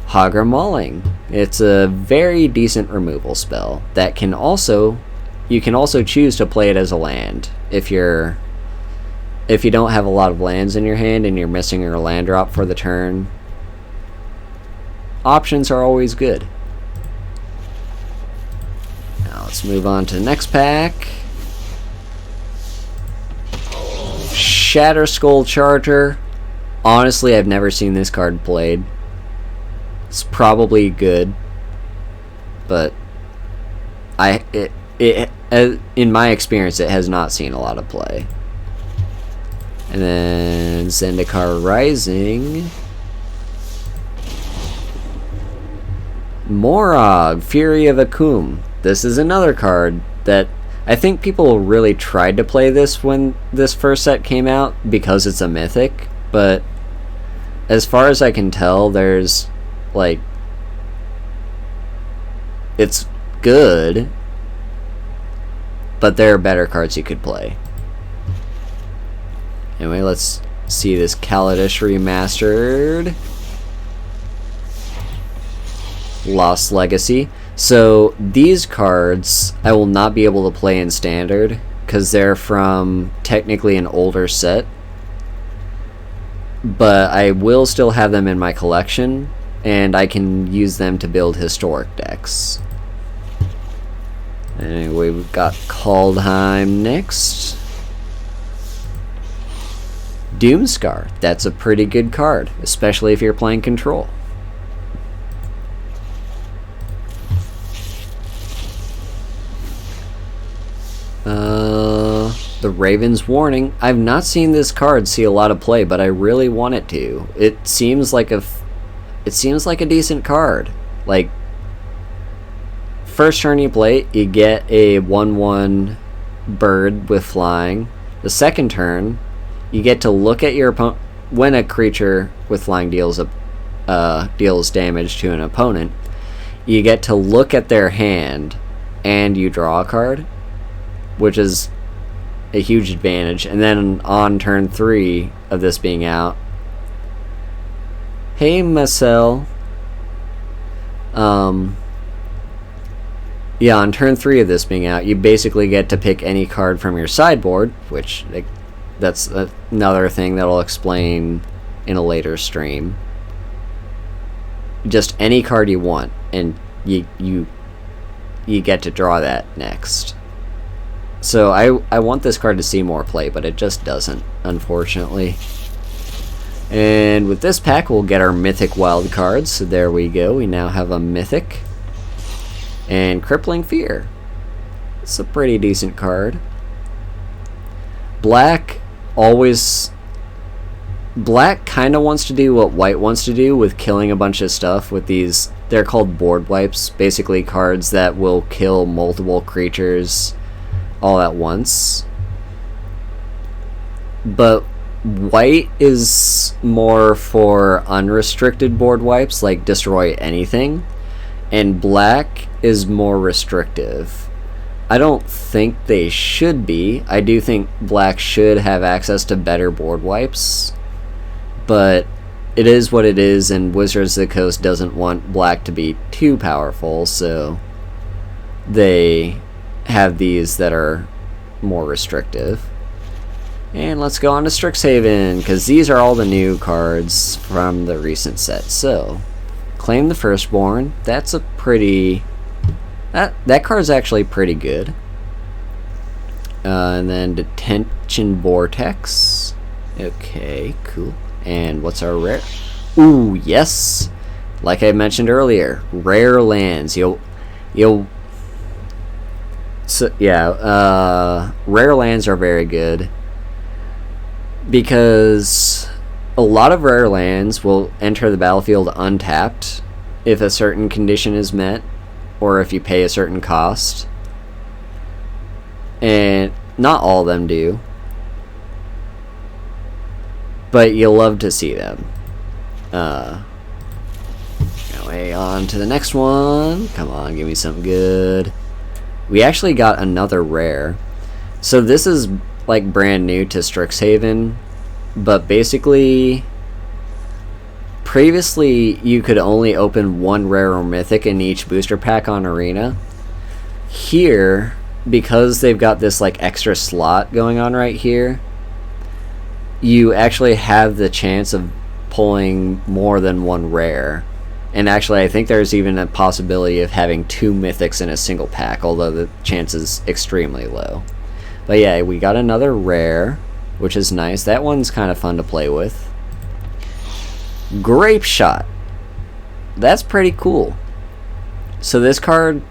Hagra Mauling. It's a very decent removal spell that you can also choose to play it as a land. If you don't have a lot of lands in your hand and you're missing your land drop for the turn, options are always good. Now let's move on to the next pack. Shatterskull Charter. Honestly, I've never seen this card played. It's probably good, but in my experience, it has not seen a lot of play. And then Zendikar Rising. Morog, Fury of Akum. This is another card that I think people really tried to play this when this first set came out because it's a mythic, but as far as I can tell, there's like, it's good, but there are better cards you could play. Anyway, let's see this Kaladesh Remastered. Lost Legacy. So these cards I will not be able to play in Standard because they're from technically an older set, but I will still have them in my collection, and I can use them to build historic decks. Anyway, we've got Kaldheim next. Doomscar. That's a pretty good card, especially if you're playing Control. The Raven's Warning. I've not seen this card see a lot of play, but I really want it to. It seems like a decent card. Like, first turn you play it, you get a 1/1 bird with flying. The second turn, you get to look at your opponent. When a creature with flying deals damage to an opponent, you get to look at their hand and you draw a card, which is a huge advantage. And then on turn 3 of this being out, hey Marcel, on turn 3 of this being out, you basically get to pick any card from your sideboard, which that's another thing that I'll explain in a later stream. Just any card you want, and you you get to draw that next. So I want this card to see more play, but it just doesn't, unfortunately. And with this pack, we'll get our Mythic wild cards. So there we go. We now have a Mythic. And Crippling Fear. It's a pretty decent card. Black kind of wants to do what white wants to do with killing a bunch of stuff with these. They're called board wipes. Basically cards that will kill multiple creatures all at once. But white is more for unrestricted board wipes, like destroy anything. And black is more restrictive. I don't think they should be. I do think black should have access to better board wipes. But it is what it is, and Wizards of the Coast doesn't want black to be too powerful, so they have these that are more restrictive. And let's go on to Strixhaven, because these are all the new cards from the recent set. So, Claim the Firstborn. That's a pretty... That card's actually pretty good. And then Detention Vortex. Okay, cool. And what's our rare? Ooh, yes! Like I mentioned earlier, rare lands. So, yeah, rare lands are very good. Because a lot of rare lands will enter the battlefield untapped if a certain condition is met, or if you pay a certain cost. And not all of them do, but you'll love to see them. Anyway, on to the next one. Come on, give me something good. We actually got another rare. So this is like brand new to Strixhaven, but basically previously you could only open one rare or mythic in each booster pack on Arena. Here, because they've got this like extra slot going on right here, you actually have the chance of pulling more than one rare. And actually I think there's even a possibility of having two mythics in a single pack, although the chance is extremely low. But yeah, we got another rare, which is nice. That one's kind of fun to play with. Grape Shot. That's pretty cool. So this card,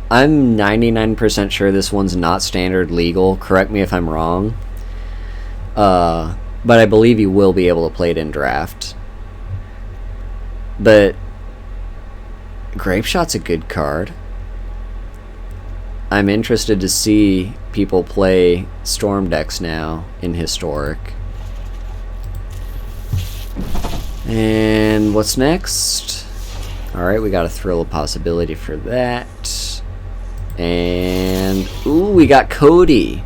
I'm 99% sure this one's not standard legal. Correct me if I'm wrong. But I believe you will be able to play it in draft. But Grape Shot's a good card. I'm interested to see people play Storm decks now in Historic. And what's next? Alright, we got a Thrill of Possibility for that. And ooh, we got Cody.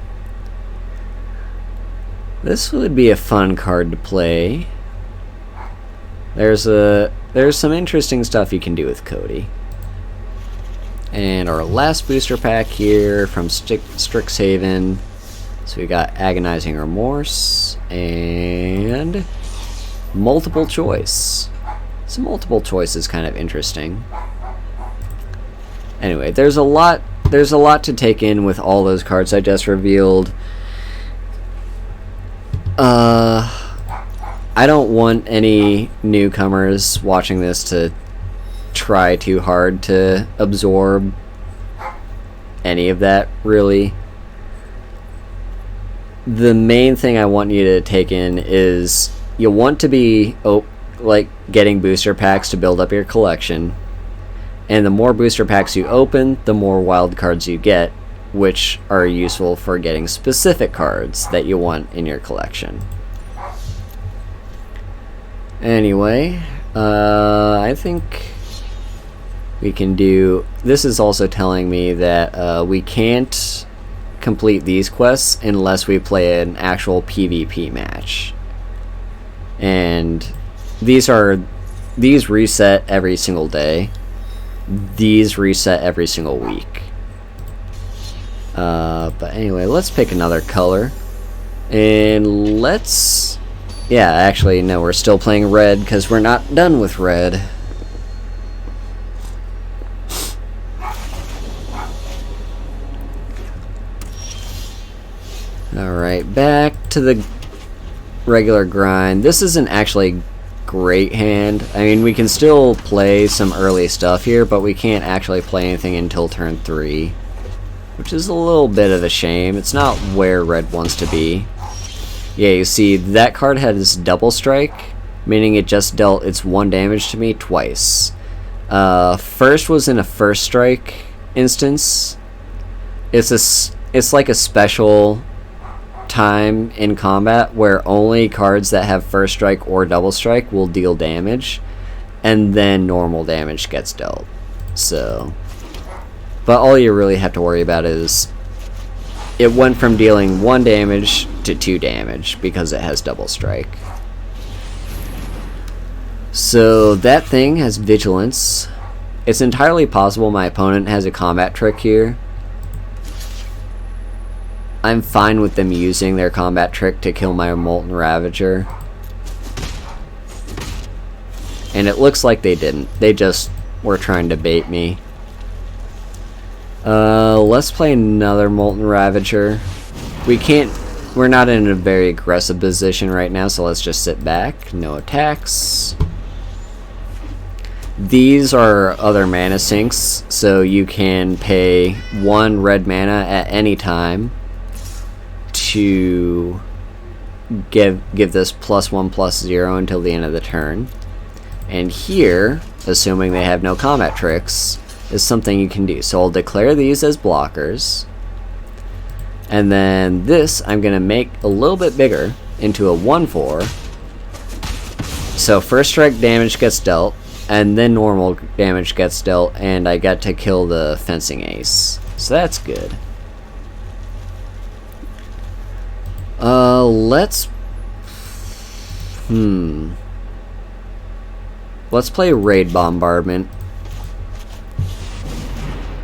This would be a fun card to play. There's some interesting stuff you can do with Cody. And our last booster pack here from Strixhaven. So we got Agonizing Remorse and Multiple Choice. So multiple choice is kind of interesting. Anyway, there's a lot to take in with all those cards I just revealed. I don't want any newcomers watching this to try too hard to absorb any of that, really. The main thing I want you to take in is you want to be like getting booster packs to build up your collection, and the more booster packs you open, the more wild cards you get, which are useful for getting specific cards that you want in your collection. Anyway, I think we can do... This is also telling me that we can't complete these quests unless we play an actual PvP match. And these reset every single day. These reset every single week. But anyway, let's pick another color. And let's... Yeah, actually, no, we're still playing red because we're not done with red. Alright, back to the regular grind. This isn't actually great hand. I mean, we can still play some early stuff here, but we can't actually play anything until turn 3. Which is a little bit of a shame. It's not where red wants to be. Yeah, you see, that card has double strike, meaning it just dealt its 1 damage to me twice. First was in a first strike instance. It's like a special time in combat where only cards that have first strike or double strike will deal damage, and then normal damage gets dealt. So, but all you really have to worry about is it went from dealing 1 damage to 2 damage because it has double strike. So that thing has vigilance. It's entirely possible my opponent has a combat trick here. I'm fine with them using their combat trick to kill my Molten Ravager. And it looks like they didn't. They just were trying to bait me. Let's play another Molten Ravager. We're not in a very aggressive position right now, so let's just sit back. No attacks. These are other mana sinks, so you can pay 1 red mana at any time to give this +1/+0 until the end of the turn. And here, assuming they have no combat tricks, is something you can do. So I'll declare these as blockers, and then this I'm gonna make a little bit bigger into a 1/4. So first strike damage gets dealt, and then normal damage gets dealt, and I get to kill the fencing ace. So that's good. Let's play Raid Bombardment.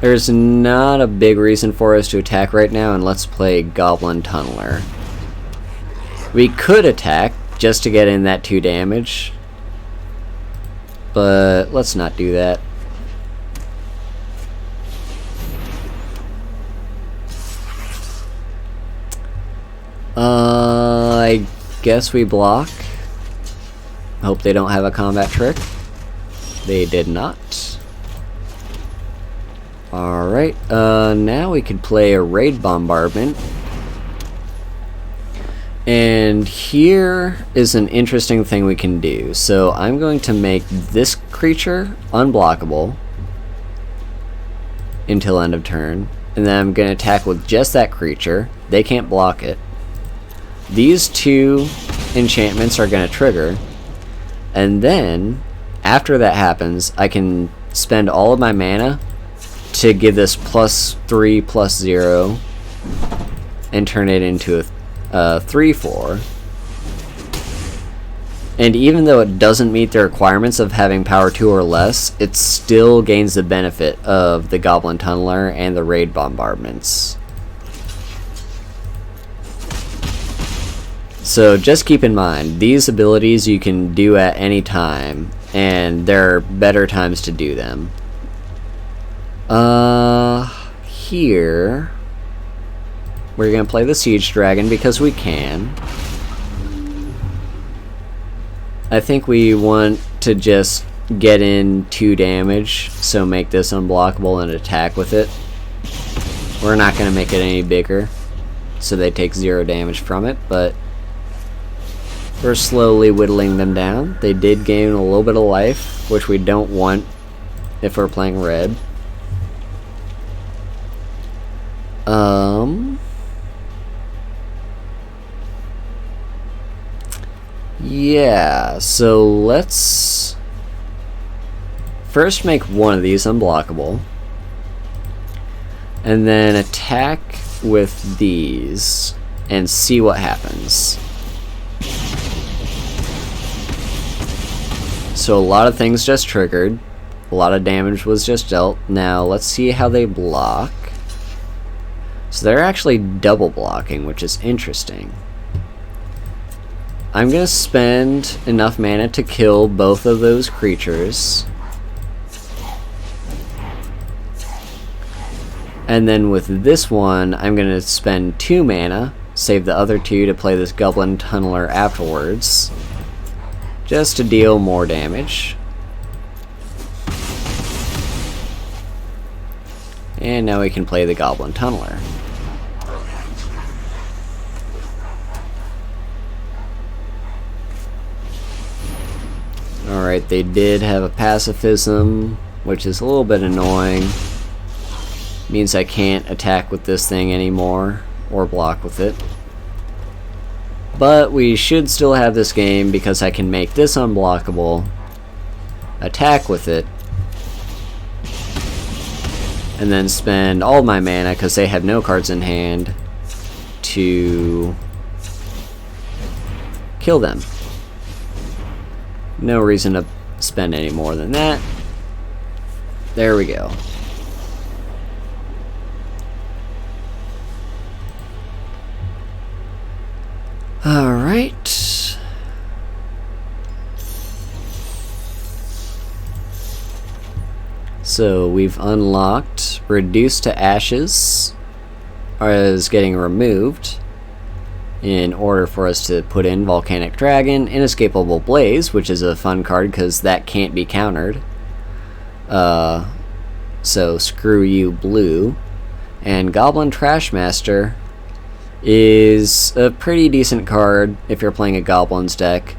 There's not a big reason for us to attack right now, and let's play Goblin Tunneler. We could attack just to get in that 2 damage, but let's not do that. I guess we block. Hope they don't have a combat trick. They did not. Alright, now we could play a Raid Bombardment. And here is an interesting thing we can do. So I'm going to make this creature unblockable until end of turn. And then I'm going to attack with just that creature. They can't block it. These 2 enchantments are going to trigger. And then, after that happens, I can spend all of my mana to give this +3/+0 and turn it into a 3/4. And even though it doesn't meet the requirements of having power 2 or less, it still gains the benefit of the Goblin Tunneler and the Raid Bombardments. So just keep in mind, these abilities you can do at any time, and there are better times to do them. Here we're gonna play the Siege Dragon because we can. I think we want to just get in 2 damage, so make this unblockable and attack with it. We're not gonna make it any bigger, so they take 0 damage from it, but we're slowly whittling them down. They did gain a little bit of life, which we don't want if we're playing red. Yeah, so let's first make one of these unblockable, and then attack with these and see what happens. So a lot of things just triggered, a lot of damage was just dealt. Now let's see how they block. So they're actually double blocking, which is interesting. I'm gonna spend enough mana to kill both of those creatures. And then with this one, I'm gonna spend 2 mana, save the other 2 to play this Goblin Tunneler afterwards, just to deal more damage. And now we can play the Goblin Tunneler. Alright, they did have a pacifism, which is a little bit annoying. Means I can't attack with this thing anymore, or block with it. But we should still have this game because I can make this unblockable, attack with it, and then spend all my mana, because they have no cards in hand, to kill them. No reason to spend any more than that. There we go. Alright. So we've unlocked Reduced to Ashes as getting removed in order for us to put in Volcanic Dragon, Inescapable Blaze, which is a fun card because that can't be countered. So screw you, blue. And Goblin Trashmaster is a pretty decent card if you're playing a Goblins deck.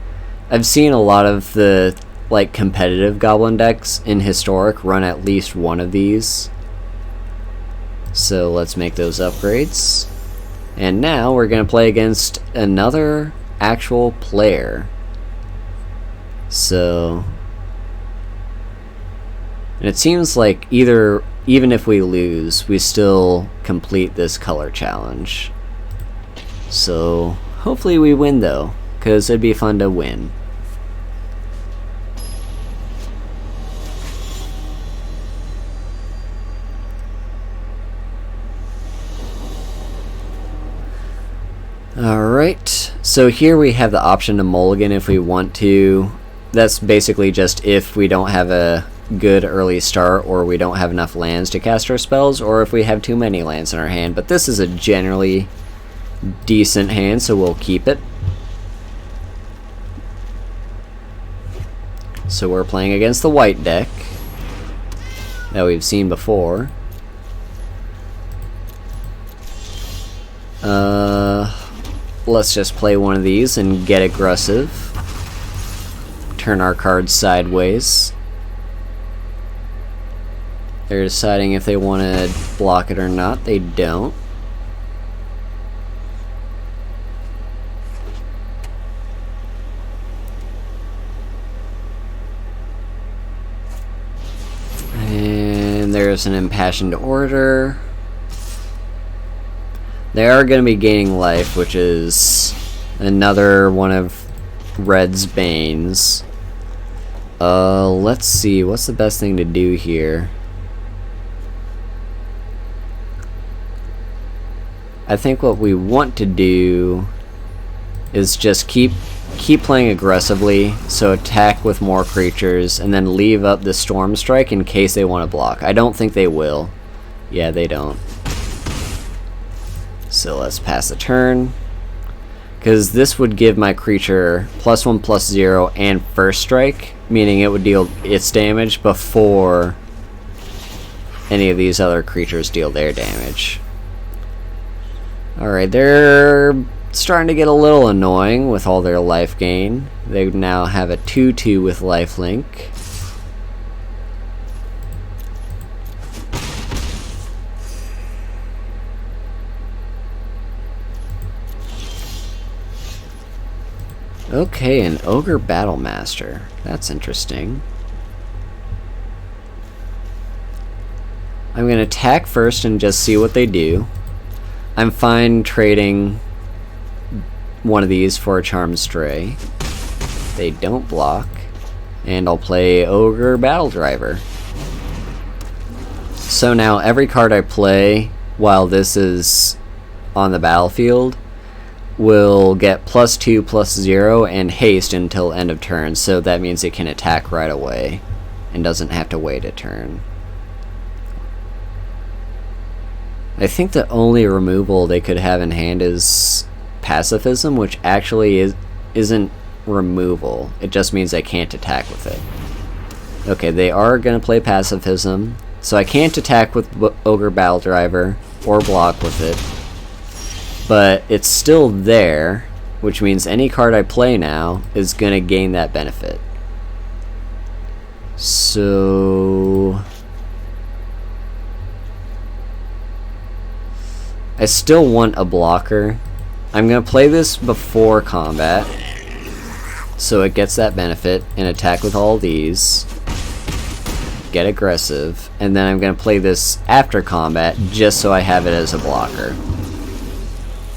I've seen a lot of the like competitive Goblin decks in Historic run at least one of these. So let's make those upgrades. And now we're going to play against another actual player. So, and it seems like even if we lose, we still complete this color challenge. So hopefully we win though, because it'd be fun to win. Alright, so here we have the option to mulligan if we want to. That's basically just if we don't have a good early start, or we don't have enough lands to cast our spells, or if we have too many lands in our hand. But this is a generally decent hand, so we'll keep it. So we're playing against the white deck that we've seen before. Let's just play one of these and get aggressive. Turn our cards sideways. They're deciding if they want to block it or not. They don't. And there's an Impassioned Order. They are going to be gaining life, which is another one of Red's Banes. Let's see, what's the best thing to do here? I think what we want to do is just keep playing aggressively, so attack with more creatures, and then leave up the Storm Strike in case they want to block. I don't think they will. Yeah, they don't. So let's pass the turn, because this would give my creature +1/+0 and first strike, meaning it would deal its damage before any of these other creatures deal their damage. Alright, they're starting to get a little annoying with all their life gain. They now have a 2/2 with lifelink. Okay, an Ogre Battlemaster. That's interesting. I'm going to attack first and just see what they do. I'm fine trading one of these for a Charmed Stray. They don't block. And I'll play Ogre Battle Driver. So now every card I play while this is on the battlefield will get +2/+0 and haste until end of turn, so that means it can attack right away and doesn't have to wait a turn. I think the only removal they could have in hand is pacifism, which actually isn't removal. It just means I can't attack with it. Okay, they are going to play pacifism, so I can't attack with Ogre Battle Driver or block with it. But it's still there, which means any card I play now is going to gain that benefit. So I still want a blocker. I'm going to play this before combat, so it gets that benefit, and attack with all these. Get aggressive, and then I'm going to play this after combat just so I have it as a blocker.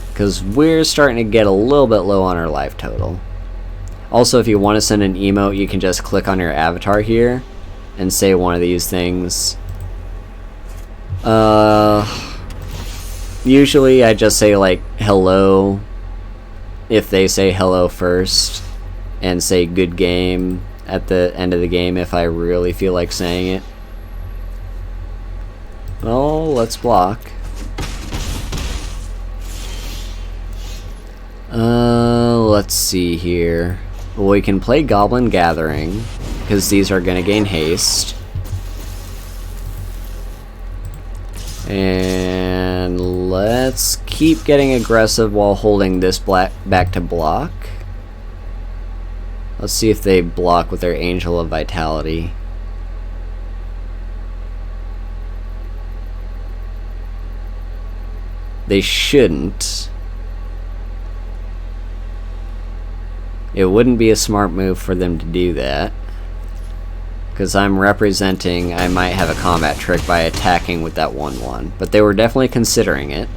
Because we're starting to get a little bit low on our life total. Also, if you want to send an emote, you can just click on your avatar here and say one of these things. Usually I just say like hello if they say hello first, and say good game at the end of the game if I really feel like saying it. Well, let's block. Let's see here. Well, we can play Goblin Gathering, because these are going to gain haste. And let's keep getting aggressive while holding this back to block. Let's see if they block with their Angel of Vitality. They shouldn't. It wouldn't be a smart move for them to do that, because I'm representing I might have a combat trick by attacking with that 1/1, but they were definitely considering it.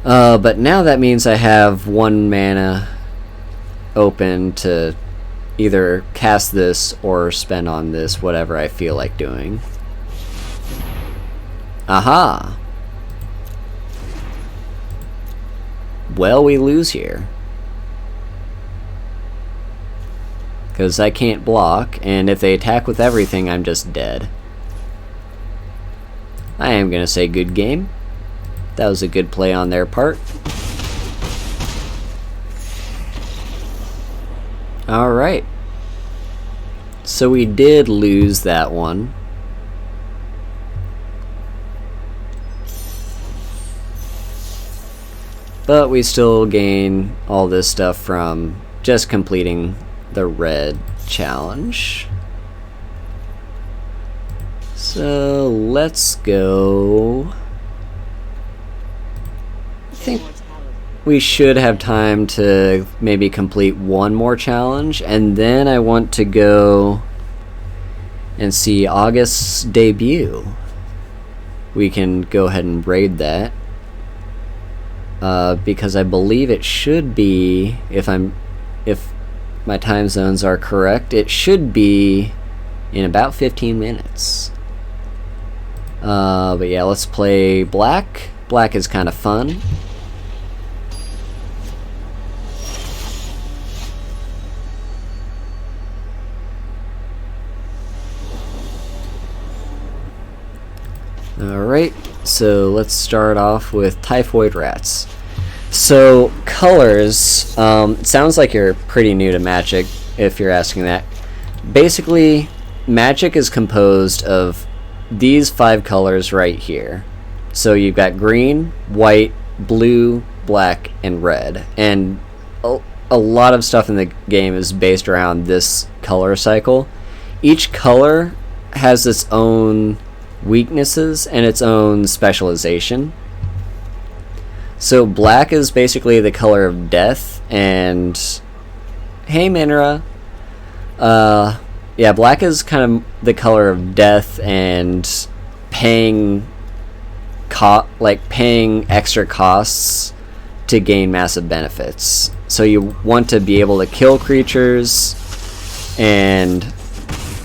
But now that means I have 1 mana open to either cast this or spend on this, whatever I feel like doing. Aha! Well, we lose here, because I can't block, and if they attack with everything, I'm just dead. I am going to say good game. That was a good play on their part. Alright. So we did lose that one. But we still gain all this stuff from just completing the red challenge. So let's go. I think we should have time to maybe complete one more challenge, and then I want to go and see August's debut. We can go ahead and raid that. Because I believe it should be, if my time zones are correct, it should be in about 15 minutes. But yeah, let's play black. Black is kind of fun. Alright, so let's start off with Typhoid Rats. So, colors, it sounds like you're pretty new to Magic, if you're asking that. Basically, Magic is composed of these 5 colors right here. So you've got green, white, blue, black, and red. And a lot of stuff in the game is based around this color cycle. Each color has its own weaknesses and its own specialization. So black is basically the color of death, and hey Minra, yeah, black is kind of the color of death and paying extra costs to gain massive benefits. So you want to be able to kill creatures and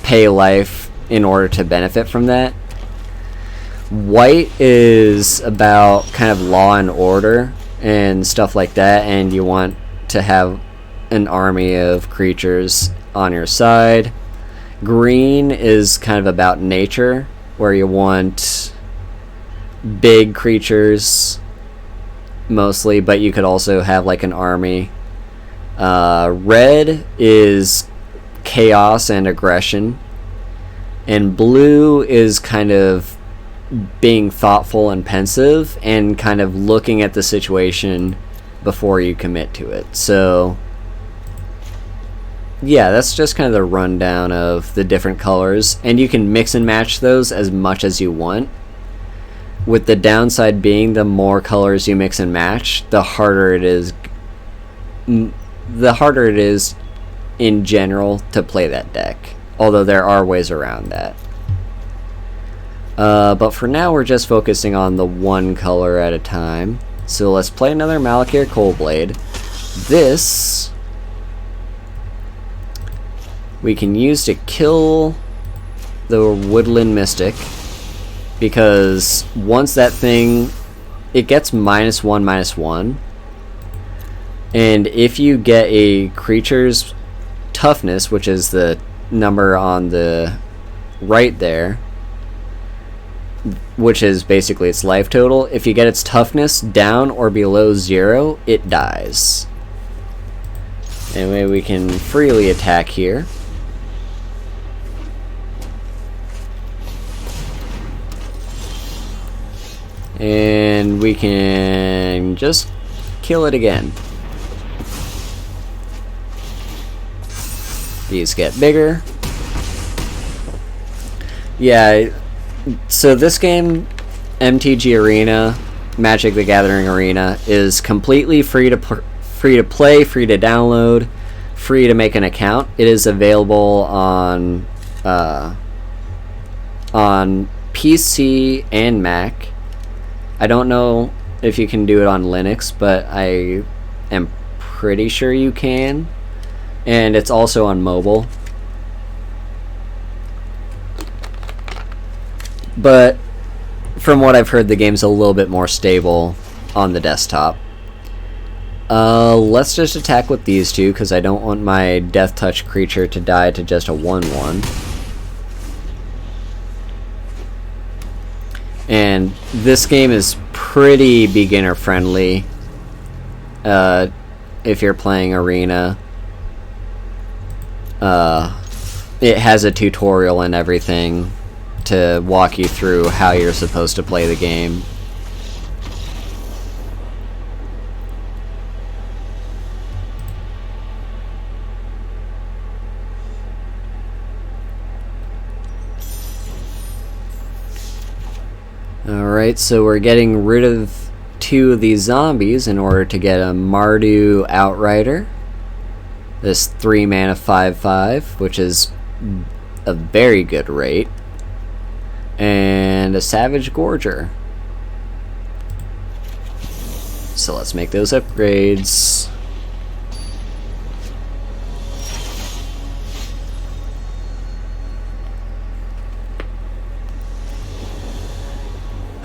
pay life in order to benefit from that. White is about kind of law and order and stuff like that, and you want to have an army of creatures on your side. Green is kind of about nature, where you want big creatures, mostly, but you could also have like an army. Red is chaos and aggression, and blue is kind of being thoughtful and pensive and kind of looking at the situation before you commit to it. So yeah, that's just kind of the rundown of the different colors, and you can mix and match those as much as you want, with the downside being the more colors you mix and match, the harder it is in general to play that deck, although there are ways around that. But for now we're just focusing on the one color at a time. So let's play another Malakir Coldblade. This we can use to kill the Woodland Mystic, because once that thing, it gets -1/-1, and if you get a creature's toughness, which is the number on the right there, which is basically its life total, if you get its toughness down or below 0, it dies. Anyway, we can freely attack here. And we can just kill it again. These get bigger. Yeah, so this game, MTG Arena, Magic the Gathering Arena, is completely free to play, free to download, free to make an account. It is available on PC and Mac. I don't know if you can do it on Linux, but I am pretty sure you can. And it's also on mobile. But from what I've heard, the game's a little bit more stable on the desktop. Let's just attack with these two, because I don't want my Death Touch creature to die to just a 1/1. And this game is pretty beginner friendly if you're playing Arena. It has a tutorial and everything to walk you through how you're supposed to play the game. Alright, so we're getting rid of 2 of these zombies in order to get a Mardu Outrider. This 3-mana 5/5, which is a very good rate. And a Savage Gorger. So let's make those upgrades.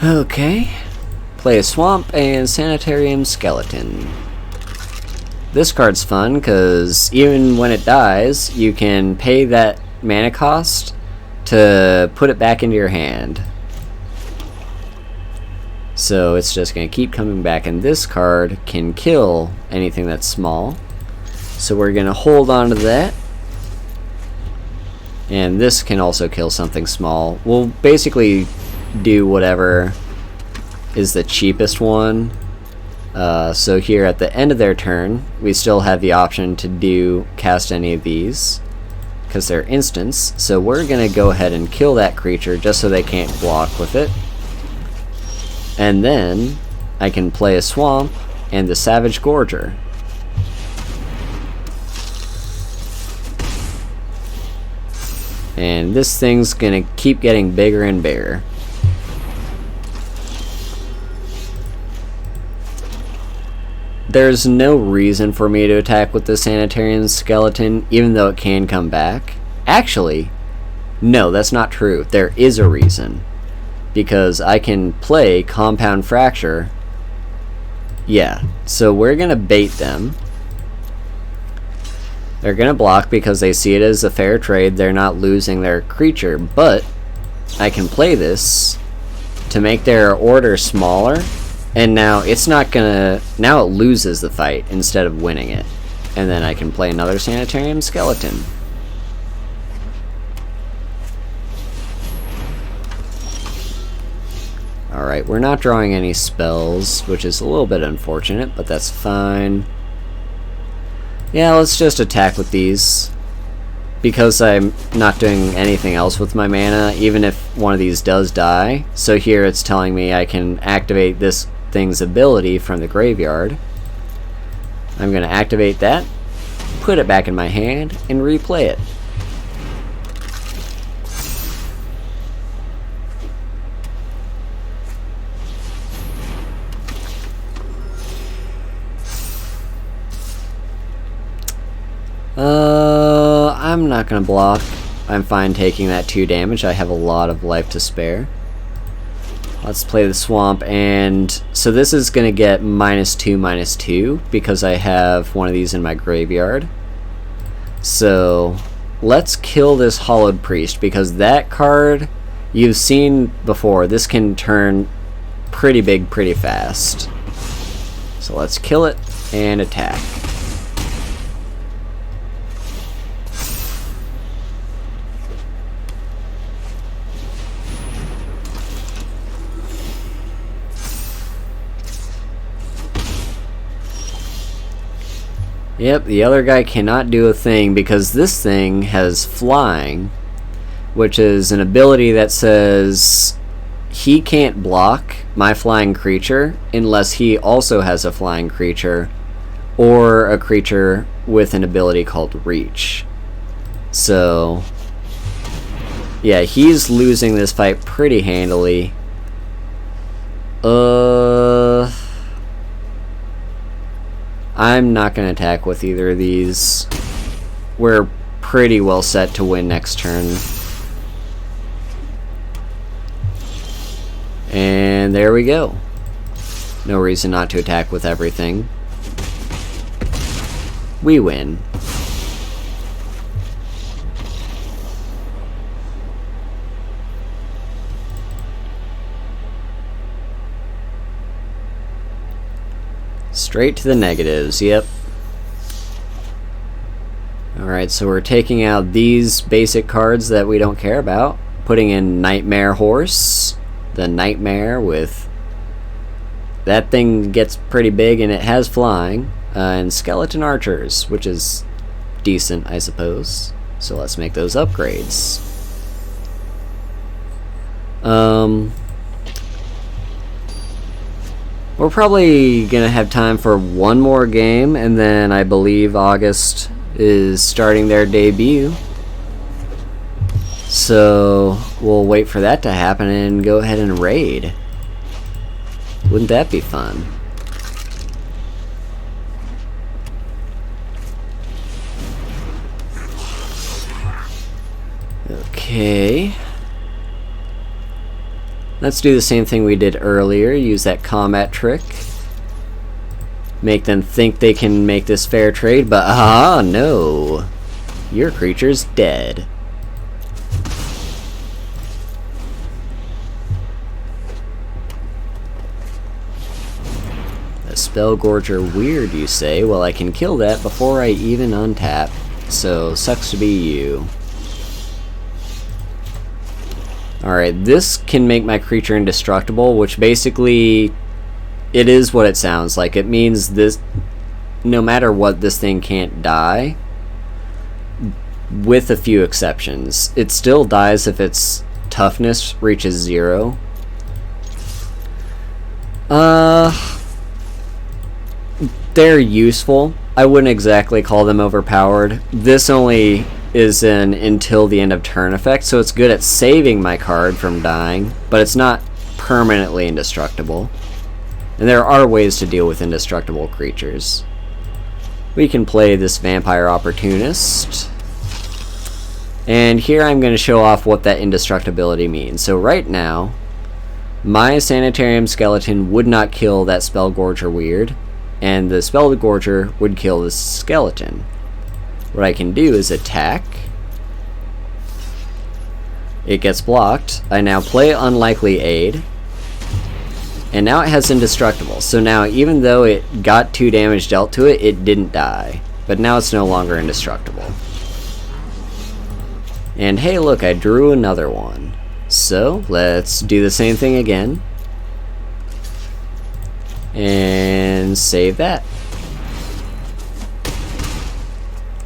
Okay. Play a Swamp and Sanitarium Skeleton. This card's fun because even when it dies, you can pay that mana cost to put it back into your hand. So it's just going to keep coming back, and this card can kill anything that's small. So we're going to hold on to that. And this can also kill something small. We'll basically do whatever is the cheapest one. So here at the end of their turn, we still have the option to cast any of these, because they're instants. So we're going to go ahead and kill that creature just so they can't block with it. And then I can play a Swamp and the Savage Gorger. And this thing's going to keep getting bigger and bigger. There's no reason for me to attack with the Sanitarium Skeleton, even though it can come back. Actually, no, that's not true. There is a reason. Because I can play Compound Fracture. Yeah, so we're going to bait them. They're going to block because they see it as a fair trade. They're not losing their creature, but I can play this to make their order smaller And now it's not gonna... Now it loses the fight instead of winning it. And then I can play another Sanitarium Skeleton. Alright, we're not drawing any spells, which is a little bit unfortunate, but that's fine. Yeah, let's just attack with these. Because I'm not doing anything else with my mana, even if one of these does die. So here it's telling me I can activate this thing's ability from the graveyard. I'm going to activate that, put it back in my hand, and replay it. I'm not gonna block. I'm fine taking that 2 damage. I have a lot of life to spare. Let's play the swamp, and so this is gonna get -2/-2 because I have one of these in my graveyard. So let's kill this Hollowed Priest, because that card you've seen before. This can turn pretty big pretty fast. So let's kill it and attack. Yep, the other guy cannot do a thing because this thing has flying, which is an ability that says he can't block my flying creature unless he also has a flying creature or a creature with an ability called Reach. So, yeah, he's losing this fight pretty handily. I'm not going to attack with either of these. We're pretty well set to win next turn. And there we go. No reason not to attack with everything. We win. Straight to the negatives, yep. Alright, so we're taking out these basic cards that we don't care about. Putting in Nightmare Horse. The Nightmare with... That thing gets pretty big and it has flying. And Skeleton Archers, which is decent, I suppose. So let's make those upgrades. We're probably gonna have time for one more game, and then I believe August is starting their debut. So we'll wait for that to happen and go ahead and raid. Wouldn't that be fun? Okay. Let's do the same thing we did earlier. Use that combat trick. Make them think they can make this fair trade, but no. Your creature's dead. A Spellgorger weird, you say? Well, I can kill that before I even untap. So, sucks to be you. Alright, this can make my creature indestructible, which basically, it is what it sounds like. It means this, no matter what, this thing can't die, with a few exceptions. It still dies if its toughness reaches 0. They're useful. I wouldn't exactly call them overpowered. This only is an until the end of turn effect, so it's good at saving my card from dying, but it's not permanently indestructible. And there are ways to deal with indestructible creatures. We can play this Vampire Opportunist. And here I'm going to show off what that indestructibility means. So right now, my Sanitarium Skeleton would not kill that Spellgorger weird, and the Spellgorger would kill the skeleton. What I can do is attack. It gets blocked. I now play Unlikely Aid. And now it has indestructible. So now even though it got 2 damage dealt to it, it didn't die. But now it's no longer indestructible. And hey look, I drew another one. So let's do the same thing again. And save that.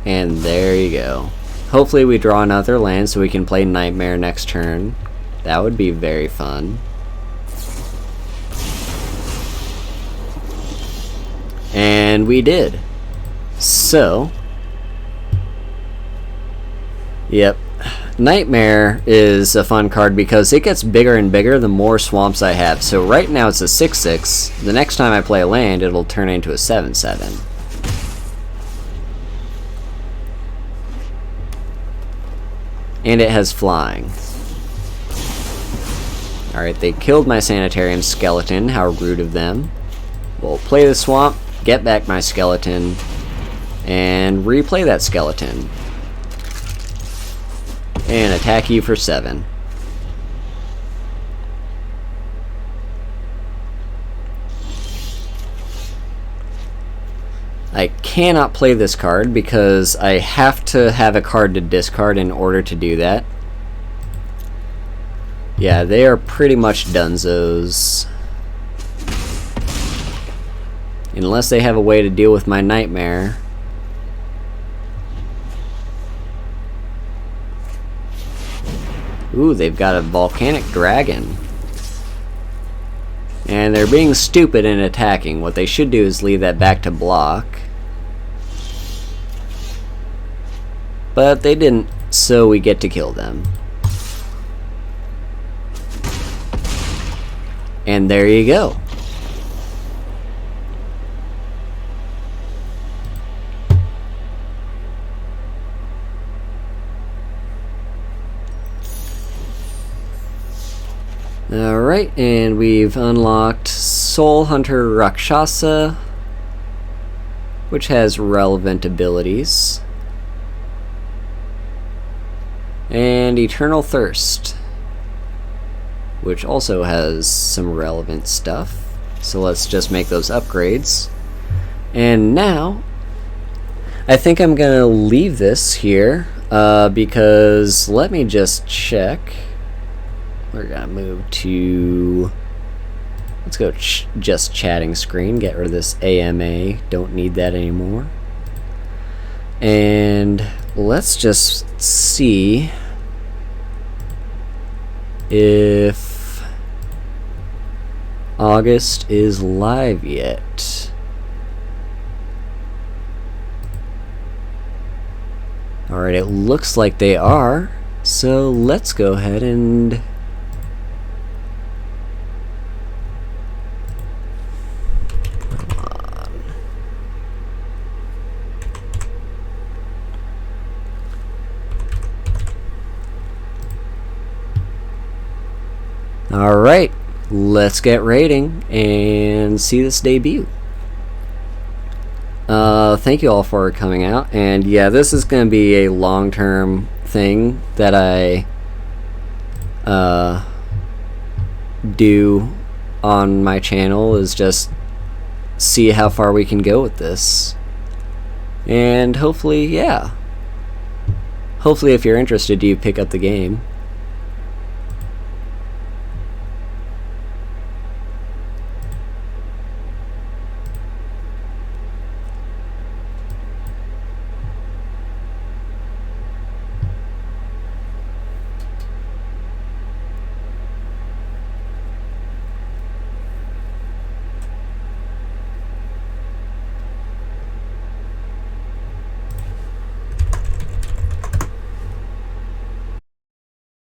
And there you go. Hopefully we draw another land so we can play Nightmare next turn. That would be very fun. And we did. So, yep. Nightmare is a fun card because it gets bigger and bigger the more swamps I have. So right now it's a 6/6. The next time I play a land, it'll turn into a 7/7. And it has flying. Alright, they killed my Sanitarium skeleton. How rude of them. We'll play the swamp, get back my skeleton, and replay that skeleton. And attack you for 7. I cannot play this card because I have to have a card to discard in order to do that. Yeah, they are pretty much dunzos. Unless they have a way to deal with my Nightmare. Ooh, they've got a volcanic dragon. And they're being stupid in attacking. What they should do is leave that back to block. But they didn't, so we get to kill them. And there you go. Alright, and we've unlocked Soul Hunter Rakshasa, which has relevant abilities. And Eternal Thirst, which also has some relevant stuff. So let's just make those upgrades. And now, I think I'm gonna leave this here, because let me just check. We're gonna move to, let's go just chatting screen, get rid of this AMA, don't need that anymore. And let's just see if August is live yet. Alright, it looks like they are, so let's go ahead and alright, let's get rating and see this debut. Thank you all for coming out, and yeah, this is going to be a long-term thing that I do on my channel, is just see how far we can go with this. And hopefully, yeah. Hopefully if you're interested, you pick up the game.